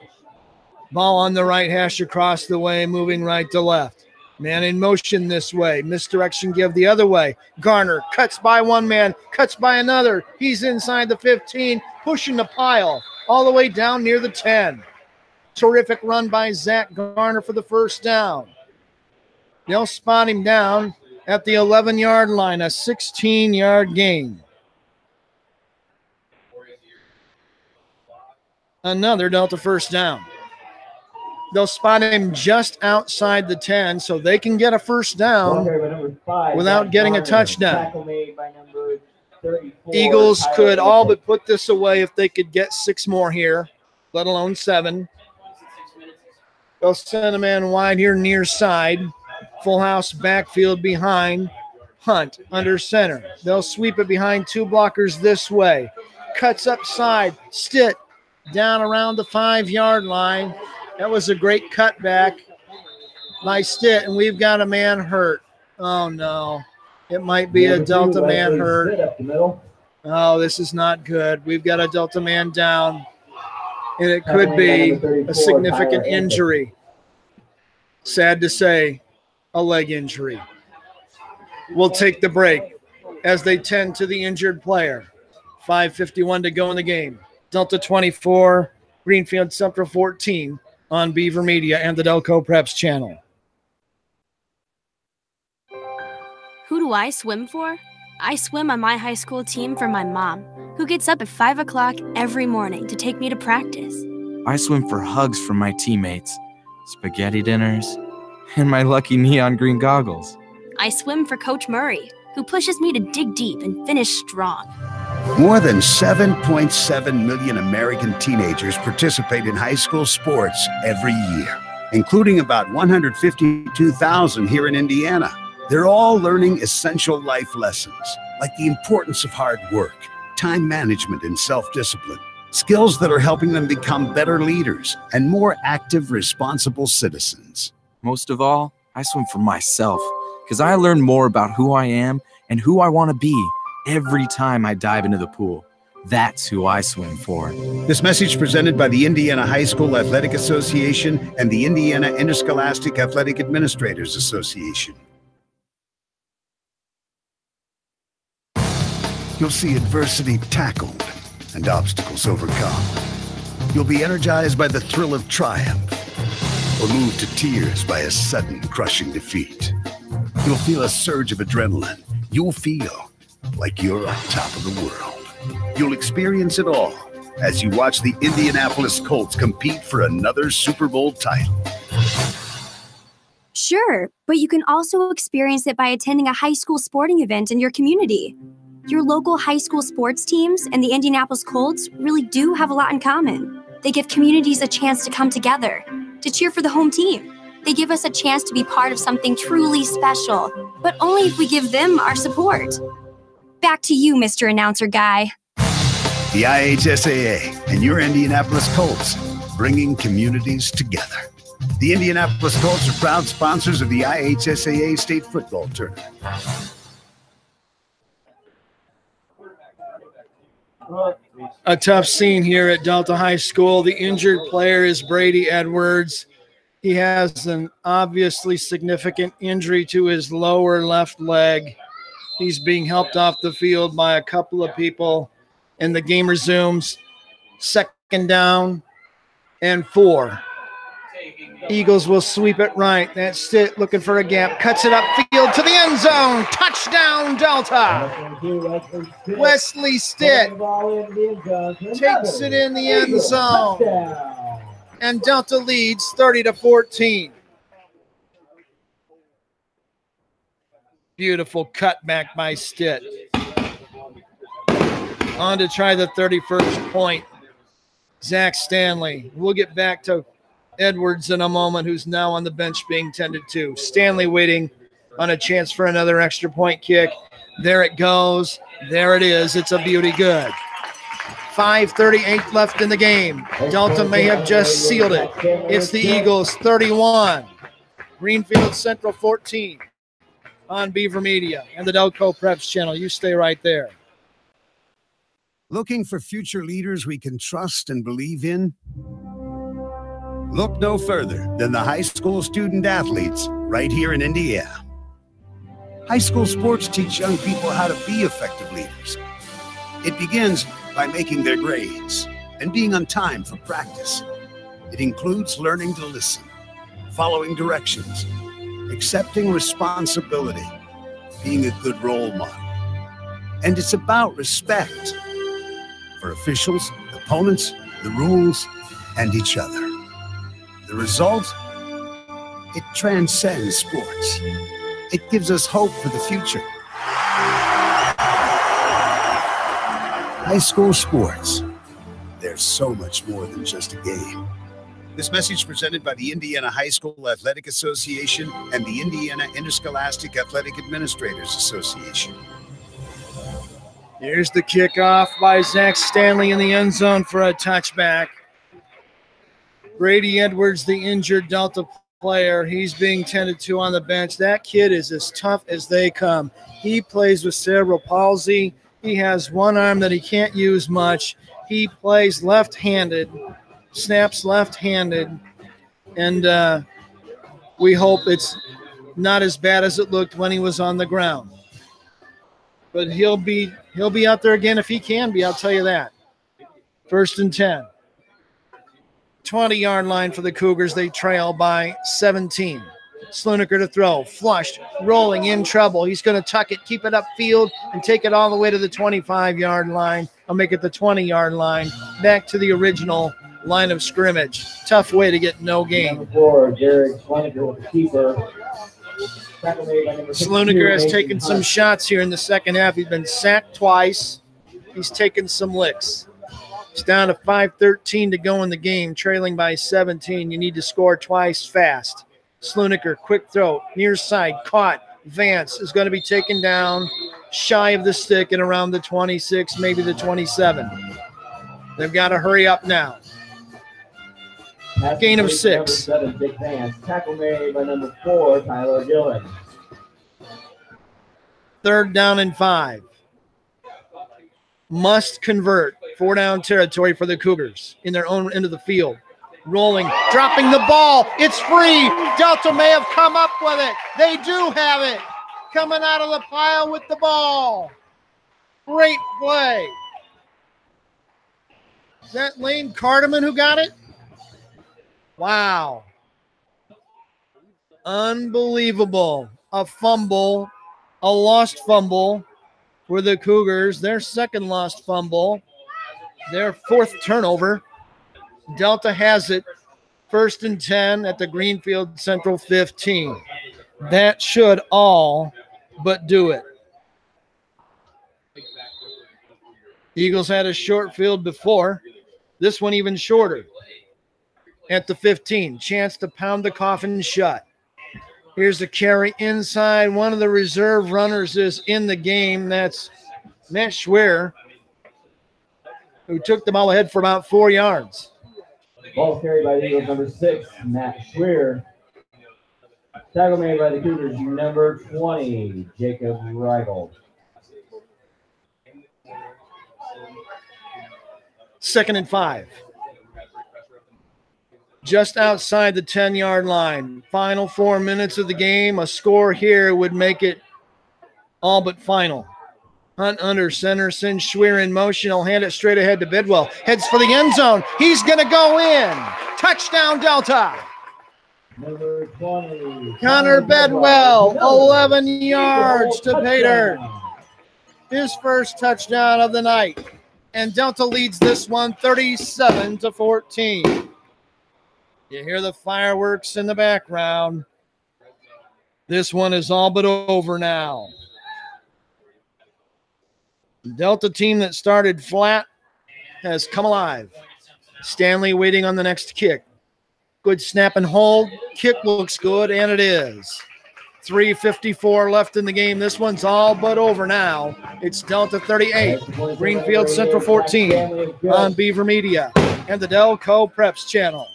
Ball on the right hash across the way, moving right to left. Man in motion this way. Misdirection give the other way. Garner cuts by one man, cuts by another. He's inside the 15, pushing the pile all the way down near the 10. Terrific run by Zach Garner for the first down. They'll spot him down at the 11-yard line, a 16-yard gain. Another Delta first down. They'll spot him just outside the 10 so they can get a first down without getting a touchdown. Eagles could all but put this away if they could get 6 more here, let alone 7. They'll send a man wide here near side. Full house backfield behind. Hunt under center. They'll sweep it behind 2 blockers this way. Cuts up side. Stitt down around the 5-yard line. That was a great cutback by Stitt, and we've got a man hurt. Oh, no. It might be a Delta man hurt. Oh, this is not good. We've got a Delta man down, and it could be a significant injury. Sad to say, a leg injury. We'll take the break as they tend to the injured player. 5:51 to go in the game. Delta 24, Greenfield-Central 14 on Beaver Media and the Delco Preps channel. Who do I swim for? I swim on my high school team for my mom, who gets up at 5 o'clock every morning to take me to practice. I swim for hugs from my teammates, spaghetti dinners, and my lucky neon green goggles. I swim for Coach Murray, who pushes me to dig deep and finish strong. More than 7.7 million American teenagers participate in high school sports every year, including about 152,000 here in Indiana. They're all learning essential life lessons, like the importance of hard work, time management, and self-discipline, skills that are helping them become better leaders and more active, responsible citizens. Most of all, I swim for myself, because I learn more about who I am and who I want to be every time I dive into the pool. That's who I swim for. This message presented by the Indiana High School Athletic Association and the Indiana Interscholastic Athletic Administrators Association. You'll see adversity tackled and obstacles overcome. You'll be energized by the thrill of triumph or moved to tears by a sudden crushing defeat. You'll feel a surge of adrenaline. You'll feel like you're on top of the world. You'll experience it all as you watch the Indianapolis Colts compete for another Super Bowl title. Sure, but you can also experience it by attending a high school sporting event in your community. Your local high school sports teams and the Indianapolis Colts really do have a lot in common. They give communities a chance to come together, to cheer for the home team. They give us a chance to be part of something truly special, but only if we give them our support. Back to you, Mr. Announcer Guy. The IHSAA and your Indianapolis Colts, bringing communities together. The Indianapolis Colts are proud sponsors of the IHSAA State Football Tournament. A tough scene here at Delta High School. The injured player is Brady Edwards. He has an obviously significant injury to his lower left leg. He's being helped off the field by a couple of people, and the game resumes. 2nd down and 4. Eagles will sweep it right. That's Stitt looking for a gap. Cuts it upfield to the end zone. Touchdown, Delta. Wesley Stitt takes it in the end zone. And Delta leads 30-14. Beautiful cutback by Stitt. On to try the 31st point. Zach Stanley. We'll get back to Edwards in a moment, who's now on the bench being tended to. Stanley waiting on a chance for another extra point kick. There it goes. There it is. It's a beauty. Good. 5:38 left in the game. Delta may have just sealed it. It's the Eagles 31. Greenfield-Central 14 on Beaver Media and the Delco Preps channel. You stay right there. Looking for future leaders we can trust and believe in? Look no further than the high school student athletes right here in Indiana. High school sports teach young people how to be effective leaders. It begins by making their grades and being on time for practice. It includes learning to listen, following directions, accepting responsibility, being a good role model. And it's about respect for officials, opponents, the rules, and each other. The result? It transcends sports. It gives us hope for the future. High school sports. There's so much more than just a game. This message presented by the Indiana High School Athletic Association and the Indiana Interscholastic Athletic Administrators Association. Here's the kickoff by Zach Stanley in the end zone for a touchback. Brady Edwards, the injured Delta player, he's being tended to on the bench. That kid is as tough as they come. He plays with cerebral palsy. He has one arm that he can't use much. He plays left-handed, snaps left-handed, and we hope it's not as bad as it looked when he was on the ground. But he'll be out there again if he can be, I'll tell you that. 1st and 10. 20-yard line for the Cougars. They trail by 17. Sluniker to throw. Flushed. Rolling. In trouble. He's going to tuck it, keep it upfield, and take it all the way to the 25-yard line. I'll make it the 20-yard line. Back to the original line of scrimmage. Tough way to get no gain. Sluniker has taken some shots here in the second half. He's been sacked twice. He's taken some licks. It's down to 5:13 to go in the game, trailing by 17. You need to score twice fast. Sluniker, quick throw, near side, caught. Vance is going to be taken down shy of the stick and around the 26, maybe the 27. They've got to hurry up now. Gain of 6. Tackle made by number 4, Tyler Gillen. 3rd down and 5. Must convert. 4-down territory for the Cougars in their own end of the field. Rolling, dropping the ball. It's free. Delta may have come up with it. They do have it. Coming out of the pile with the ball. Great play. Is that Lane Carterman who got it? Wow. Unbelievable. A fumble, a lost fumble for the Cougars. Their second lost fumble. Their 4th turnover. Delta has it. 1st and 10 at the Greenfield-Central 15. That should all but do it. Eagles had a short field before. This one even shorter. At the 15. Chance to pound the coffin shut. Here's the carry inside. One of the reserve runners is in the game. That's Matt Schwer, who took the ball ahead for about 4 yards. Ball carried by the Eagles, number 6, Matt Schwer. Tackle made by the Cougars, number 20, Jacob Reigel. 2nd and 5. Just outside the 10-yard line. Final 4 minutes of the game. A score here would make it all but final. Hunt under center, sends Schwer in motion. He'll hand it straight ahead to Bidwell. Heads for the end zone. He's going to go in. Touchdown, Delta. Number 20. Connor Bedwell, 11 yards to Pater. His first touchdown of the night. And Delta leads this one 37-14. You hear the fireworks in the background. This one is all but over now. The Delta team that started flat has come alive. Stanley waiting on the next kick. Good snap and hold. Kick looks good, and it is. 3:54 left in the game. This one's all but over now. It's Delta 38, Greenfield-Central 14 on Beaver Media and the Delco Preps channel.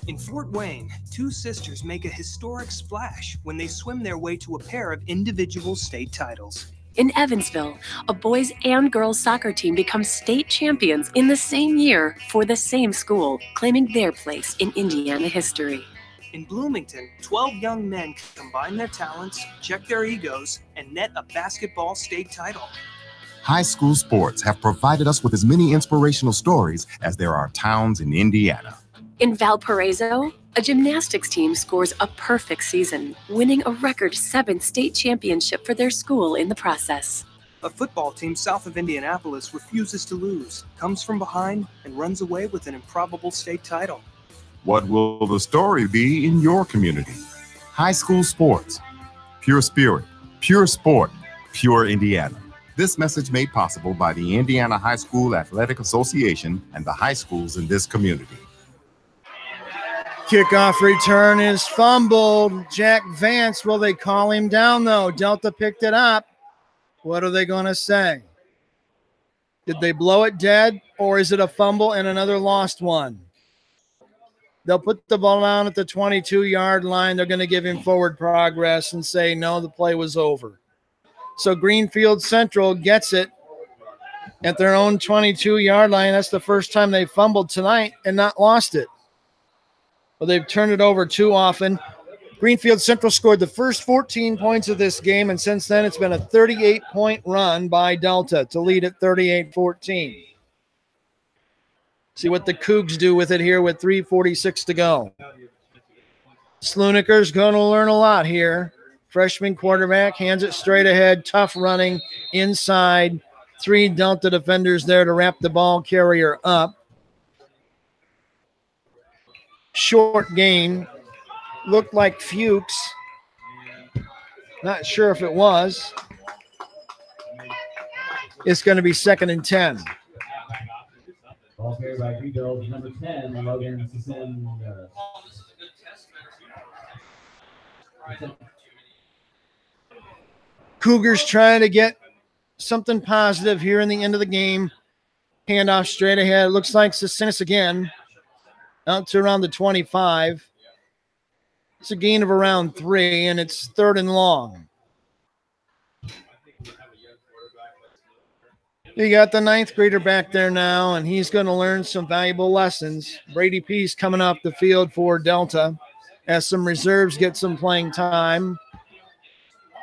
In Fort Wayne, two sisters make a historic splash when they swim their way to a pair of individual state titles. In Evansville, a boys and girls soccer team becomes state champions in the same year for the same school, claiming their place in Indiana history. In Bloomington, 12 young men combine their talents, check their egos, and net a basketball state title. High school sports have provided us with as many inspirational stories as there are towns in Indiana. In Valparaiso, a gymnastics team scores a perfect season, winning a record 7th state championship for their school in the process. A football team south of Indianapolis refuses to lose, comes from behind, and runs away with an improbable state title. What will the story be in your community? High school sports. Pure spirit, pure sport, pure Indiana. This message made possible by the Indiana High School Athletic Association and the high schools in this community. Kickoff return is fumbled. Jack Vance, will they call him down though? Delta picked it up. What are they going to say? Did they blow it dead, or is it a fumble and another lost one? They'll put the ball down at the 22-yard line. They're going to give him forward progress and say, no, the play was over. So Greenfield-Central gets it at their own 22-yard line. That's the first time they fumbled tonight and not lost it. But they've turned it over too often. Greenfield-Central scored the first 14 points of this game, and since then it's been a 38-point run by Delta to lead at 38-14. See what the Cougs do with it here with 3:46 to go. Sluniker's going to learn a lot here. Freshman quarterback hands it straight ahead. Tough running inside. 3 Delta defenders there to wrap the ball carrier up. Short gain. Looked like Fuchs. Not sure if it was. It's going to be 2nd and 10. Ball carried by Greenfield, number 10, Logan Sisson. Cougars trying to get something positive here in the end of the game. Handoff straight ahead. It looks like Sisson again. Out to around the 25. It's a gain of around 3, and it's 3rd and long. You got the 9th grader back there now, and he's going to learn some valuable lessons. Brady Pease coming off the field for Delta as some reserves get some playing time.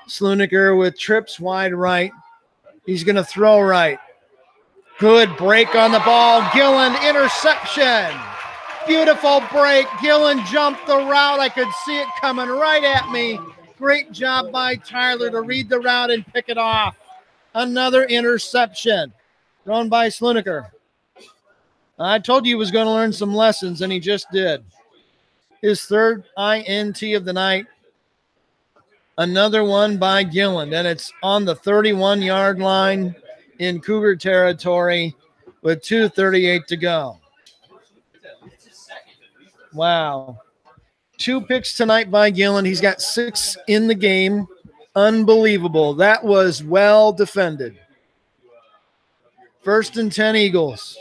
Sluniker with trips wide right. He's going to throw right. Good break on the ball. Gillen, interception. Beautiful break. Gillen jumped the route. I could see it coming right at me. Great job by Tyler to read the route and pick it off. Another interception thrown by Sluniker. I told you he was going to learn some lessons, and he just did. His 3rd INT of the night. Another one by Gillen, and it's on the 31-yard line in Cougar territory with 2:38 to go. Wow. 2 picks tonight by Gillen. He's got 6 in the game. Unbelievable. That was well defended. 1st and 10 Eagles.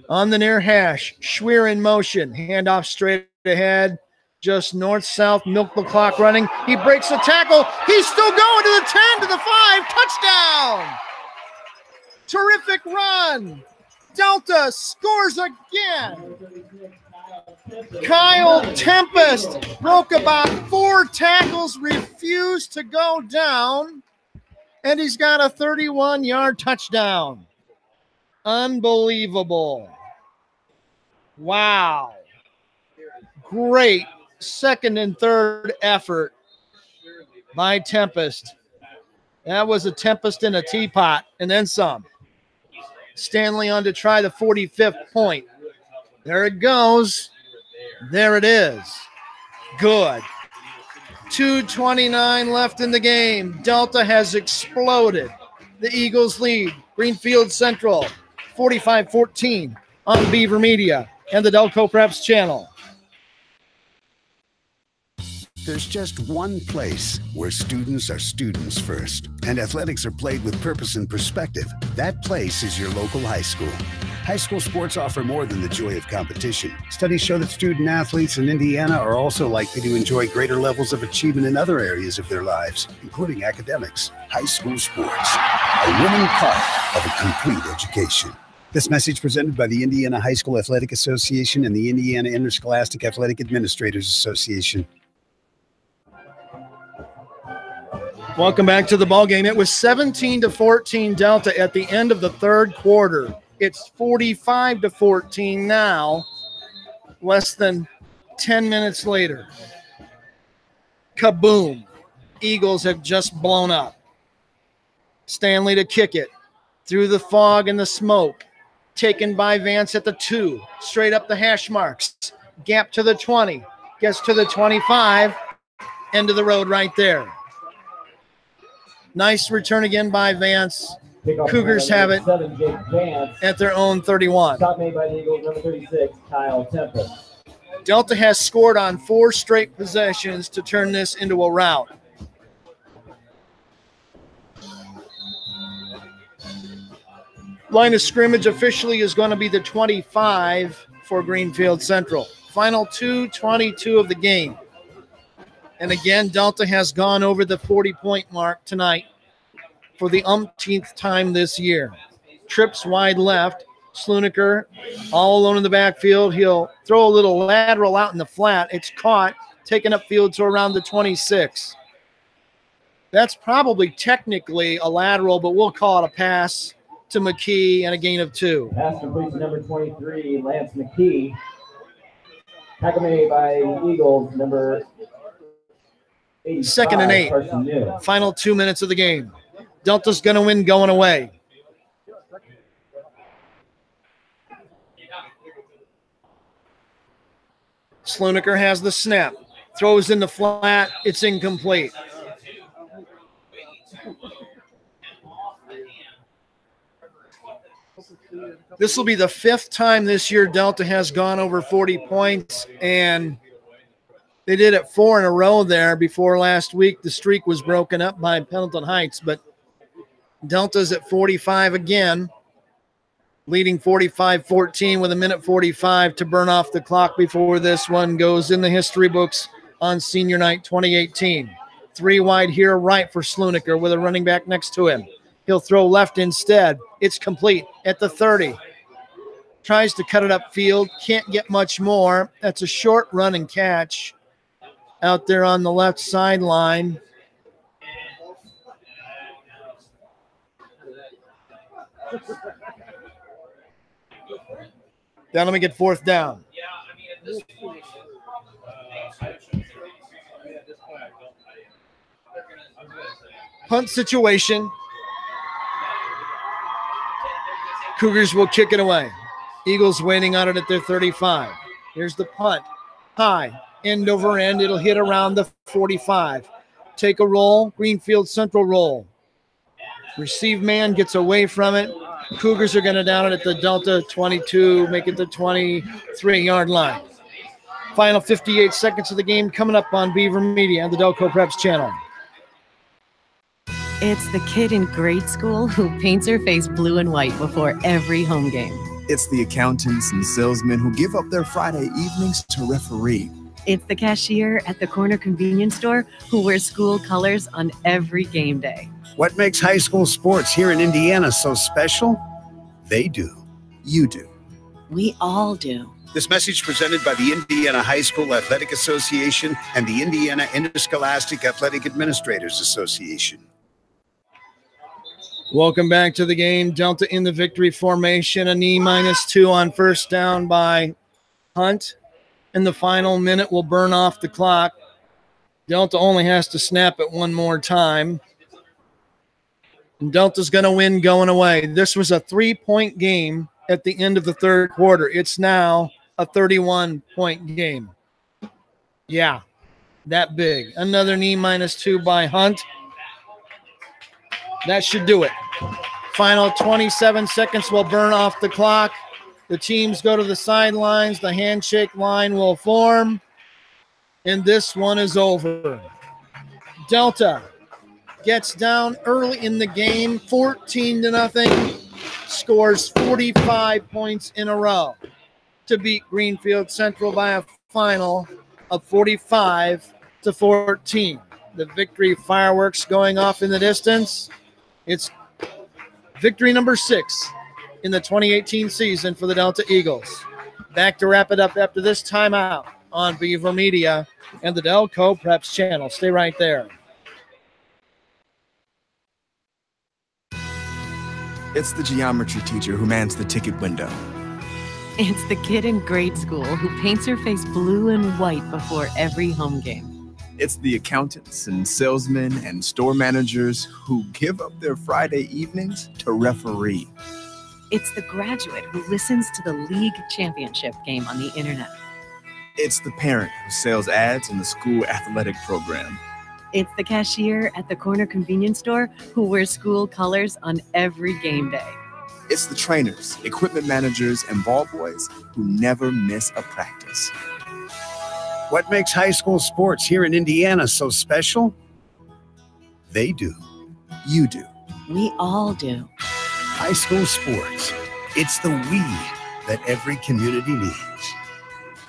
On the near hash. Schweer in motion. Handoff straight ahead. Just north-south. Milk the clock running. He breaks the tackle. He's still going to the 10, to the 5. Touchdown. Terrific run. Delta scores again. Kyle Tempest broke about 4 tackles, refused to go down, and he's got a 31-yard touchdown. Unbelievable. Wow. Great second and third effort by Tempest. That was a tempest in a teapot and then some. Stanley on to try the 45th point. There it goes. There it is. Good. 2:29 left in the game. Delta has exploded. The Eagles lead. Greenfield-Central, 45-14 on Beaver Media and the Delco Preps channel. There's just one place where students are students first, and athletics are played with purpose and perspective. That place is your local high school. High school sports offer more than the joy of competition. Studies show that student athletes in Indiana are also likely to enjoy greater levels of achievement in other areas of their lives, including academics. High school sports, a winning part of a complete education. This message presented by the Indiana High School Athletic Association and the Indiana Interscholastic Athletic Administrators Association. Welcome back to the ball game. It was 17-14 Delta at the end of the third quarter. It's 45-14 now, less than 10 minutes later. Kaboom. Eagles have just blown up. Stanley to kick it through the fog and the smoke. Taken by Vance at the 2. Straight up the hash marks. Gap to the 20. Gets to the 25. End of the road right there. Nice return again by Vance. Cougars have it at their own 31. Shot made by the Eagles, number 36, Kyle Tempest. Delta has scored on 4 straight possessions to turn this into a rout. Line of scrimmage officially is going to be the 25 for Greenfield-Central. Final 2:22 of the game. And again, Delta has gone over the 40-point mark tonight for the umpteenth time this year. Trips wide left. Sluniker all alone in the backfield. He'll throw a little lateral out in the flat. It's caught, taken upfield to around the 26. That's probably technically a lateral, but we'll call it a pass to McKee and a gain of 2. Pass complete to number 23, Lance McKee. Tackle made by Eagles, number 85, 2nd and 8. Carson New. Final 2 minutes of the game. Delta's going to win going away. Sluniker has the snap. Throws in the flat. It's incomplete. This will be the 5th time this year Delta has gone over 40 points, and they did it 4 in a row there before last week. The streak was broken up by Pendleton Heights, but Delta's at 45 again, leading 45-14 with 1:45 to burn off the clock before this one goes in the history books on senior night 2018. 3 wide here, right for Sluniker with a running back next to him. He'll throw left instead. It's complete at the 30. Tries to cut it upfield. Can't get much more. That's a short run and catch out there on the left sideline. Then let me get 4th down. Punt situation. Cougars will kick it away. Eagles waiting on it at their 35. Here's the punt. High, end over end. It'll hit around the 45. Take a roll. Greenfield-Central roll. Receive man gets away from it. Cougars are going to down it at the Delta 22, make it the 23-yard line. Final 58 seconds of the game coming up on Beaver Media and the Delco Preps channel. It's the kid in grade school who paints her face blue and white before every home game. It's the accountants and salesmen who give up their Friday evenings to referee. It's the cashier at the corner convenience store who wears school colors on every game day. What makes high school sports here in Indiana so special? They do. You do. We all do. This message presented by the Indiana High School Athletic Association and the Indiana Interscholastic Athletic Administrators Association. Welcome back to the game. Delta in the victory formation. A knee -2 on 1st down by Hunt in the final minute will burn off the clock. Delta only has to snap it one more time. And Delta's going to win going away. This was a 3-point game at the end of the third quarter. It's now a 31-point game. Yeah, that big. Another knee -2 by Hunt. That should do it. Final 27 seconds will burn off the clock. The teams go to the sidelines. The handshake line will form. And this one is over. Delta gets down early in the game, 14-0, scores 45 points in a row to beat Greenfield-Central by a final of 45-14. The victory fireworks going off in the distance. It's victory number 6 in the 2018 season for the Delta Eagles. Back to wrap it up after this timeout on Beaver Media and the Delco Preps channel. Stay right there. It's the geometry teacher who mans the ticket window. It's the kid in grade school who paints her face blue and white before every home game. It's the accountants and salesmen and store managers who give up their Friday evenings to referee. It's the graduate who listens to the league championship game on the internet. It's the parent who sells ads in the school athletic program. It's the cashier at the corner convenience store who wears school colors on every game day. It's the trainers, equipment managers, and ball boys who never miss a practice. What makes high school sports here in Indiana so special? They do. You do. We all do. High school sports. It's the we that every community needs.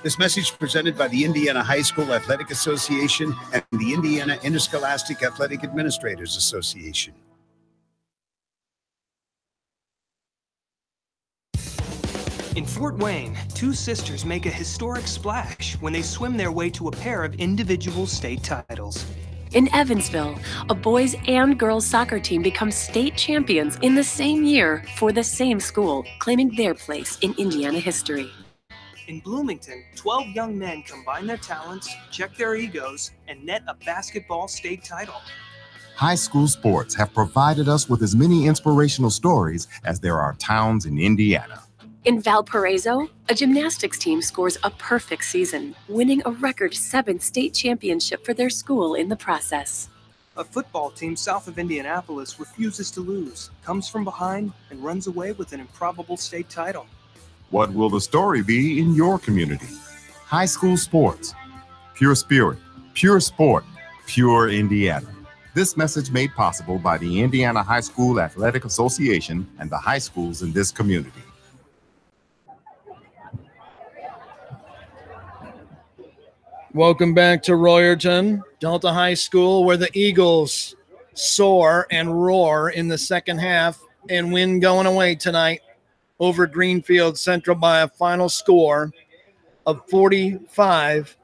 This message presented by the Indiana High School Athletic Association and the Indiana Interscholastic Athletic Administrators Association. In Fort Wayne, 2 sisters make a historic splash when they swim their way to a pair of individual state titles. In Evansville, a boys and girls soccer team become state champions in the same year for the same school, claiming their place in Indiana history. In Bloomington, 12 young men combine their talents, check their egos, and net a basketball state title. High school sports have provided us with as many inspirational stories as there are towns in Indiana. In Valparaiso, a gymnastics team scores a perfect season, winning a record 7th state championship for their school in the process. A football team south of Indianapolis refuses to lose, comes from behind, and runs away with an improbable state title. What will the story be in your community? High school sports. Pure spirit, pure sport, pure Indiana. This message made possible by the Indiana High School Athletic Association and the high schools in this community. Welcome back to Royerton, Delta High School, where the Eagles soar and roar in the second half and win going away tonight over Greenfield-Central by a final score of 45-14.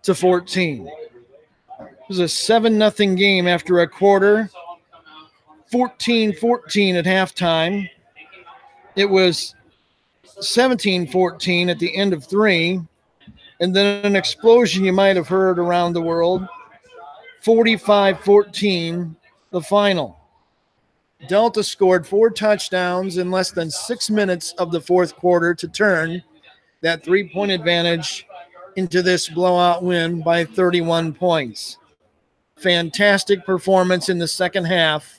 It was a 7-0 game after a quarter, 14-14 at halftime. It was 17-14 at the end of 3. And then an explosion you might have heard around the world. 45-14, the final. Delta scored 4 touchdowns in less than 6 minutes of the fourth quarter to turn that 3-point advantage into this blowout win by 31 points. Fantastic performance in the second half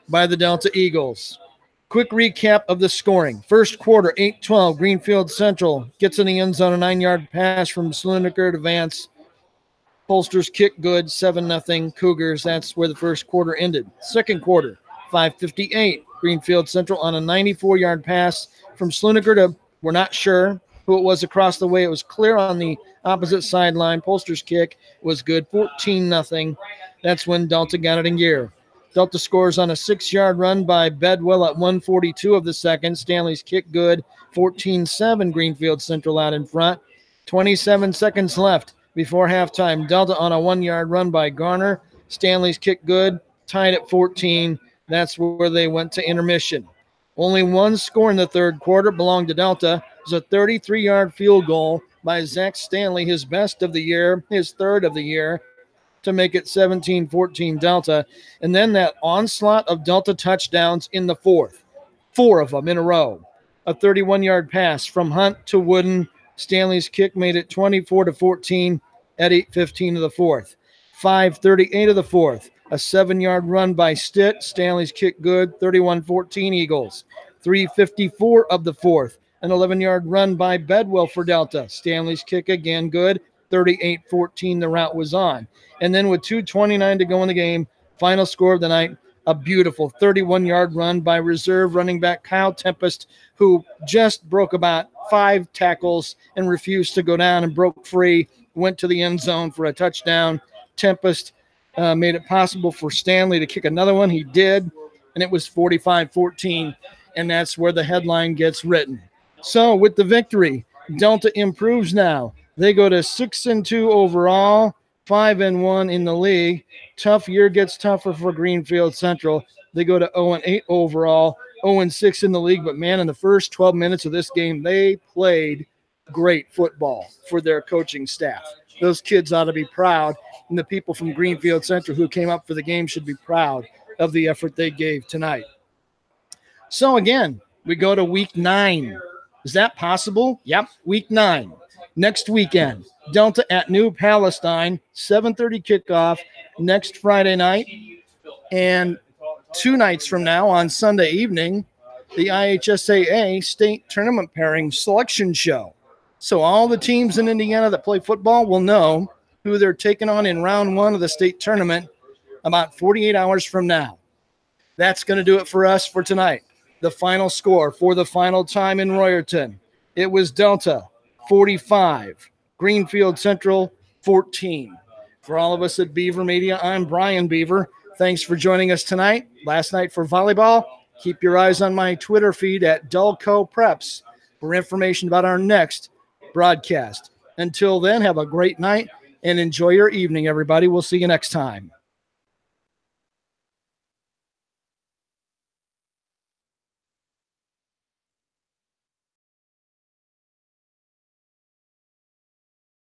by the Delta Eagles. Quick recap of the scoring. First quarter, 8-12, Greenfield-Central gets in the end zone, a 9-yard pass from Sluniker to Vance. Polster's kick good, 7-0 Cougars. That's where the first quarter ended. Second quarter, 5:58, Greenfield-Central on a 94-yard pass from Sluniker to, we're not sure who it was across the way. It was clear on the opposite sideline. Polster's kick was good, 14-0. That's when Delta got it in gear. Delta scores on a 6-yard run by Bedwell at 1:42 of the second. Stanley's kick good, 14-7 Greenfield-Central out in front. 27 seconds left before halftime. Delta on a 1-yard run by Garner. Stanley's kick good, tied at 14. That's where they went to intermission. Only one score in the third quarter belonged to Delta. was a 33-yard field goal by Zach Stanley, his best of the year, his third of the year, to make it 17-14 Delta. And then that onslaught of Delta touchdowns in the fourth, 4 of them in a row. A 31-yard pass from Hunt to Wooden. Stanley's kick made it 24-14 at 8:15 of the fourth. 5:38 of the fourth. A 7-yard run by Stitt. Stanley's kick good, 31-14 Eagles. 3:54 of the fourth. An 11-yard run by Bedwell for Delta. Stanley's kick again good, 38-14 the route was on. And then with 2:29 to go in the game, final score of the night, a beautiful 31-yard run by reserve running back Kyle Tempest, who just broke about 5 tackles and refused to go down and broke free, went to the end zone for a touchdown. Tempest made it possible for Stanley to kick another one. He did, and it was 45-14, and that's where the headline gets written. So with the victory, Delta improves now. They go to 6-2 overall, 5-1 in the league. Tough year gets tougher for Greenfield-Central. They go to 0-8 overall, 0-6 in the league. But, man, in the first 12 minutes of this game, they played great football for their coaching staff. Those kids ought to be proud, and the people from Greenfield-Central who came up for the game should be proud of the effort they gave tonight. So, again, we go to week 9. Is that possible? Yep, week 9. Next weekend, Delta at New Palestine, 7:30 kickoff next Friday night. And 2 nights from now on Sunday evening, the IHSAA state tournament pairing selection show. So all the teams in Indiana that play football will know who they're taking on in round 1 of the state tournament about 48 hours from now. That's going to do it for us for tonight. The final score for the final time in Royerton. It was Delta 45, Greenfield-Central 14. For all of us at Beaver Media, I'm Brian Beaver. Thanks for joining us tonight. Last night for volleyball. Keep your eyes on my Twitter feed at Dulco Preps for information about our next broadcast. Until then, have a great night and enjoy your evening, everybody. We'll see you next time.